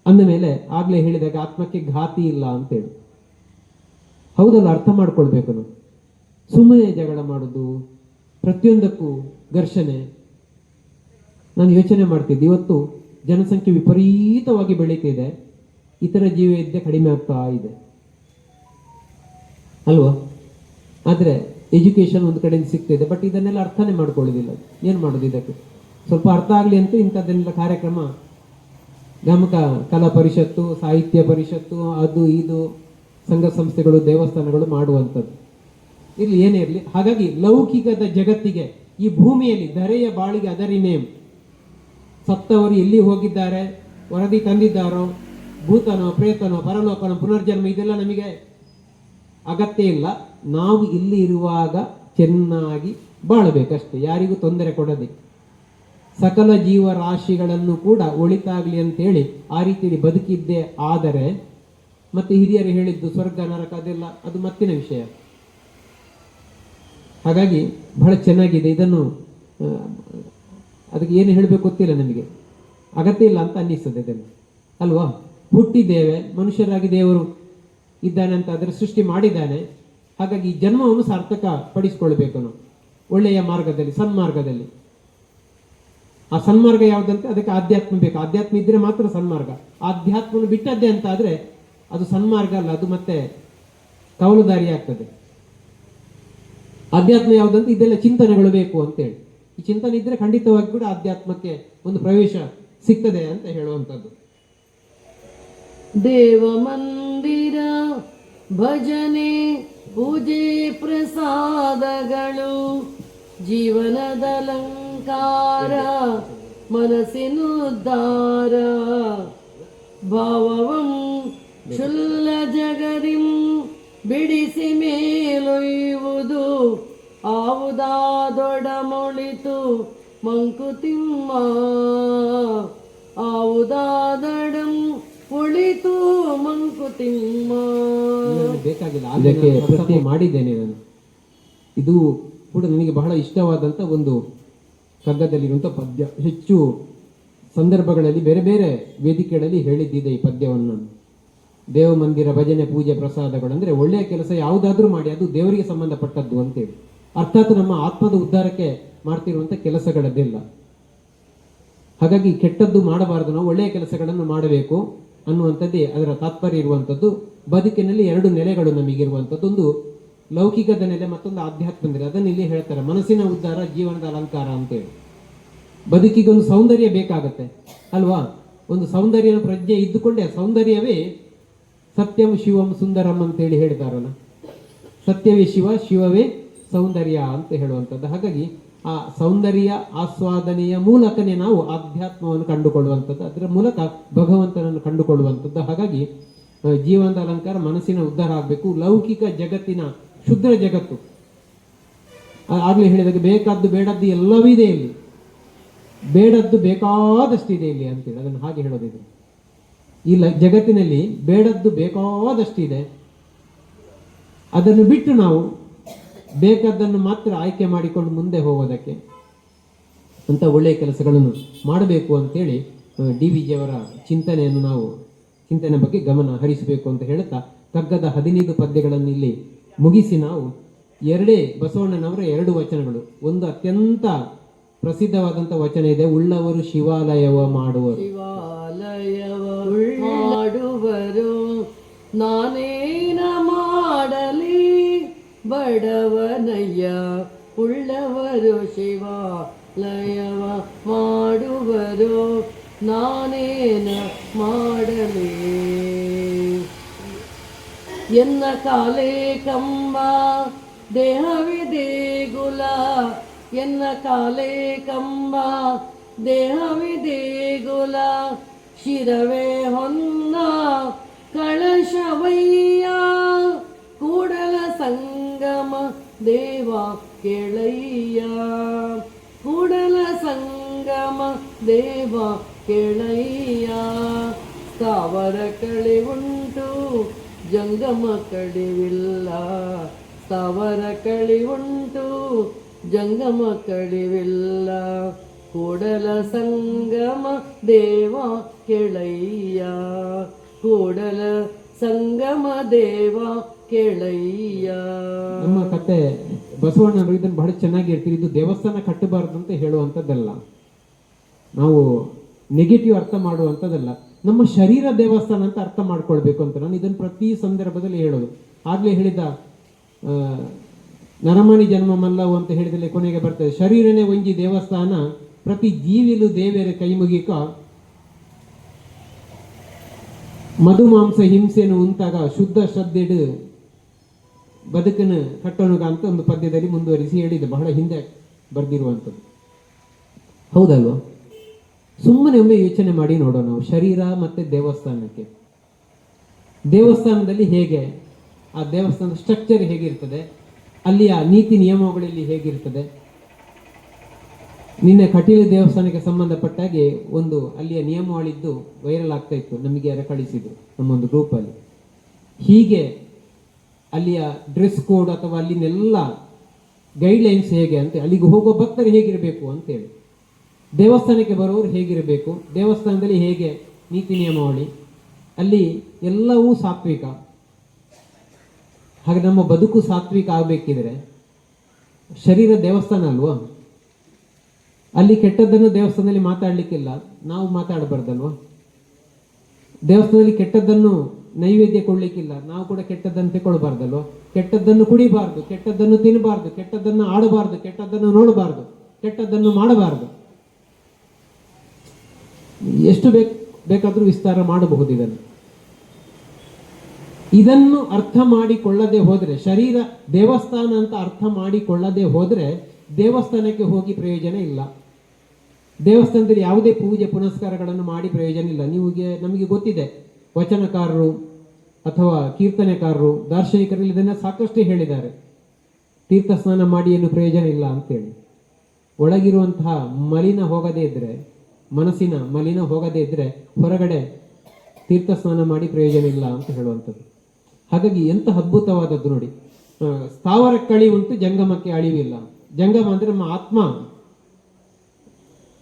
ಅಂದ ಮೇಲೆ ಆಗ್ಲೇ ಹೇಳಿದಾಗ ಆತ್ಮಕ್ಕೆ ಘಾತಿ ಇಲ್ಲ ಅಂತೇಳಿ. ಹೌದಲ್ಲ, ಅರ್ಥ ಮಾಡ್ಕೊಳ್ಬೇಕು ನಾವು. ಸುಮ್ಮನೆ ಜಗಳ ಮಾಡೋದು, ಪ್ರತಿಯೊಂದಕ್ಕೂ ಘರ್ಷಣೆ. ನಾನು ಯೋಚನೆ ಮಾಡ್ತಿದ್ದೆ, ಇವತ್ತು ಜನಸಂಖ್ಯೆ ವಿಪರೀತವಾಗಿ ಬೆಳೀತಿದೆ, ಇತರ ಜೀವವೈದ್ಯ ಕಡಿಮೆ ಆಗ್ತಾ ಇದೆ ಅಲ್ವಾ? ಆದರೆ ಎಜುಕೇಶನ್ ಒಂದು ಕಡೆಯಿಂದ ಸಿಗ್ತಿದೆ, ಬಟ್ ಇದನ್ನೆಲ್ಲ ಅರ್ಥನೇ ಮಾಡ್ಕೊಳ್ಳೋದಿಲ್ಲ. ಏನು ಮಾಡೋದು? ಇದಕ್ಕೆ ಸ್ವಲ್ಪ ಅರ್ಥ ಆಗಲಿ ಅಂತ ಇಂಥದ್ದನ್ನೆಲ್ಲ ಕಾರ್ಯಕ್ರಮ ಗಮಕ ಕಲಾ ಪರಿಷತ್ತು, ಸಾಹಿತ್ಯ ಪರಿಷತ್ತು, ಅದು ಇದು ಸಂಘ ಸಂಸ್ಥೆಗಳು, ದೇವಸ್ಥಾನಗಳು ಮಾಡುವಂಥದ್ದು ಇಲ್ಲಿ ಏನೇ ಇರಲಿ. ಹಾಗಾಗಿ ಲೌಕಿಕದ ಜಗತ್ತಿಗೆ, ಈ ಭೂಮಿಯಲ್ಲಿ ಧರೆಯ ಬಾಳಿಗೆ ಅದರಿ ನೇಮ್. ಸತ್ತವರು ಎಲ್ಲಿ ಹೋಗಿದ್ದಾರೆ, ವರದಿ ತಂದಿದ್ದಾರೋ, ಭೂತನೋ ಪ್ರೇತನೋ ಪರಲೋಕನೋ ಪುನರ್ಜನ್ಮ, ಇದೆಲ್ಲ ನಮಗೆ ಅಗತ್ಯ ಇಲ್ಲ. ನಾವು ಇಲ್ಲಿ ಇರುವಾಗ ಚೆನ್ನಾಗಿ ಬಾಳಬೇಕಷ್ಟೇ, ಯಾರಿಗೂ ತೊಂದರೆ ಕೊಡದೆ. ಸಕಲ ಜೀವರಾಶಿಗಳನ್ನು ಕೂಡ ಒಳಿತಾಗ್ಲಿ ಅಂತೇಳಿ ಆ ರೀತಿಯಲ್ಲಿ ಬದುಕಿದ್ದೇ ಆದರೆ, ಮತ್ತೆ ಹಿರಿಯರು ಹೇಳಿದ್ದು ಸ್ವರ್ಗ ನರಕ ಅದೆಲ್ಲ ಅದು ಮತ್ತಿನ ವಿಷಯ. ಹಾಗಾಗಿ ಬಹಳ ಚೆನ್ನಾಗಿದೆ. ಇದನ್ನು ಅದಕ್ಕೆ ಏನು ಹೇಳಬೇಕು ಗೊತ್ತಿಲ್ಲ, ನಮಗೆ ಅಗತ್ಯ ಇಲ್ಲ ಅಂತ ಅನ್ನಿಸ್ತದೆ ಇದನ್ನು ಅಲ್ವಾ? ಹುಟ್ಟಿದ್ದೇವೆ, ಮನುಷ್ಯರಾಗಿ ದೇವರು ಇದ್ದಾನೆ ಅಂತ ಅದರ ಸೃಷ್ಟಿ ಮಾಡಿದ್ದಾನೆ. ಹಾಗಾಗಿ ಈ ಜನ್ಮವನ್ನು ಸಾರ್ಥಕ ಪಡಿಸ್ಕೊಳ್ಬೇಕು ನಾವು ಒಳ್ಳೆಯ ಮಾರ್ಗದಲ್ಲಿ, ಸನ್ಮಾರ್ಗದಲ್ಲಿ. ಆ ಸನ್ಮಾರ್ಗ ಯಾವುದಂತೆ ಅದಕ್ಕೆ ಆಧ್ಯಾತ್ಮ ಬೇಕು. ಆಧ್ಯಾತ್ಮ ಇದ್ರೆ ಮಾತ್ರ ಸನ್ಮಾರ್ಗ. ಆಧ್ಯಾತ್ಮನ ಬಿಟ್ಟದ್ದೇ ಅಂತ ಆದ್ರೆ ಅದು ಸನ್ಮಾರ್ಗ ಅಲ್ಲ, ಅದು ಮತ್ತೆ ಕವಲುದಾರಿ ಆಗ್ತದೆ. ಆಧ್ಯಾತ್ಮ ಯಾವುದಂತ ಇದೆಲ್ಲ ಚಿಂತನೆಗಳು ಬೇಕು ಅಂತೇಳಿ. ಈ ಚಿಂತನೆ ಇದ್ರೆ ಖಂಡಿತವಾಗಿ ಕೂಡ ಆಧ್ಯಾತ್ಮಕ್ಕೆ ಒಂದು ಪ್ರವೇಶ ಸಿಗ್ತದೆ ಅಂತ ಹೇಳುವಂಥದ್ದು. ದೇವ ಮಂದಿರ ಭಜನೆ ಪೂಜೆ ಪ್ರಸಾದಗಳು ಜೀವನದ ಅಲಂಕಾರ ಮನಸ್ಸಿನುದ್ಧಾರ ಭಾವವಂ ಶುಲ್ಲ ಜಗದಿಂ ಬಿಡಿಸಿ ಮೇಲೊಯ್ಯುವುದು ಆವುದಾದೊಡಮೊಳಿತು ಮಂಕುತಿಮ್ಮ ಆವುದಾದಡಂ ಉಳಿತು ಮಂಕುತಿಮ್ಮ. ಬೇಕಾಗಿಲ್ಲ, ಅದಕ್ಕೆ ಪ್ರಶ್ನೆ ಮಾಡಿದ್ದೇನೆ ನಾನು. ಇದು ಕೂಡ ನನಗೆ ಬಹಳ ಇಷ್ಟವಾದಂಥ ಒಂದು ಕಗ್ಗದಲ್ಲಿರುವಂಥ ಪದ್ಯ. ಹೆಚ್ಚು ಸಂದರ್ಭಗಳಲ್ಲಿ ಬೇರೆ ಬೇರೆ ವೇದಿಕೆಗಳಲ್ಲಿ ಹೇಳಿದ್ದಿದೆ ಈ ಪದ್ಯವನ್ನು. ದೇವ ಮಂದಿರ ಭಜನೆ ಪೂಜೆ ಪ್ರಸಾದಗಳು ಅಂದರೆ ಒಳ್ಳೆಯ ಕೆಲಸ ಯಾವುದಾದ್ರೂ ಮಾಡಿ ಅದು ದೇವರಿಗೆ ಸಂಬಂಧಪಟ್ಟದ್ದು ಅಂತೇಳಿ. ಅರ್ಥಾತ್ ನಮ್ಮ ಆತ್ಮದ ಉದ್ಧಾರಕ್ಕೆ ಮಾಡ್ತಿರುವಂಥ ಕೆಲಸಗಳದ್ದೆಲ್ಲ. ಹಾಗಾಗಿ ಕೆಟ್ಟದ್ದು ಮಾಡಬಾರದು, ನಾವು ಒಳ್ಳೆಯ ಕೆಲಸಗಳನ್ನು ಮಾಡಬೇಕು ಅನ್ನುವಂಥದ್ದೇ ಅದರ ತಾತ್ಪರ್ಯ ಇರುವಂಥದ್ದು. ಬದುಕಿನಲ್ಲಿ ಎರಡು ನೆಲೆಗಳು ನಮಗಿರುವಂಥದ್ದು, ಒಂದು ಲೌಕಿಕದ ನೆಲೆ, ಮತ್ತೊಂದು ಆಧ್ಯಾತ್ಮದ ನೆಲೆ. ಅದನ್ನು ಇಲ್ಲಿ ಹೇಳ್ತಾರೆ, ಮನಸ್ಸಿನ ಉದ್ಧಾರ ಜೀವನದ ಅಲಂಕಾರ ಅಂತೇಳಿ. ಬದುಕಿಗೆ ಒಂದು ಸೌಂದರ್ಯ ಬೇಕಾಗತ್ತೆ ಅಲ್ವಾ? ಒಂದು ಸೌಂದರ್ಯ ಪ್ರಜ್ಞೆ ಇದ್ದುಕೊಂಡೇ ಸೌಂದರ್ಯವೇ ಸತ್ಯಂ ಶಿವಂ ಸುಂದರಂ ಅಂತೇಳಿ ಹೇಳ್ತಾರಲ್ಲ. ಸತ್ಯವೇ ಶಿವ, ಶಿವವೇ ಸೌಂದರ್ಯ ಅಂತ ಹೇಳುವಂಥದ್ದು. ಹಾಗಾಗಿ ಆ ಸೌಂದರ್ಯ ಆಸ್ವಾದನೆಯ ಮೂಲಕನೇ ನಾವು ಆಧ್ಯಾತ್ಮವನ್ನು ಕಂಡುಕೊಳ್ಳುವಂಥದ್ದು, ಅದರ ಮೂಲಕ ಭಗವಂತನನ್ನು ಕಂಡುಕೊಳ್ಳುವಂಥದ್ದು. ಹಾಗಾಗಿ ಜೀವನದ ಅಲಂಕಾರ, ಮನಸ್ಸಿನ ಉದ್ಧಾರ ಆಗಬೇಕು. ಲೌಕಿಕ ಜಗತ್ತಿನ ಶುದ್ಧ ಜಗತ್ತು ಆಗ್ಲೇ ಹೇಳಿದಾಗ ಬೇಕಾದ್ದು ಬೇಡದ್ದು ಎಲ್ಲವೂ ಇದೆ ಇಲ್ಲಿ, ಬೇಡದ್ದು ಬೇಕಾದಷ್ಟಿದೆ ಇಲ್ಲಿ ಅಂತೇಳಿ ಅದನ್ನು ಹಾಗೆ ಹೇಳೋದಿದೆ. ಈ ಜಗತ್ತಿನಲ್ಲಿ ಬೇಡದ್ದು ಬೇಕಾದಷ್ಟಿದೆ, ಅದನ್ನು ಬಿಟ್ಟು ನಾವು ಬೇಕಾದ್ದನ್ನು ಮಾತ್ರ ಆಯ್ಕೆ ಮಾಡಿಕೊಂಡು ಮುಂದೆ ಹೋಗೋದಕ್ಕೆ ಅಂತ ಒಳ್ಳೆಯ ಕೆಲಸಗಳನ್ನು ಮಾಡಬೇಕು ಅಂತೇಳಿ DVG ಅವರ ಚಿಂತನೆಯನ್ನು ನಾವು ಚಿಂತನೆ ಬಗ್ಗೆ ಗಮನ ಹರಿಸಬೇಕು ಅಂತ ಹೇಳ್ತಾ ಕಗ್ಗದ 15 ಪದ್ಯಗಳನ್ನು ಇಲ್ಲಿ ಮುಗಿಸಿ ನಾವು ಎರಡೇ ಬಸವಣ್ಣನವರ 2 ವಚನಗಳು. ಒಂದು ಅತ್ಯಂತ ಪ್ರಸಿದ್ಧವಾದಂಥ ವಚನ ಇದೆ, ಉಳ್ಳವರು ಶಿವಾಲಯವ ಮಾಡುವರು. ಶಿವಾಲಯವ ಮಾಡುವರು ನಾನೇನ ಮಾಡಲಿ ಬಡವನಯ್ಯ, ಉಳ್ಳವರು ಶಿವಾಲಯವ ಮಾಡುವರು ನಾನೇನ ಮಾಡಲಿ. ಎನ್ನ ಕಾಲೇ ಕಂಬ ದೇಹವಿದೆ ಗುಲ, ಎನ್ನ ಕಾಲೇ ಕಂಬ ದೇಹವಿದೆ ಗುಲ, ಶಿರವೇ ಹೊನ್ನ ಕಳಶವಯ್ಯ, ಕೂಡಲ ಸಂಗಮ ದೇವ ಕೆಳಯ್ಯ, ಕೂಡಲ ಸಂಗಮ ದೇವ ಕೆಳಯ್ಯ. ಸ್ಥಾವರ ಕಳಿವುಂಟು ಜಂಗಮ ಕಡಿವಿಲ್ಲ, ಸ್ಥಾವರ ಕಳಿವುಂಟು ಜಂಗಮ ಕಡಿವಿಲ್ಲ, ಕೂಡಲ ಸಂಗಮ ದೇವ ಕೆಳಯ್ಯ, ಕೂಡಲ ಸಂಗಮ ದೇವ ಕೆಳಯ್ಯ. ನಮ್ಮ ಕತೆ ಬಸವಣ್ಣನವರು ಇದನ್ನು ಬಹಳ ಚೆನ್ನಾಗಿ ಹೇಳ್ತೀರಿ. ಇದು ದೇವಸ್ಥಾನ ಕಟ್ಟಬಾರದು ಅಂತ ಹೇಳುವಂಥದ್ದಲ್ಲ, ನಾವು ನೆಗೆಟಿವ್ ಅರ್ಥ ಮಾಡುವಂಥದ್ದಲ್ಲ. ನಮ್ಮ ಶರೀರ ದೇವಸ್ಥಾನ ಅಂತ ಅರ್ಥ ಮಾಡ್ಕೊಳ್ಬೇಕು ಅಂತ ನಾನು ಇದನ್ನು ಪ್ರತಿ ಸಂದರ್ಭದಲ್ಲಿ ಹೇಳೋದು. ಆಗ್ಲೇ ಹೇಳಿದ ನರಮಣಿ ಜನ್ಮಮಲ್ಲವು ಅಂತ ಹೇಳಿದಲ್ಲಿ ಕೊನೆಗೆ ಬರ್ತದೆ, ಶರೀರನೇ ಒಂಜಿ ದೇವಸ್ಥಾನ ಪ್ರತಿ ಜೀವಿಲು ದೇವರ ಕೈಮುಗಿಕ, ಮಧುಮಾಂಸ ಹಿಂಸೆನು ಉಂಟಾಗ ಶುದ್ಧ ಶ್ರದ್ಧೆಡು ಬದುಕನ್ನು ಕಟ್ಟೋನುಗ ಅಂತ ಒಂದು ಪದ್ಯದಲ್ಲಿ ಮುಂದುವರಿಸಿ ಹೇಳಿದೆ, ಬಹಳ ಹಿಂದೆ ಬರೆದಿರುವಂಥದ್ದು. ಹೌದಲ್ವಾ? ಸುಮ್ಮನೆ ಒಮ್ಮೆ ಯೋಚನೆ ಮಾಡಿ ನೋಡೋಣ. ನಾವು ಶರೀರ ಮತ್ತೆ ದೇವಸ್ಥಾನಕ್ಕೆ, ದೇವಸ್ಥಾನದಲ್ಲಿ ಹೇಗೆ, ಆ ದೇವಸ್ಥಾನದ ಸ್ಟ್ರಕ್ಚರ್ ಹೇಗಿರ್ತದೆ, ಅಲ್ಲಿಯ ನೀತಿ ನಿಯಮಗಳಲ್ಲಿ ಹೇಗಿರ್ತದೆ. ನಿನ್ನೆ ಕಟೀಲು ದೇವಸ್ಥಾನಕ್ಕೆ ಸಂಬಂಧಪಟ್ಟಾಗೆ ಒಂದು ಅಲ್ಲಿಯ ನಿಯಮಾವಳಿದ್ದು ವೈರಲ್ ಆಗ್ತಾ ಇತ್ತು, ನಮಗೆ ಯಾರ ಕಳಿಸಿದ್ರು ನಮ್ಮೊಂದು ಗ್ರೂಪಲ್ಲಿ. ಹೀಗೆ ಅಲ್ಲಿಯ ಡ್ರೆಸ್ ಕೋಡ್ ಅಥವಾ ಅಲ್ಲಿನೆಲ್ಲ ಗೈಡ್ಲೈನ್ಸ್ ಹೇಗೆ ಅಂತ, ಅಲ್ಲಿಗೆ ಹೋಗೋ ಭಕ್ತರು ಹೇಗಿರಬೇಕು ಅಂತೇಳಿ, ದೇವಸ್ಥಾನಕ್ಕೆ ಬರೋರು ಹೇಗಿರಬೇಕು, ದೇವಸ್ಥಾನದಲ್ಲಿ ಹೇಗೆ ನೀತಿ ನಿಯಮಾವಳಿ, ಅಲ್ಲಿ ಎಲ್ಲವೂ ಸಾತ್ವಿಕ, ಹಾಗೆ ನಮ್ಮ ಬದುಕು ಸಾತ್ವಿಕ ಆಗಬೇಕಿದ್ರೆ ಶರೀರ ದೇವಸ್ಥಾನ ಅಲ್ವಾ? ಅಲ್ಲಿ ಕೆಟ್ಟದ್ದನ್ನು ದೇವಸ್ಥಾನದಲ್ಲಿ ಮಾತಾಡ್ಲಿಕ್ಕಿಲ್ಲ, ನಾವು ಮಾತಾಡಬಾರ್ದಲ್ವಾ? ದೇವಸ್ಥಾನದಲ್ಲಿ ಕೆಟ್ಟದ್ದನ್ನು ನೈವೇದ್ಯ ಕೊಡ್ಲಿಕ್ಕಿಲ್ಲ, ನಾವು ಕೂಡ ಕೆಟ್ಟದ್ದನ್ನು ತಗೊಳ್ಬಾರ್ದಲ್ವಾ? ಕೆಟ್ಟದ್ದನ್ನು ಕುಡಿಬಾರ್ದು, ಕೆಟ್ಟದ್ದನ್ನು ತಿನ್ನಬಾರ್ದು, ಕೆಟ್ಟದ್ದನ್ನು ಆಡಬಾರ್ದು, ಕೆಟ್ಟದ್ದನ್ನು ನೋಡಬಾರ್ದು, ಕೆಟ್ಟದ್ದನ್ನು ಮಾಡಬಾರ್ದು. ಎಷ್ಟು ಬೇಕಾದ್ರೂ ವಿಸ್ತಾರ ಮಾಡಬಹುದು. ಇದನ್ನು ಅರ್ಥ ಮಾಡಿಕೊಳ್ಳದೆ ಹೋದ್ರೆ, ಶರೀರ ದೇವಸ್ಥಾನ ಅಂತ ಅರ್ಥ ಮಾಡಿಕೊಳ್ಳದೆ ಹೋದ್ರೆ ದೇವಸ್ಥಾನಕ್ಕೆ ಹೋಗಿ ಪ್ರಯೋಜನ ಇಲ್ಲ. ದೇವಸ್ಥಾನದಲ್ಲಿ ಯಾವುದೇ ಪೂಜೆ ಪುನಸ್ಕಾರಗಳನ್ನು ಮಾಡಿ ಪ್ರಯೋಜನ ಇಲ್ಲ. ನಮಗೆ ಗೊತ್ತಿದೆ, ವಚನಕಾರರು ಅಥವಾ ಕೀರ್ತನೆಕಾರರು, ದಾರ್ಶನಿಕರಲ್ಲಿ ಇದನ್ನ ಸಾಕಷ್ಟು ಹೇಳಿದ್ದಾರೆ. ತೀರ್ಥ ಸ್ನಾನ ಮಾಡಿ ಏನು ಪ್ರಯೋಜನ ಇಲ್ಲ ಅಂತೇಳಿ. ಒಳಗಿರುವಂತಹ ಮಲಿನ ಹೋಗದೇ ಇದ್ರೆ, ಮನಸ್ಸಿನ ಮಲಿನ ಹೋಗದೇ ಇದ್ರೆ ಹೊರಗಡೆ ತೀರ್ಥ ಸ್ನಾನ ಮಾಡಿ ಪ್ರಯೋಜನ ಇಲ್ಲ ಅಂತ ಹೇಳುವಂಥದ್ದು. ಹಾಗಾಗಿ ಎಂತ ಅದ್ಭುತವಾದದ್ದು ನೋಡಿ. ಸ್ಥಾವರಕ್ಕೆ ಅಳಿವುಂಟು, ಜಂಗಮಕ್ಕೆ ಅಳಿವಿಲ್ಲ. ಜಂಗಮ ಅಂದ್ರೆ ನಮ್ಮ ಆತ್ಮ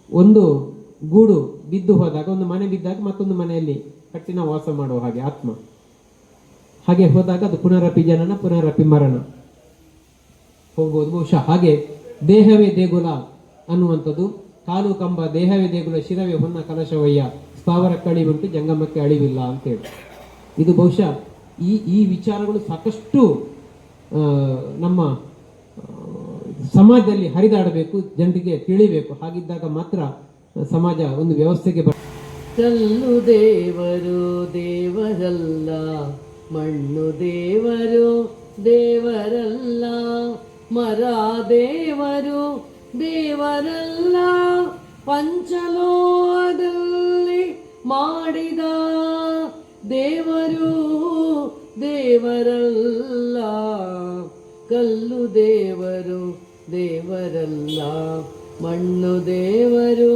ಒಂದು ಗೂಡು ಬಿದ್ದು ಹೋದಾಗ, ಒಂದು ಮನೆ ಬಿದ್ದಾಗ ಮತ್ತೊಂದು ಮನೆಯಲ್ಲಿ ಕಟ್ಟಿನ ವಾಸ ಮಾಡುವ ಹಾಗೆ ಆತ್ಮ. ಹಾಗೆ ಹೋದಾಗ ಅದು ಪುನರಪಿ ಜನನ, ಪುನರಪಿ ಮರಣ ಹೋಗ್ಬೋದು ಬಹುಶಃ. ಹಾಗೆ ದೇಹವೇ ದೇಗುಲ ಅನ್ನುವಂಥದ್ದು, ಕಾಲು ಕಂಬ ದೇಹವೇ ದೇಗುಲ, ಶಿರವೇ ಹೊನ್ನ ಕಲಶವಯ್ಯ, ಸ್ಥಾವರಕ್ಕೆ ಅಳಿವುಂಟು, ಜಂಗಮಕ್ಕೆ ಅಳಿವಿಲ್ಲ ಅಂತೇಳಿ. ಇದು ಬಹುಶಃ ಈ ವಿಚಾರಗಳು ಸಾಕಷ್ಟು ನಮ್ಮ ಸಮಾಜದಲ್ಲಿ ಹರಿದಾಡಬೇಕು, ಜನರಿಗೆ ತಿಳಿಬೇಕು. ಹಾಗಿದ್ದಾಗ ಮಾತ್ರ ಸಮಾಜ ಒಂದು ವ್ಯವಸ್ಥೆಗೆ ಕಲ್ಲು ದೇವರು ದೇವರಲ್ಲ, ಮಣ್ಣು ದೇವರು ದೇವರಲ್ಲ, ಮರ ದೇವರು ದೇವರಲ್ಲ, ಪಂಚಲೋಹದಲ್ಲಿ ಮಾಡಿದ ದೇವರು ದೇವರಲ್ಲ. ಕಲ್ಲು ದೇವರು ದೇವರಲ್ಲ, ಮಣ್ಣು ದೇವರು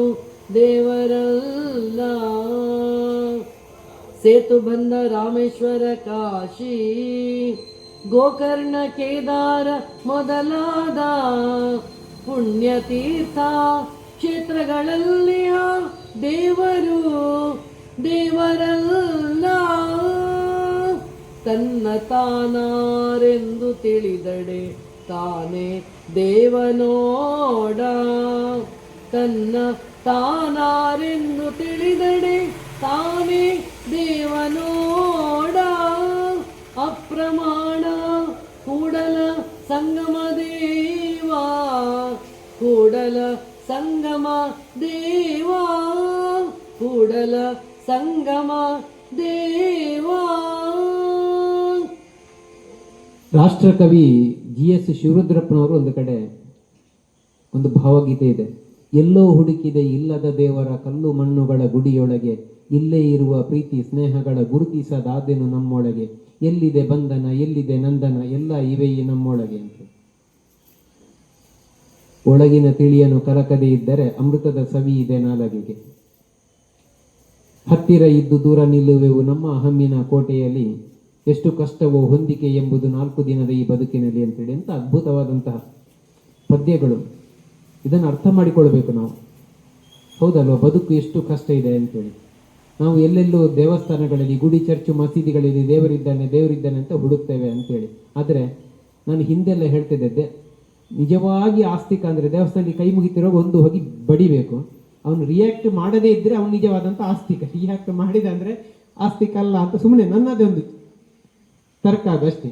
ದೇವರಲ್ಲ. ಸೇತು ಬಂದ ರಾಮೇಶ್ವರ, ಕಾಶಿ, ಗೋಕರ್ಣ, ಕೇದಾರ ಮೊದಲಾದ ಪುಣ್ಯತೀರ್ಥ ಕ್ಷೇತ್ರಗಳಲ್ಲಿಯ ದೇವರು ದೇವರಲ್ಲ. ತನ್ನ ತಾನಾರೆಂದು ತಿಳಿದಡೆ ತಾನೇ ದೇವನೋಡ, ತನ್ನ ತಾನಾರೆಂದು ತಿಳಿದಡೆ ತಾನೇ ದೇವನೋಡ. ಅಪ್ರಮಾಣ ಕೂಡಲ ಸಂಗಮ ದೇವಾ, ಕೂಡಲ ಸಂಗಮ ದೇವಾ, ಕೂಡಲ ಸಂಗಮ ದೇವಾ. ರಾಷ್ಟ್ರಕವಿ GS ಶಿವರುದ್ರಪ್ಪನವರು ಒಂದು ಕಡೆ ಒಂದು ಭಾವಗೀತೆ ಇದೆ. ಎಲ್ಲೋ ಹುಡುಕಿದೆ ಇಲ್ಲದ ದೇವರ ಕಲ್ಲು ಮಣ್ಣುಗಳ ಗುಡಿಯೊಳಗೆ, ಇಲ್ಲೇ ಇರುವ ಪ್ರೀತಿ ಸ್ನೇಹಗಳ ಗುರುತಿಸದಾದೆನು ನಮ್ಮೊಳಗೆ, ಎಲ್ಲಿದೆ ಬಂಧನ ಎಲ್ಲಿದೆ ನಂದನ, ಎಲ್ಲ ಇವೆ ಈ ನಮ್ಮೊಳಗೆ ಅಂತ. ಒಳಗಿನ ತಿಳಿಯನು ಕಲಕದೆ ಇದ್ದರೆ ಅಮೃತದ ಸವಿ ಇದೆ ನಾಲಗೆಗೆ, ಹತ್ತಿರ ಇದ್ದು ದೂರ ನಿಲ್ಲುವೆವು ನಮ್ಮ ಅಹಮ್ಮಿನ ಕೋಟೆಯಲ್ಲಿ, ಎಷ್ಟು ಕಷ್ಟವೋ ಹೊಂದಿಕೆ ಎಂಬುದು 4 ದಿನದ ಈ ಬದುಕಿನಲ್ಲಿ ಅಂತೇಳಿ. ಅಂತ ಅದ್ಭುತವಾದಂತಹ ಪದ್ಯಗಳು. ಇದನ್ನು ಅರ್ಥ ಮಾಡಿಕೊಳ್ಬೇಕು ನಾವು, ಹೌದಲ್ವ? ಬದುಕು ಎಷ್ಟು ಕಷ್ಟ ಇದೆ ಅಂತೇಳಿ. ನಾವು ಎಲ್ಲೆಲ್ಲೂ ದೇವಸ್ಥಾನಗಳಲ್ಲಿ, ಗುಡಿ, ಚರ್ಚು, ಮಸೀದಿಗಳಲ್ಲಿ ದೇವರಿದ್ದಾನೆ ಅಂತ ಹುಡುಕ್ತೇವೆ ಅಂತೇಳಿ. ಆದರೆ ನಾನು ಹಿಂದೆಲ್ಲ ಹೇಳ್ತಿದ್ದೆ, ನಿಜವಾಗಿ ಆಸ್ತಿಕ ಅಂದರೆ ದೇವಸ್ಥಾನದಲ್ಲಿ ಕೈ ಮುಗಿತಿರೋ ಒಂದು ಹೋಗಿ ಬಡಿಬೇಕು. ಅವನು ರಿಯಾಕ್ಟ್ ಮಾಡದೇ ಇದ್ರೆ ಅವನು ನಿಜವಾದಂಥ ಆಸ್ತಿಕ. ರಿಯಾಕ್ಟ್ ಮಾಡಿದ ಅಂದರೆ ಆಸ್ತಿಕ ಅಲ್ಲ ಅಂತ ಸುಮ್ಮನೆ ನನ್ನದೇ ಒಂದು ತರ್ಕ ಅದಷ್ಟೇ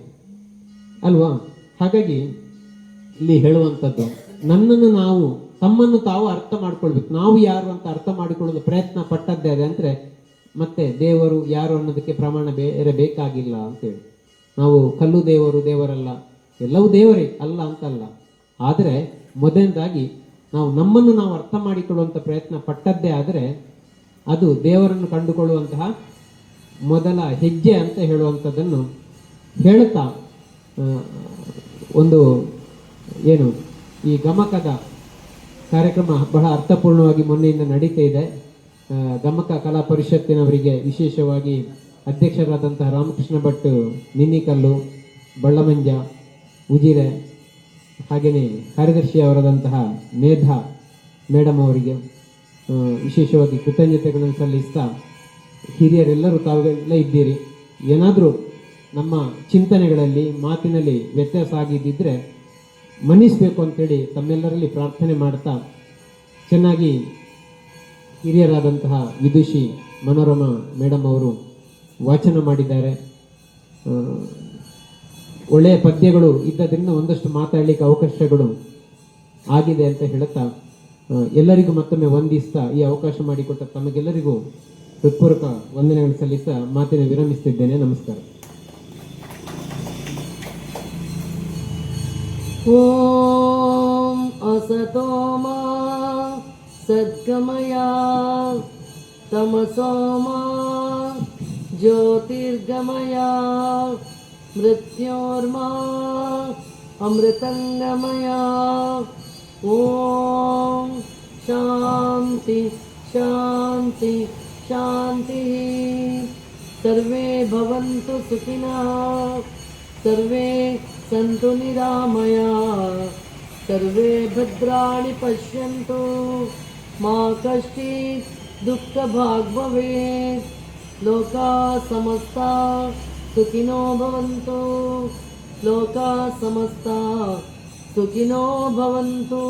ಅಲ್ವಾ? ಹಾಗಾಗಿ ಇಲ್ಲಿ ಹೇಳುವಂಥದ್ದು, ತಮ್ಮನ್ನು ತಾವು ಅರ್ಥ ಮಾಡ್ಕೊಳ್ಬೇಕು. ನಾವು ಯಾರು ಅಂತ ಅರ್ಥ ಮಾಡಿಕೊಳ್ಳಲು ಪ್ರಯತ್ನ ಪಟ್ಟದ್ದೇ ಅದೇ ಅಂದರೆ ಮತ್ತೆ ದೇವರು ಯಾರು ಅನ್ನೋದಕ್ಕೆ ಪ್ರಮಾಣ ಬೇರೆ ಬೇಕಾಗಿಲ್ಲ ಅಂತೇಳಿ. ನಾವು ಕಲ್ಲು ದೇವರು ದೇವರಲ್ಲ, ಎಲ್ಲವೂ ದೇವರೇ ಅಲ್ಲ ಅಂತಲ್ಲ. ಆದರೆ ಮೊದಲನೇದಾಗಿ ನಮ್ಮನ್ನು ನಾವು ಅರ್ಥ ಮಾಡಿಕೊಳ್ಳುವಂಥ ಪ್ರಯತ್ನ ಪಟ್ಟದ್ದೇ ಆದರೆ ಅದು ದೇವರನ್ನು ಕಂಡುಕೊಳ್ಳುವಂತಹ ಮೊದಲ ಹೆಜ್ಜೆ ಅಂತ ಹೇಳುವಂಥದ್ದನ್ನು ಹೇಳ್ತಾ, ಒಂದು ಏನು ಈ ಗಮಕದ ಕಾರ್ಯಕ್ರಮ ಬಹಳ ಅರ್ಥಪೂರ್ಣವಾಗಿ ಮೊನ್ನೆಯಿಂದ ನಡೀತಾ ಇದೆ. ಗಮಕ ಕಲಾ ಪರಿಷತ್ತಿನವರಿಗೆ ವಿಶೇಷವಾಗಿ ಅಧ್ಯಕ್ಷರಾದಂತಹ ರಾಮಕೃಷ್ಣ ಭಟ್ ನಿನ್ನಿಕಲ್ಲು, ಬಳ್ಳಮಂಜ, ಉಜಿರೆ, ಹಾಗೆಯೇ ಕಾರ್ಯದರ್ಶಿಯವರಾದಂತಹ ಮೇಧಾ ಮೇಡಮ್ ಅವರಿಗೆ ವಿಶೇಷವಾಗಿ ಕೃತಜ್ಞತೆಗಳನ್ನು ಸಲ್ಲಿಸ್ತಾ, ಹಿರಿಯರೆಲ್ಲರೂ ತಾವೆಲ್ಲ ಇದ್ದೀರಿ, ಏನಾದರೂ ನಮ್ಮ ಚಿಂತನೆಗಳಲ್ಲಿ ಮಾತಿನಲ್ಲಿ ವ್ಯತ್ಯಾಸ ಆಗಿದ್ದಿದ್ರೆ ಮನ್ನಿಸಬೇಕು ಅಂತೇಳಿ ತಮ್ಮೆಲ್ಲರಲ್ಲಿ ಪ್ರಾರ್ಥನೆ ಮಾಡ್ತಾ ಚೆನ್ನಾಗಿ ಹಿರಿಯರಾದಂತಹ ವಿದುಷಿ ಮನೋರಮಾ ಮೇಡಮ್ ಅವರು ವಾಚನ ಮಾಡಿದ್ದಾರೆ. ಒಳ್ಳೆಯ ಪದ್ಯಗಳು ಇದ್ದದ್ರಿಂದ ಒಂದಷ್ಟು ಮಾತಾಡಲಿಕ್ಕೆ ಅವಕಾಶಗಳು ಆಗಿದೆ ಅಂತ ಹೇಳುತ್ತಾ ಎಲ್ಲರಿಗೂ ಮತ್ತೊಮ್ಮೆ ವಂದಿಸ್ತಾ ಈ ಅವಕಾಶ ಮಾಡಿಕೊಟ್ಟ ತಮಗೆಲ್ಲರಿಗೂ ಹೃತ್ಪೂರ್ವಕ ವಂದನೆಗಳನ್ನು ಸಲ್ಲಿಸ್ತಾ ಮಾತಿನ ವಿರಮಿಸುತ್ತಿದ್ದೇನೆ. ನಮಸ್ಕಾರ. ಓಂ ಅಸತೋ ಮಾ ಸದ್ಗಮಯ ತಮಸೋ ಮಾ ಜ್ಯೋತಿರ್ಗಮಯ ಮೃತ್ಯೋರ್ಮಾ ಅಮೃತಂಗಮಯ. ಓಂ ಶಾಂತಿ ಶಾಂತಿ ಶಾಂತಿ. ಸರ್ವೇ ಭವಂತು ಸುಖಿನಃ, ಸರ್ವೇ ಸಂತು ನಿರಾಮಯಾಃ, ಸರ್ವೇ ಭದ್ರಾಣಿ ಪಶ್ಯಂತು, ಮಾ ಕಶ್ಚಿತ್ ದುಃಖಭಾಗ್ ಭವೇತ್. ಲೋಕಾಃ ಸಮಸ್ತಾಃ ಸುಖಿನೋ ಭವಂತು, ಲೋಕಾಃ ಸಮಸ್ತಾಃ ಸುಖಿನೋ ಭವಂತು.